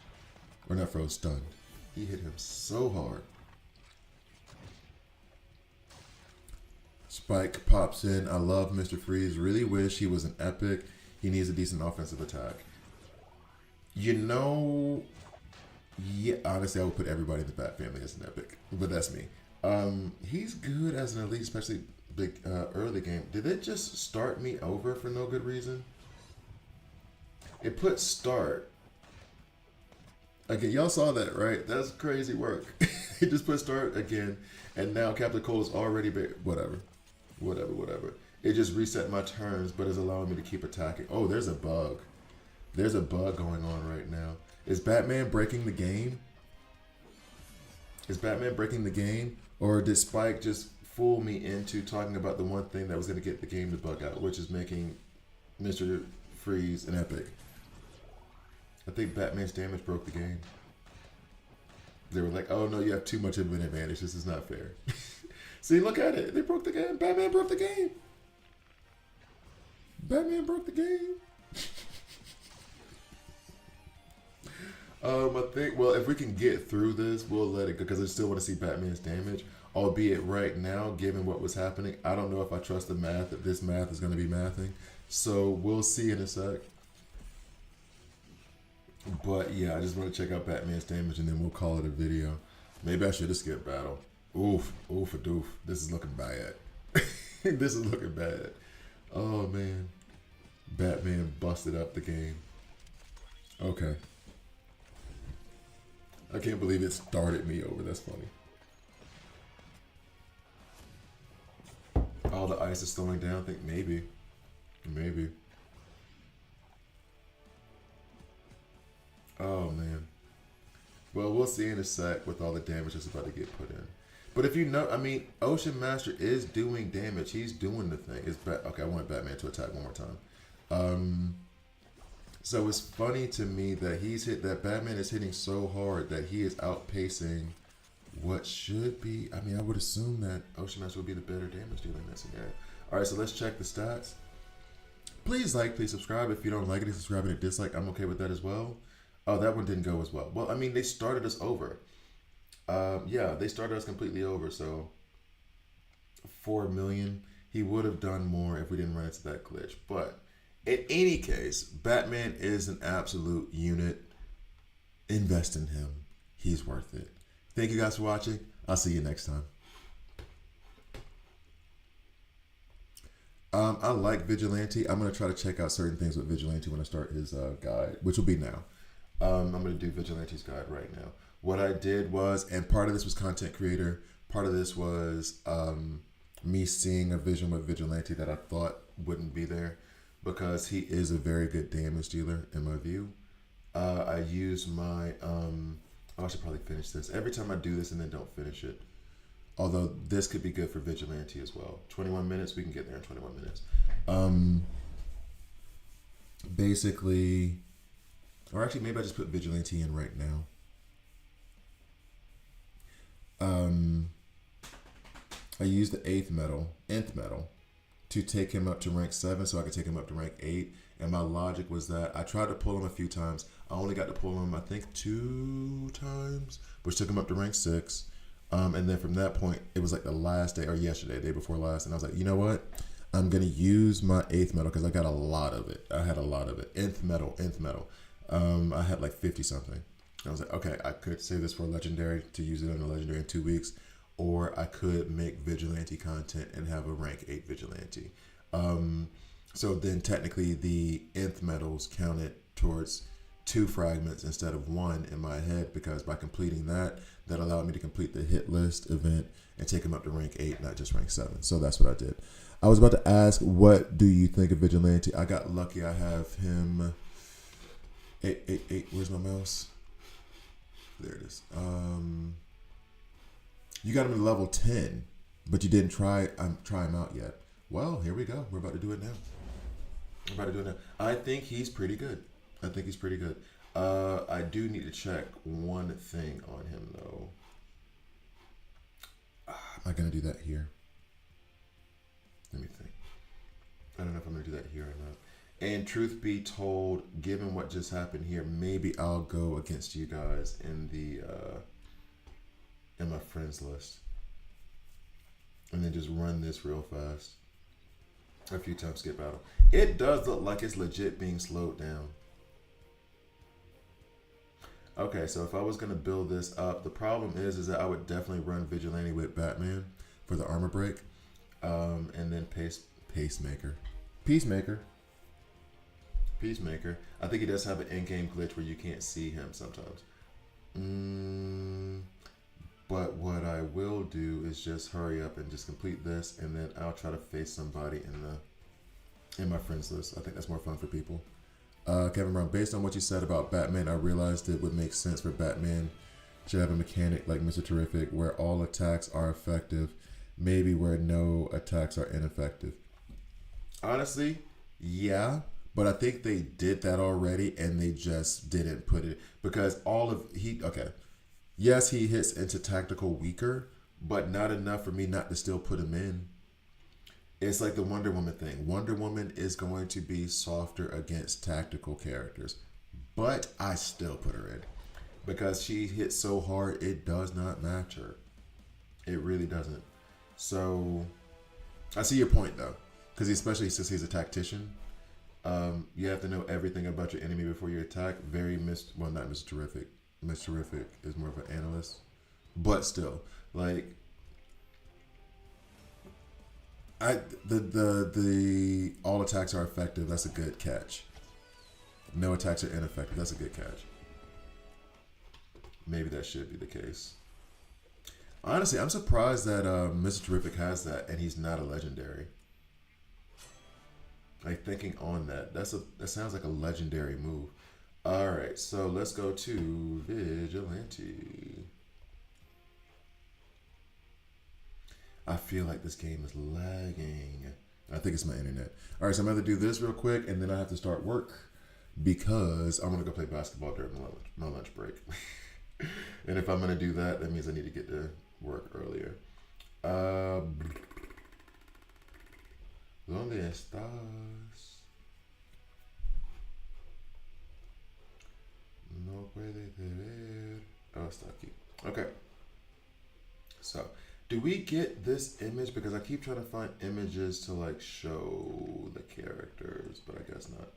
Or not froze, stunned. He hit him so hard. Spike pops in. I love Mr. Freeze. Really wish he was an epic. He needs a decent offensive attack. You know, yeah, honestly, I would put everybody in the Bat family as an epic. But that's me. He's good as an elite, especially big early game. Did it just start me over for no good reason? It put start. Again, y'all saw that, right? That's crazy work. He just put start again, and now Captain Cole's already big. Whatever. It just reset my turns, but is allowing me to keep attacking. Oh, there's a bug. There's a bug going on right now. Is Batman breaking the game? Is Batman breaking the game? Or did Spike just fool me into talking about the one thing that was going to get the game to bug out, which is making Mr. Freeze an epic? I think Batman's damage broke the game. They were like, oh no, you have too much of an advantage. This is not fair. See, look at it. They broke the game. Batman broke the game. Batman broke the game. I think, well, if we can get through this, we'll let it go because I still want to see Batman's damage. Albeit right now, given what was happening, I don't know if I trust the math, that this math is going to be mathing. So we'll see in a sec. But yeah, I just want to check out Batman's damage and then we'll call it a video. Maybe I should have skipped battle. Oof, oof a doof. This is looking bad. This is looking bad. Oh man. Batman busted up the game. Okay. I can't believe it started me over. That's funny. All the ice is slowing down. I think maybe. Maybe. Oh man. Well, we'll see in a sec with all the damage that's about to get put in. But if you know, I mean, Ocean Master is doing damage. He's doing the thing. It's okay, I want Batman to attack one more time. So it's funny to me that Batman is hitting so hard that he is outpacing what should be. I mean, I would assume that Ocean Master would be the better damage dealer in that scenario. All right, so let's check the stats. Please like, please subscribe. If you don't like it, subscribe and a dislike. I'm okay with that as well. Oh, that one didn't go as well. Well, I mean, they started us over. Yeah, they started us completely over. So 4 million. He would have done more if we didn't run into that glitch. But in any case, Batman is an absolute unit. Invest in him. He's worth it. Thank you guys for watching. I'll see you next time. I like Vigilante. I'm going to try to check out certain things with Vigilante when I start his guide, which will be now. I'm going to do Vigilante's guide right now. What I did was, and part of this was content creator, part of this was me seeing a vision with Vigilante that I thought wouldn't be there because he is a very good damage dealer in my view. I use my, I should probably finish this. Every time I do this and then don't finish it. Although this could be good for Vigilante as well. 21 minutes, we can get there in 21 minutes. Basically, or actually maybe I just put Vigilante in right now. I used the nth medal, to take him up to rank 7 so I could take him up to rank 8. And my logic was that I tried to pull him a few times. I only got to pull him, I think, 2 times, which took him up to rank 6. And then from that point, it was like the last day, or yesterday, day before last. And I was like, you know what? I'm going to use my 8th medal because I got a lot of it. I had a lot of it. Nth medal. I had like 50 something. I was like, okay, I could save this for a legendary to use it on a legendary in 2 weeks. Or I could make Vigilante content and have a rank 8 Vigilante. So then technically the nth medals counted towards 2 fragments instead of 1 in my head, because by completing that allowed me to complete the hit list event and take him up to rank 8, not just rank 7. So that's what I did. I was about to ask, what do you think of Vigilante? I got lucky. I have him 8. Where's my mouse? There it is. You got him to level 10, but you didn't try him out yet. Well, here we go. We're about to do it now. I think he's pretty good. I do need to check one thing on him, though. Am I going to do that here? Let me think. I don't know if I'm going to do that here or not. And truth be told, given what just happened here, maybe I'll go against you guys in the in my friends list. And then just run this real fast. A few times skip battle. It does look like it's legit being slowed down. Okay, so if I was going to build this up, the problem is that I would definitely run Vigilante with Batman for the armor break. And then Peacemaker. I think he does have an in-game glitch where you can't see him sometimes. But what I will do is just hurry up and just complete this, and then I'll try to face somebody in my friends list. I think that's more fun for people. Kevin Brown, based on what you said about Batman, I realized it would make sense for Batman should have a mechanic like Mr. Terrific where all attacks are effective, maybe where no attacks are ineffective. Honestly, yeah, but I think they did that already and they just didn't put it because yes, he hits into tactical weaker, but not enough for me not to still put him in. It's like the Wonder Woman thing. Wonder Woman is going to be softer against tactical characters, but I still put her in because she hits so hard, it does not match her. It really doesn't. So I see your point though, because especially since he's a tactician, you have to know everything about your enemy before you attack. Not Mr. Terrific. Mr. Terrific is more of an analyst, but still, like, The all attacks are effective. That's a good catch. No attacks are ineffective. That's a good catch. Maybe that should be the case. Honestly, I'm surprised that Mr. Terrific has that and he's not a legendary. Like thinking on that, that sounds like a legendary move. All right, so let's go to Vigilante. I feel like this game is lagging. I think it's my internet. All right, so I'm going to do this real quick, and then I have to start work because I'm going to go play basketball during my lunch break. And if I'm going to do that, that means I need to get to work earlier. ¿Dónde estás? No puede ver. Oh, está aquí. Okay. So, do we get this image? Because I keep trying to find images to like show the characters, but I guess not.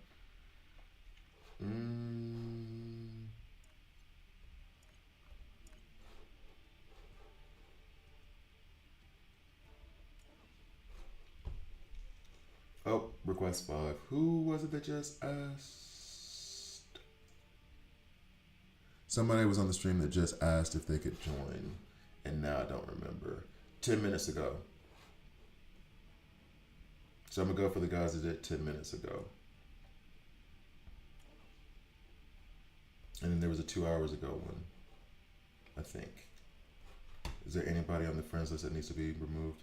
Oh, request 5. Who was it that just asked? Somebody was on the stream that just asked if they could join, and now I don't remember. 10 minutes ago. So I'm going to go for the guys that did 10 minutes ago. And then there was a 2 hours ago one, I think. Is there anybody on the friends list that needs to be removed?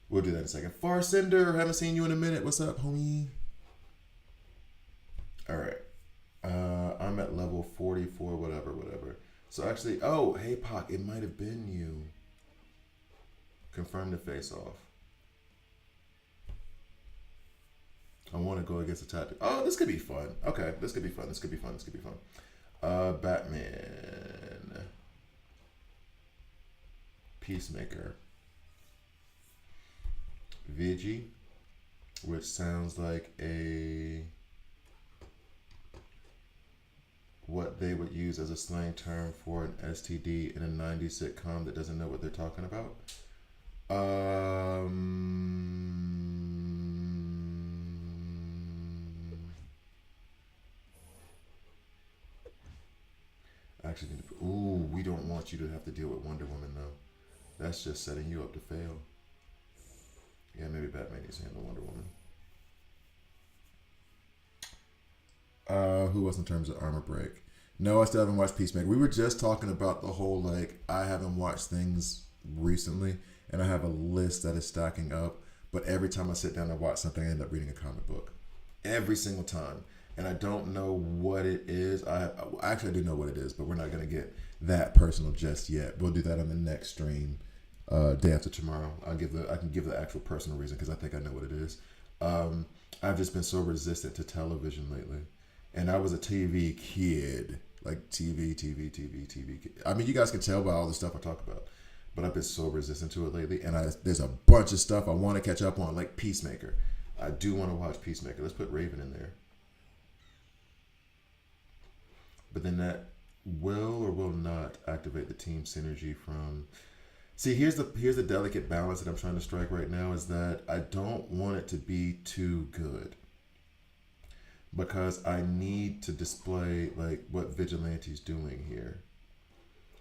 We'll do that in a second. Farcinder, haven't seen you in a minute. What's up, homie? All right. I'm at level 44, whatever. So actually, oh, hey, Pac, it might have been you. Confirm the face-off. I want to go against a tactic. Oh, this could be fun. Okay, this could be fun. Batman. Peacemaker. Vigi, which sounds like what they would use as a slang term for an STD in a 90s sitcom that doesn't know what they're talking about. Actually, ooh, we don't want you to have to deal with Wonder Woman though. That's just setting you up to fail. Yeah, maybe Batman needs to handle Wonder Woman. Who else in terms of armor break? No, I still haven't watched Peacemaker. We were just talking about the whole, like, I haven't watched things recently, and I have a list that is stacking up, but every time I sit down and watch something, I end up reading a comic book. Every single time. And I don't know what it is. Actually, I do know what it is, but we're not going to get that personal just yet. We'll do that on the next stream. Day after tomorrow. I can give the actual personal reason because I think I know what it is. I've just been so resistant to television lately, and I was a TV kid, like TV kid. I mean, you guys can tell by all the stuff I talk about, but I've been so resistant to it lately, and there's a bunch of stuff I want to catch up on, like Peacemaker. I do want to watch Peacemaker. Let's put Raven in there, but then that will or will not activate the team synergy from. See, here's the delicate balance that I'm trying to strike right now is that I don't want it to be too good because I need to display like what Vigilante's doing here.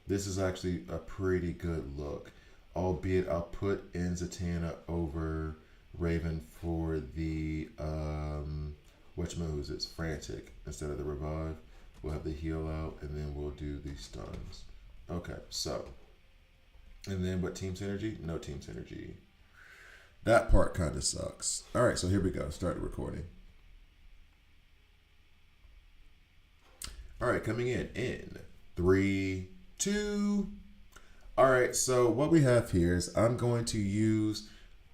This is actually a pretty good look, albeit I'll put in Zatanna over Raven for the whatchamahoots, it's Frantic instead of the revive. We'll have the heal out and then we'll do the stuns. Okay, so. And then what team synergy? No team synergy. That part kind of sucks. All right, so here we go. Start the recording. All right, coming in 3, 2. All right, so what we have here is I'm going to use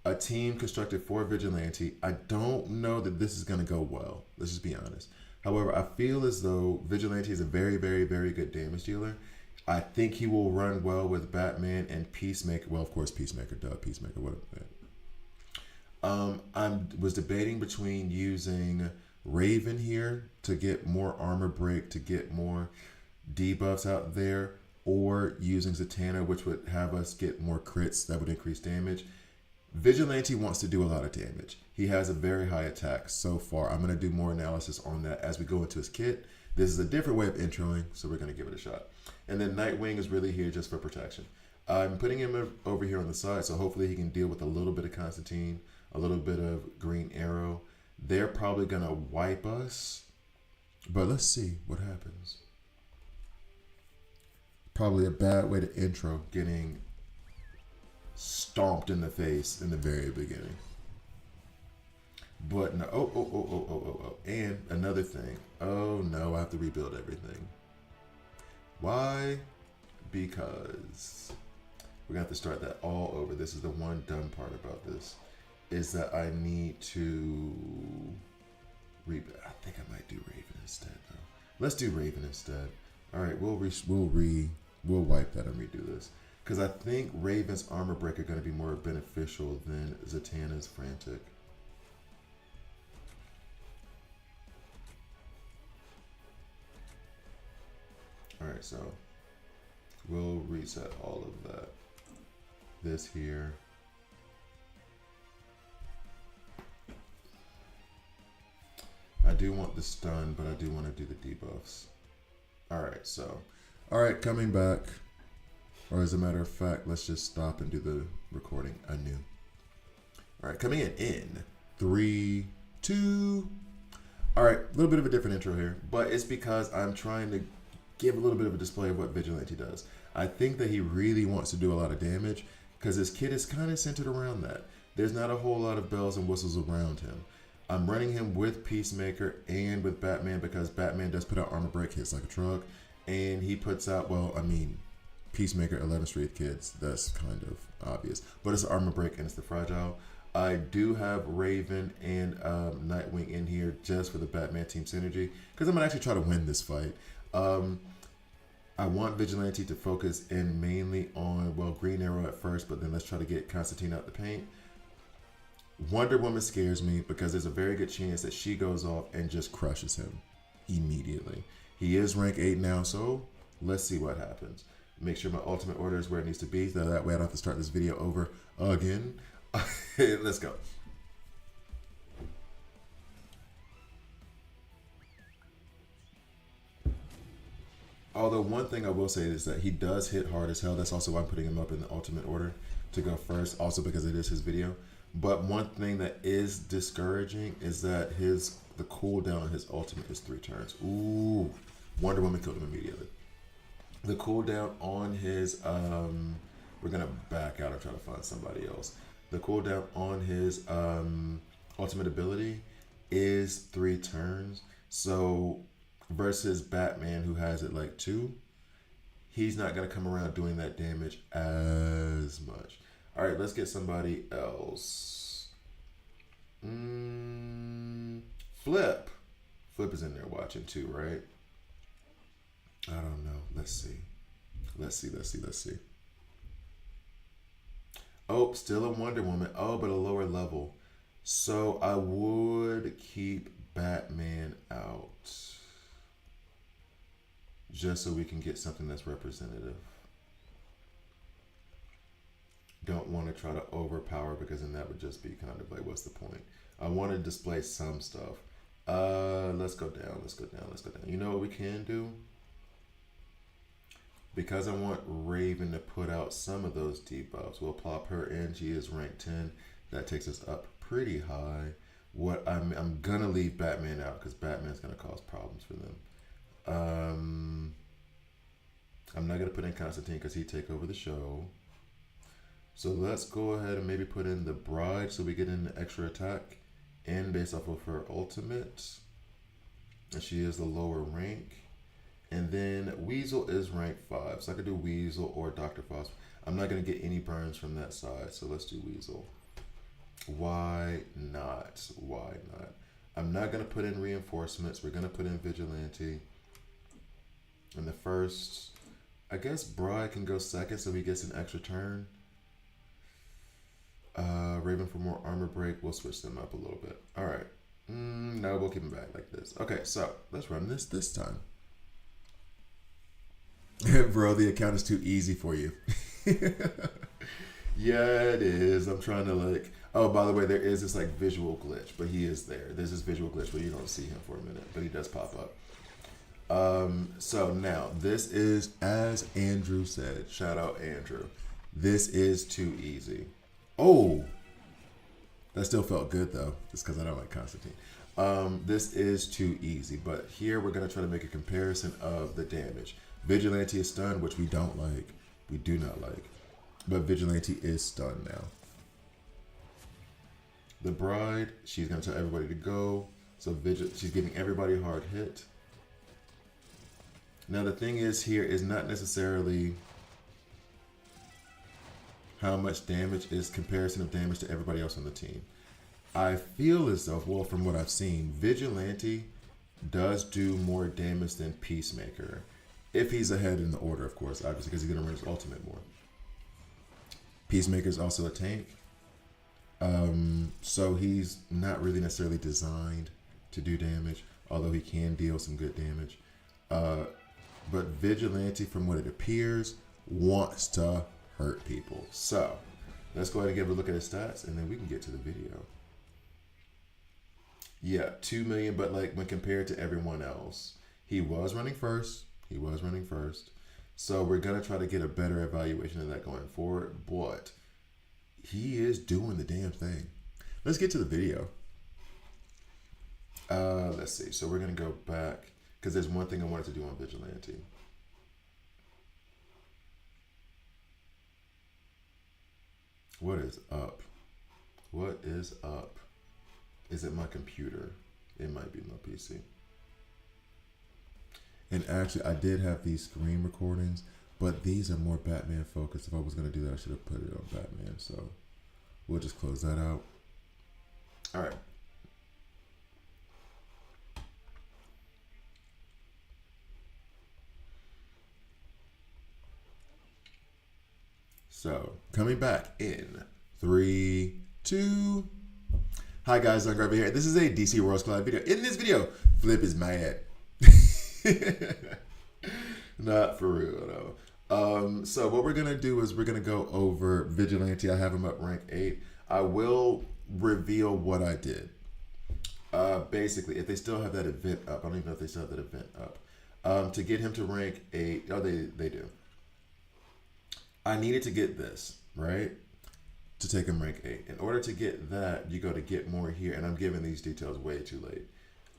a team constructed for Vigilante. I don't know that this is going to go well. Let's just be honest. However, I feel as though Vigilante is a very, very, very good damage dealer. I think he will run well with Batman and Peacemaker. Well, of course, Peacemaker. Peacemaker. What? I was debating between using Raven here to get more armor break, to get more debuffs out there, or using Zatanna, which would have us get more crits that would increase damage. Vigilante wants to do a lot of damage. He has a very high attack so far. I'm going to do more analysis on that as we go into his kit. This is a different way of introing, so we're going to give it a shot. And then Nightwing is really here just for protection. I'm putting him over here on the side, so hopefully he can deal with a little bit of Constantine, a little bit of Green Arrow. They're probably going to wipe us, but let's see what happens. Probably a bad way to intro, getting stomped in the face in the very beginning. But no, oh. And another thing. Oh no, I have to rebuild everything. Why? Because we're gonna have to start that all over. This is the one dumb part about this, is that I need to rebuild. I think I might do Raven instead though. Let's do Raven instead. All right, we'll wipe that and redo this. Because I think Raven's armor break are going to be more beneficial than Zatanna's frantic. Alright, so we'll reset all of that. This here. I do want the stun, but I do want to do the debuffs. Alright, so. Alright, coming back. Or as a matter of fact, let's just stop and do the recording anew. All right, coming in 3, 2. All right, a little bit of a different intro here, but it's because I'm trying to give a little bit of a display of what Vigilante does. I think that he really wants to do a lot of damage because his kit is kind of centered around that. There's not a whole lot of bells and whistles around him. I'm running him with Peacemaker and with Batman because Batman does put out armor break hits like a truck, and he puts out, well, I mean, Peacemaker, 11th Street Kids, that's kind of obvious. But it's armor break and it's the fragile. I do have Raven and Nightwing in here just for the Batman team synergy. Because I'm going to actually try to win this fight. I want Vigilante to focus in mainly on, well, Green Arrow at first, but then let's try to get Constantine out the paint. Wonder Woman scares me because there's a very good chance that she goes off and just crushes him immediately. He is rank 8 now, so let's see what happens. Make sure my ultimate order is where it needs to be, so that way I don't have to start this video over again. Let's go. Although one thing I will say is that he does hit hard as hell. That's also why I'm putting him up in the ultimate order to go first, also because it is his video. But one thing that is discouraging is that the cooldown on his ultimate is 3 turns. Ooh, Wonder Woman killed him immediately. The cooldown on his, we're going to back out and try to find somebody else. The cooldown on his ultimate ability is 3 turns. So versus Batman, who has it like 2, he's not going to come around doing that damage as much. All right, let's get somebody else. Flip. Flip is in there watching too, right? I don't know. Let's see. Let's see. Oh, still a Wonder Woman. Oh, but a lower level. So I would keep Batman out. Just so we can get something that's representative. Don't want to try to overpower because then that would just be kind of like, what's the point? I want to display some stuff. Let's go down. You know what we can do? Because I want Raven to put out some of those debuffs, we'll plop her in. She is rank 10. That takes us up pretty high. What I'm gonna leave Batman out because Batman's gonna cause problems for them. I'm not gonna put in Constantine because he'd take over the show. So let's go ahead and maybe put in the Bride so we get in the extra attack and based off of her ultimate. And she is the lower rank. And then Weasel is rank 5. So I could do Weasel or Dr. Frost. I'm not going to get any burns from that side. So let's do Weasel. Why not? I'm not going to put in reinforcements. We're going to put in Vigilante. And the first, I guess Bride can go second so he gets an extra turn. Raven for more armor break. We'll switch them up a little bit. All right. No, we'll keep them back like this. Okay, so let's run this time. Bro, the account is too easy for you. Yeah, it is. I'm trying to like. Oh, by the way, there is this like visual glitch, but he is there. There's this visual glitch where you don't see him for a minute, but he does pop up. So now this is, as Andrew said, shout out Andrew. This is too easy. Oh, that still felt good though, just because I don't like Constantine. This is too easy, but here we're gonna try to make a comparison of the damage. Vigilante is stunned, which we don't like. We do not like. But Vigilante is stunned now. The Bride, she's gonna tell everybody to go. So she's giving everybody a hard hit. Now the thing is here is not necessarily how much damage is comparison of damage to everybody else on the team. I feel as though, well, from what I've seen, Vigilante does do more damage than Peacemaker. If he's ahead in the order, of course, obviously, because he's going to run his ultimate more. Peacemaker is also a tank. So he's not really necessarily designed to do damage, although he can deal some good damage. But Vigilante, from what it appears, wants to hurt people. So let's go ahead and give a look at his stats, and then we can get to the video. Yeah, 2 million, but like when compared to everyone else, he was running first. So we're going to try to get a better evaluation of that going forward, but he is doing the damn thing. Let's get to the video. Let's see. So we're going to go back, because there's one thing I wanted to do on Vigilante. What is up? What is up? Is it my computer? It might be my PC. And actually, I did have these screen recordings, but these are more Batman focused. If I was going to do that, I should have put it on Batman. So we'll just close that out. All right. So coming back in 3, 2. Hi guys, I'm Garvey here. This is a DC Worlds Collide video. In this video, Flip is mad. Not for real though. So what we're gonna do is we're gonna go over Vigilante. I have him up rank 8. I will reveal what I did. Basically, if they still have that event up, I don't even know if they still have that event up. To get him to rank 8, oh they do. I needed to get this, right? To take him rank 8. In order to get that, you go to get more here, and I'm giving these details way too late.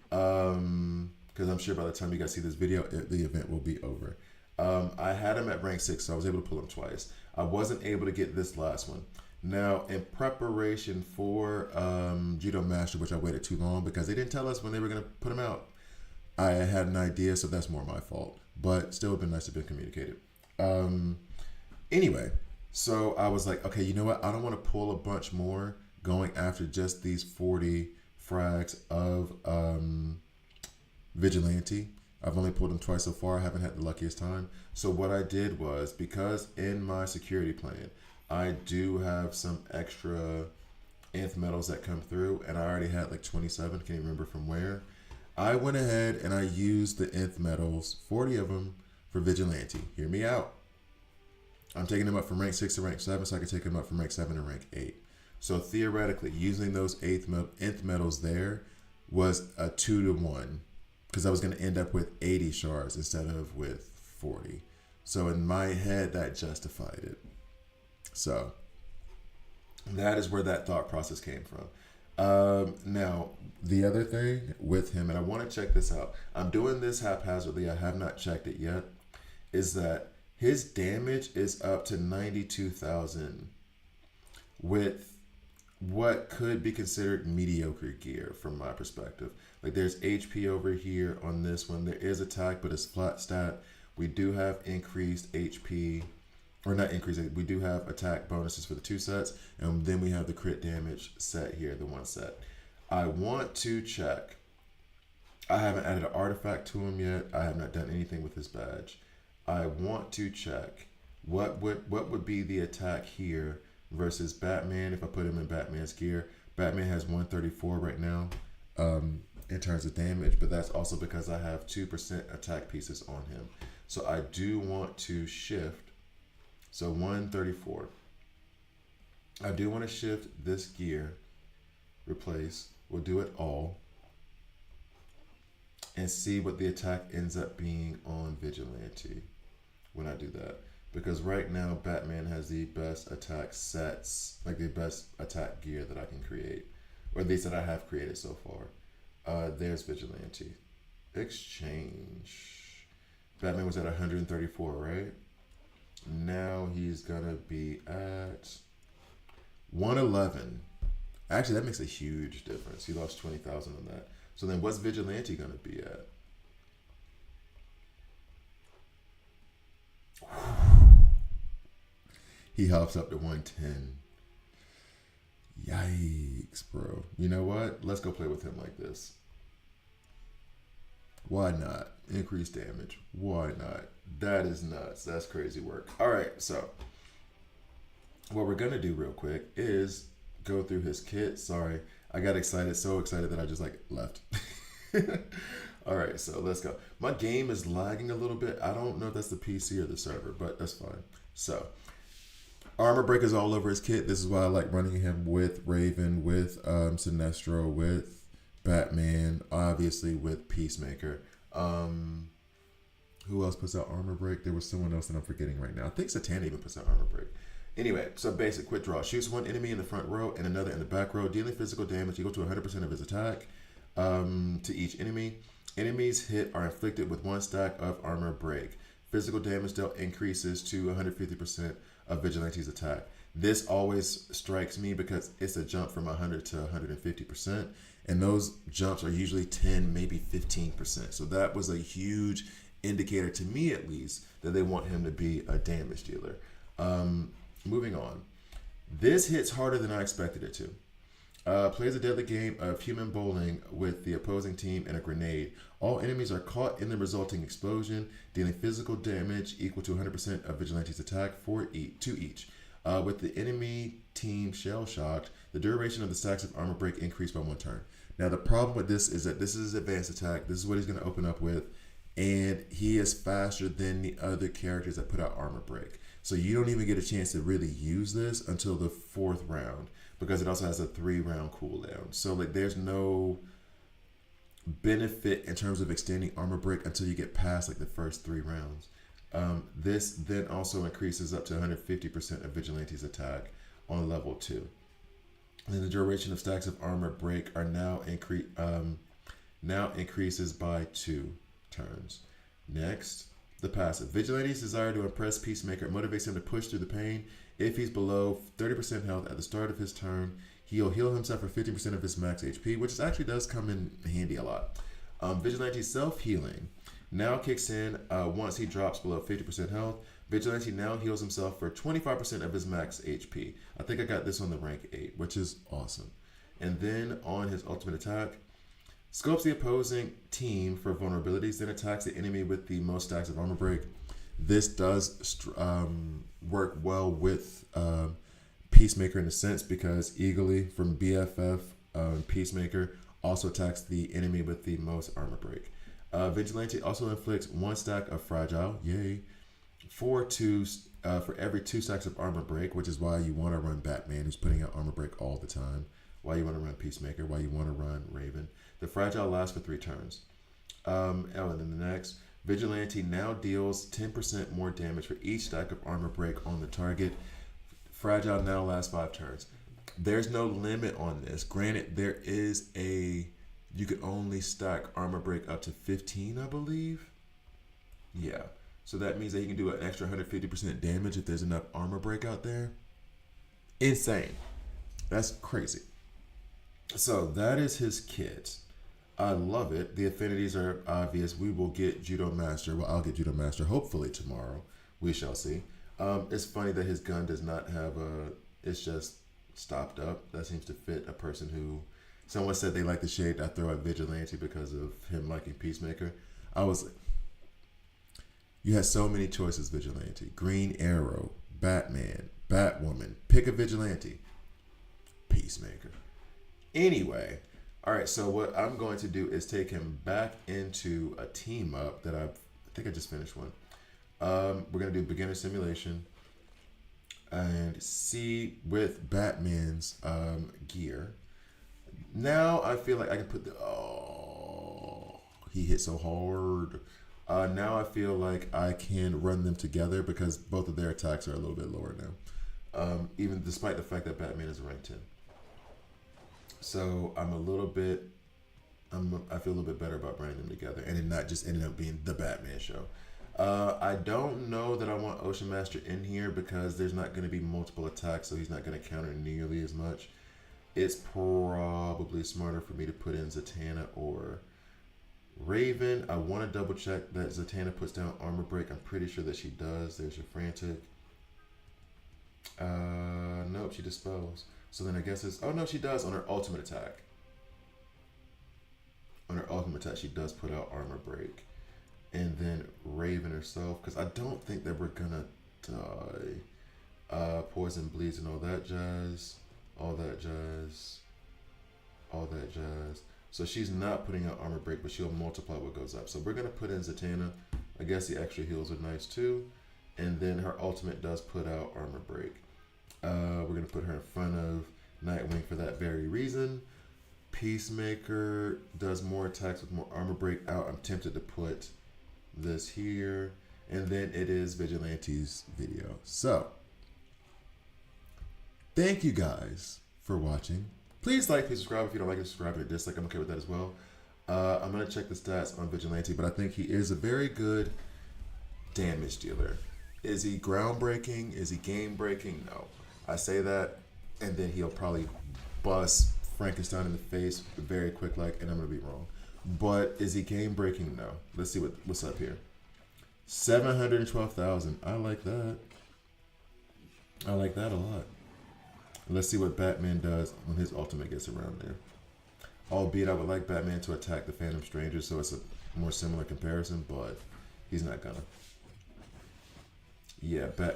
Because I'm sure by the time you guys see this video, the event will be over. I had him at rank 6, so I was able to pull him twice. I wasn't able to get this last one. Now, in preparation for Judo Master, which I waited too long because they didn't tell us when they were going to put him out, I had an idea, so that's more my fault. But still, it'd been nice to have been communicated. Anyway, so I was like, okay, you know what? I don't want to pull a bunch more going after just these 40 frags of Vigilante. I've only pulled them twice so far. I haven't had the luckiest time. So what I did was, because in my security plan, I do have some extra nth metals that come through, and I already had like 27. Can't even remember from where. I went ahead and I used the nth metals, 40 of them, for Vigilante. Hear me out. I'm taking him up from rank 6 to rank 7, so I can take him up from rank 7 to rank 8. So theoretically, using those nth metals there was a 2-to-1, because I was going to end up with 80 shards instead of with 40. So in my head, that justified it. So that is where that thought process came from. Now, the other thing with him, and I want to check this out. I'm doing this haphazardly. I have not checked it yet. Is that his damage is up to 92,000 with what could be considered mediocre gear from my perspective. Like there's HP over here on this one. There is attack, but it's flat stat. We do have increased HP, or not increased, we do have attack bonuses for the 2 sets. And then we have the crit damage set here, the 1 set. I want to check. I haven't added an artifact to him yet. I have not done anything with his badge. I want to check what would be the attack here versus Batman if I put him in Batman's gear. Batman has 134 right now in terms of damage, but that's also because I have 2% attack pieces on him. So I do want to shift. So 134. I do want to shift this gear, replace, we'll do it all, and see what the attack ends up being on Vigilante when I do that. Because right now, Batman has the best attack sets, like the best attack gear that I can create, or at least that I have created so far. There's Vigilante. Exchange. Batman was at 134, right? Now he's gonna be at 111. Actually, that makes a huge difference. He lost 20,000 on that. So then what's Vigilante gonna be at? He hops up to 110. Yikes, bro. You know what? Let's go play with him like this. Why not? Increase damage. Why not? That is nuts. That's crazy work. All right, so what we're going to do real quick is go through his kit. Sorry, I got excited, so excited that I just like left. All right, so let's go. My game is lagging a little bit. I don't know if that's the PC or the server, but that's fine. So armor break is all over his kit. This is why I like running him with Raven, with Sinestro, with Batman, obviously with Peacemaker. Who else puts out armor break? There was someone else that I'm forgetting right now. I think Satan even puts out armor break. Anyway, so basic quick draw. Shoots one enemy in the front row and another in the back row, dealing physical damage equal to 100% of his attack to each enemy. Enemies hit are inflicted with one stack of armor break. Physical damage dealt increases to 150% of Vigilante's attack. This always strikes me because it's a jump from 100 to 150%, and those jumps are usually 10, maybe 15%. So that was a huge indicator to me, at least, that they want him to be a damage dealer. Moving on. This hits harder than I expected it to. Plays a deadly game of human bowling with the opposing team and a grenade. All enemies are caught in the resulting explosion, dealing physical damage equal to 100% of Vigilante's attack to each. With the enemy team shell-shocked, the duration of the stacks of armor break increased by 1 turn. Now, the problem with this is that this is his advanced attack. This is what he's going to open up with, and he is faster than the other characters that put out armor break. So you don't even get a chance to really use this until the 4th round, because it also has a 3-round cooldown. So like there's no benefit in terms of extending armor break until you get past like the first 3 rounds. This then also increases up to 150% of Vigilante's attack on level 2. And the duration of stacks of armor break are now increases by 2 turns. Next, the passive. Vigilante's desire to impress Peacemaker motivates him to push through the pain. If he's below 30% health at the start of his turn, he'll heal himself for 50% of his max HP, which actually does come in handy a lot. Vigilante's self-healing now kicks in once he drops below 50% health. Vigilante now heals himself for 25% of his max HP. I think I got this on the rank 8, which is awesome. And then on his ultimate attack, scopes the opposing team for vulnerabilities, then attacks the enemy with the most stacks of armor break. This does work well with Peacemaker in a sense, because Eagly from BFF, Peacemaker, also attacks the enemy with the most armor break. Vigilante also inflicts 1 stack of fragile, yay, for every 2 stacks of armor break, which is why you want to run Batman, who's putting out armor break all the time, why you want to run Peacemaker, why you want to run Raven. The fragile lasts for 3 turns. And then the next, Vigilante now deals 10% more damage for each stack of armor break on the target. Fragile now lasts 5 turns. There's no limit on this. Granted, you could only stack armor break up to 15, I believe. Yeah. So that means that he can do an extra 150% damage if there's enough armor break out there. Insane. That's crazy. So that is his kit. I love it. The affinities are obvious. We will get Judo Master. Well, I'll get Judo Master hopefully tomorrow. We shall see. It's funny that his gun does not have it's just stopped up. That seems to fit a person who, someone said they like the shade I throw at Vigilante because of him liking Peacemaker. I was like, you had so many choices, Vigilante. Green Arrow, Batman, Batwoman. Pick a Vigilante. Peacemaker. Anyway, all right, so what I'm going to do is take him back into a team up that I think I just finished one. We're going to do beginner simulation. and C with Batman's gear. Now I feel like I can put the he hit so hard. Now I feel like I can run them together because both of their attacks are a little bit lower now. Even despite the fact that Batman is ranked 10. So I'm a little bit, I feel a little bit better about running them together and it not just ending up being the Batman show. I don't know that I want Ocean Master in here because there's not going to be multiple attacks, so he's not going to counter nearly as much. It's probably smarter for me to put in Zatanna or Raven. I want to double check that Zatanna puts down armor break. I'm pretty sure that she does. There's your frantic. Nope, she dispels. So then I guess it's, oh no, she does on her ultimate attack. On her ultimate attack, she does put out armor break. And then Raven herself, because I don't think that we're gonna die. Poison bleeds and all that jazz. All that jazz. All that jazz. So she's not putting out armor break, but she'll multiply what goes up. So we're gonna put in Zatanna. I guess the extra heals are nice too. And then her ultimate does put out armor break. We're gonna put her in front of Nightwing for that very reason. Peacemaker does more attacks with more armor break out. I'm tempted to put this here, and then it is Vigilante's video. So thank you guys for watching. Please like, please subscribe. If you don't like it, subscribe or dislike. I'm okay with that as well. I'm gonna check the stats on Vigilante, but I think he is a very good damage dealer. Is he groundbreaking? Is he game breaking? No. I say that, and then he'll probably bust Frankenstein in the face very quick, like, and I'm gonna be wrong. But is he game breaking? No. Let's see what's up here. 712,000. I like that. I like that a lot. Let's see what Batman does when his ultimate gets around there. Albeit I would like Batman to attack the Phantom Stranger, so it's a more similar comparison, but he's not gonna. Yeah, Batman.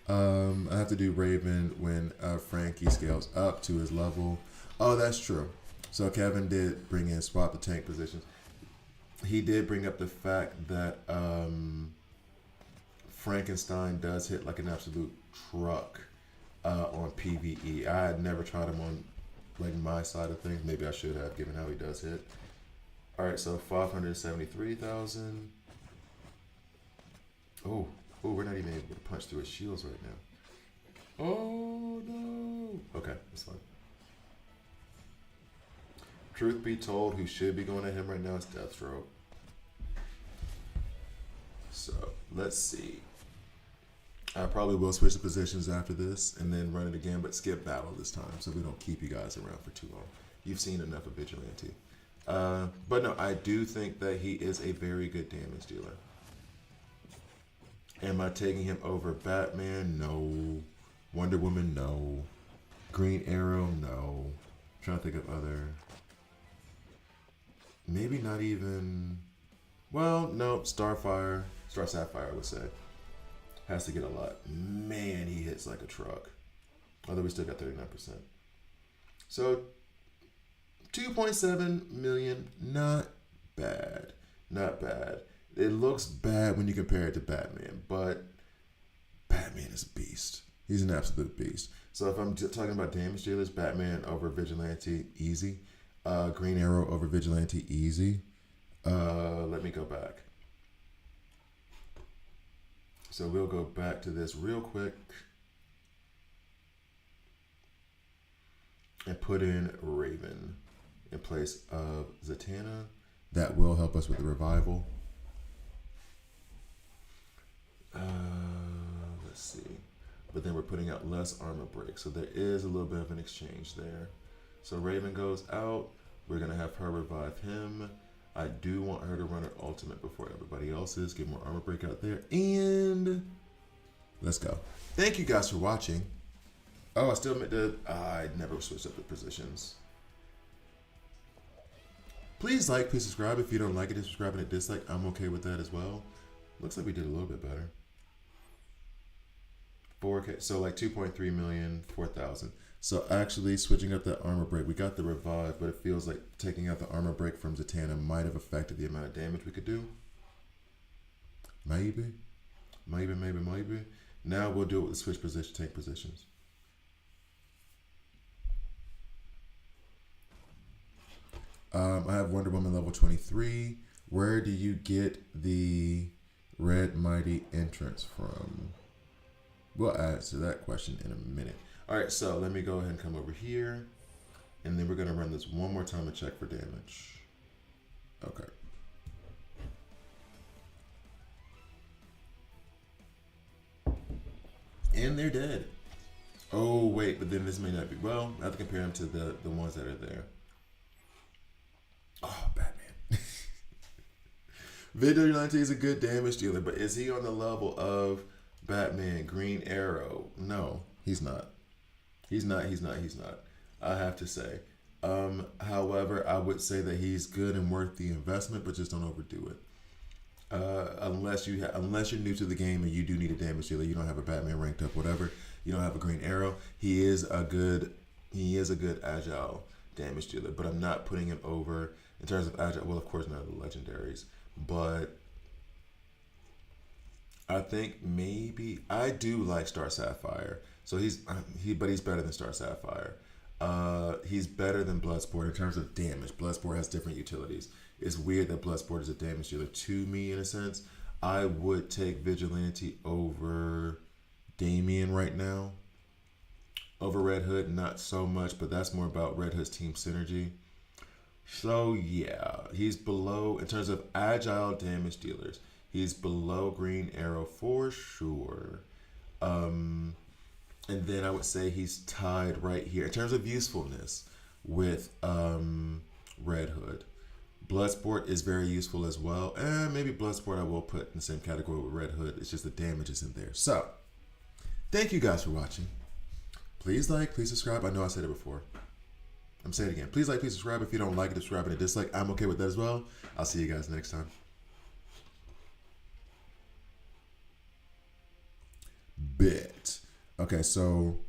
I have to do Raven when Frankie scales up to his level. Oh, that's true. So Kevin did bring in swap the tank positions. He did bring up the fact that Frankenstein does hit like an absolute truck on PvE. I had never tried him on like my side of things. Maybe I should have, given how he does hit. All right, so 573,000. Oh, we're not even able to punch through his shields right now. Oh no. Okay, that's fine. Truth be told, who should be going at him right now is Deathstroke. So let's see. I probably will switch the positions after this and then run it again, but skip battle this time so we don't keep you guys around for too long. You've seen enough of Vigilante. But no, I do think that he is a very good damage dealer. Am I taking him over Batman? No. Wonder Woman? No. Green Arrow? No. I'm trying to think of other. Maybe not even. Well, no. Star Sapphire, I would say. Has to get a lot. Man, he hits like a truck. Although we still got 39%. So 2.7 million. Not bad. Not bad. It looks bad when you compare it to Batman, but Batman is a beast. He's an absolute beast. So if I'm talking about damage dealers, Batman over Vigilante, easy. Green Arrow over Vigilante, easy. Let me go back. So we'll go back to this real quick and put in Raven in place of Zatanna. That will help us with the revival. Let's see. But then we're putting out less armor break. So there is a little bit of an exchange there. So Raven goes out. We're going to have her revive him. I do want her to run her ultimate before everybody else is. Get more armor break out there. And let's go. Thank you guys for watching. Oh, I still meant to. I never switched up the positions. Please like, please subscribe. If you don't like it, subscribe and a dislike. I'm okay with that as well. Looks like we did a little bit better. 4K, so like 2.3 million, 4,000. So actually switching up that armor break, we got the revive, but it feels like taking out the armor break from Zatanna might have affected the amount of damage we could do. Maybe. Now we'll do it with the switch position, tank positions. I have Wonder Woman level 23. Where do you get the Red Mighty entrance from? We'll answer that question in a minute. All right, so let me go ahead and come over here. And then we're going to run this one more time and check for damage. Okay. And they're dead. Oh, wait, but then this may not be. Well, I have to compare them to the ones that are there. Oh, Batman. Vigilante is a good damage dealer, but is he on the level of Batman, Green Arrow? No, he's not. He's not. I have to say. However, I would say that he's good and worth the investment, but just don't overdo it. Unless you're new to the game and you do need a damage dealer, you don't have a Batman ranked up, whatever. You don't have a Green Arrow. He is a good agile damage dealer, but I'm not putting him over in terms of agile. Well, of course, not the legendaries, but I think maybe I do like Star Sapphire. So he's better than Star Sapphire. He's better than Bloodsport in terms of damage. Bloodsport has different utilities. It's weird that Bloodsport is a damage dealer to me in a sense. I would take Vigilante over Damian right now. Over Red Hood, not so much, but that's more about Red Hood's team synergy. So yeah, he's below, in terms of agile damage dealers, he's below Green Arrow for sure. And then I would say he's tied right here in terms of usefulness with Red Hood. Bloodsport is very useful as well. And maybe Bloodsport I will put in the same category with Red Hood. It's just the damage isn't there. So, thank you guys for watching. Please like, please subscribe. I know I said it before. I'm saying it again. Please like, please subscribe. If you don't like it, subscribe and a dislike. I'm okay with that as well. I'll see you guys next time. Bit. Okay, so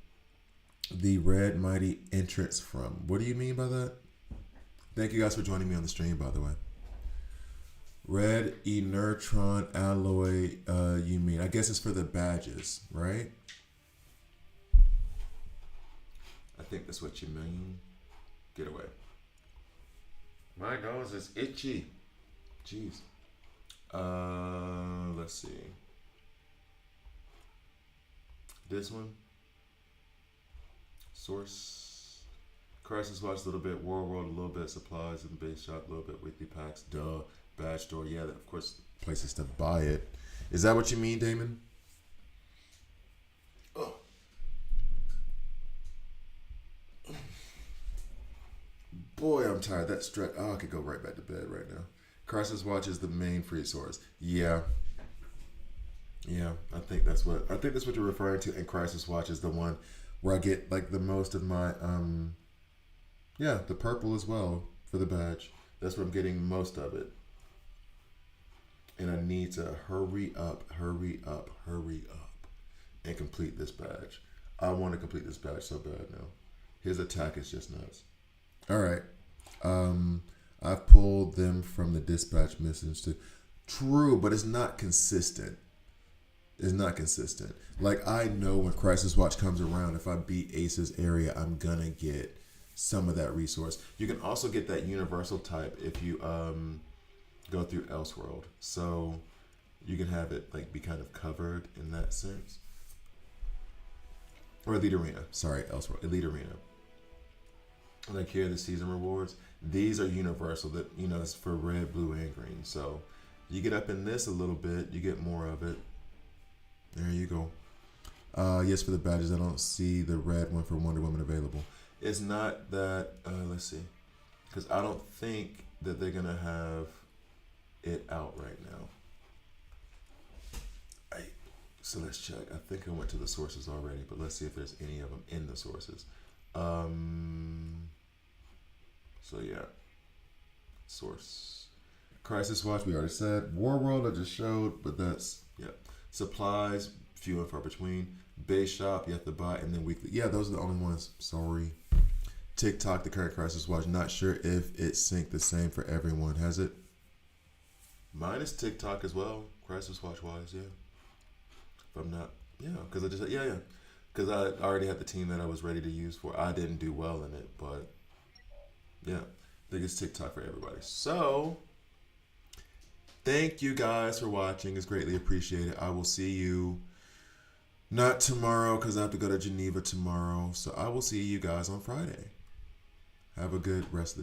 the Red Mighty entrance from. What do you mean by that? Thank you guys for joining me on the stream, by the way. Red Enertron alloy, you mean? I guess it's for the badges, right? I think that's what you mean. Get away. My nose is itchy. Jeez. Let's see. This one. Source. Crisis Watch a little bit. War World a little bit. Supplies and base shop a little bit. Weekly packs. Duh. Badge store. Yeah, of course, places to buy it. Is that what you mean, Damon? Oh. Boy, I'm tired. That stretch. Oh, I could go right back to bed right now. Crisis Watch is the main free source. Yeah. Yeah, I think that's what you're referring to. And Crisis Watch is the one where I get like the most of my yeah, the purple as well for the badge. That's where I'm getting most of it. And I need to hurry up, and complete this badge. I want to complete this badge so bad now. His attack is just nuts. All right. I've pulled them from the dispatch missions to true, but it's not consistent. It's not consistent. Like, I know when Crisis Watch comes around, if I beat Ace's area, I'm gonna get some of that resource. You can also get that universal type if you go through Elseworld. So you can have it like be kind of covered in that sense. Or Elite Arena. Sorry, Elseworld. Elite Arena. Like here, the season rewards. These are universal. That, you know, it's for red, blue, and green. So you get up in this a little bit, you get more of it. There you go. Yes, for the badges, I don't see the red one for Wonder Woman available. It's not that, let's see. Because I don't think that they're going to have it out right now. So let's check. I think I went to the sources already, but let's see if there's any of them in the sources. So yeah. Source. Crisis Watch, we already said. War World, I just showed, but that's, yeah. Supplies, few and far between. Base shop, you have to buy, and then weekly. Yeah, those are the only ones. Sorry. TikTok, the current Crisis Watch. Not sure if it synced the same for everyone. Has it? Mine is TikTok as well. Crisis Watch wise, yeah. If I'm not, yeah, because I just, yeah. Because I already had the team that I was ready to use for. I didn't do well in it, but yeah, I think it's TikTok for everybody. So, thank you guys for watching. It's greatly appreciated. I will see you not tomorrow because I have to go to Geneva tomorrow. So I will see you guys on Friday. Have a good rest of the day.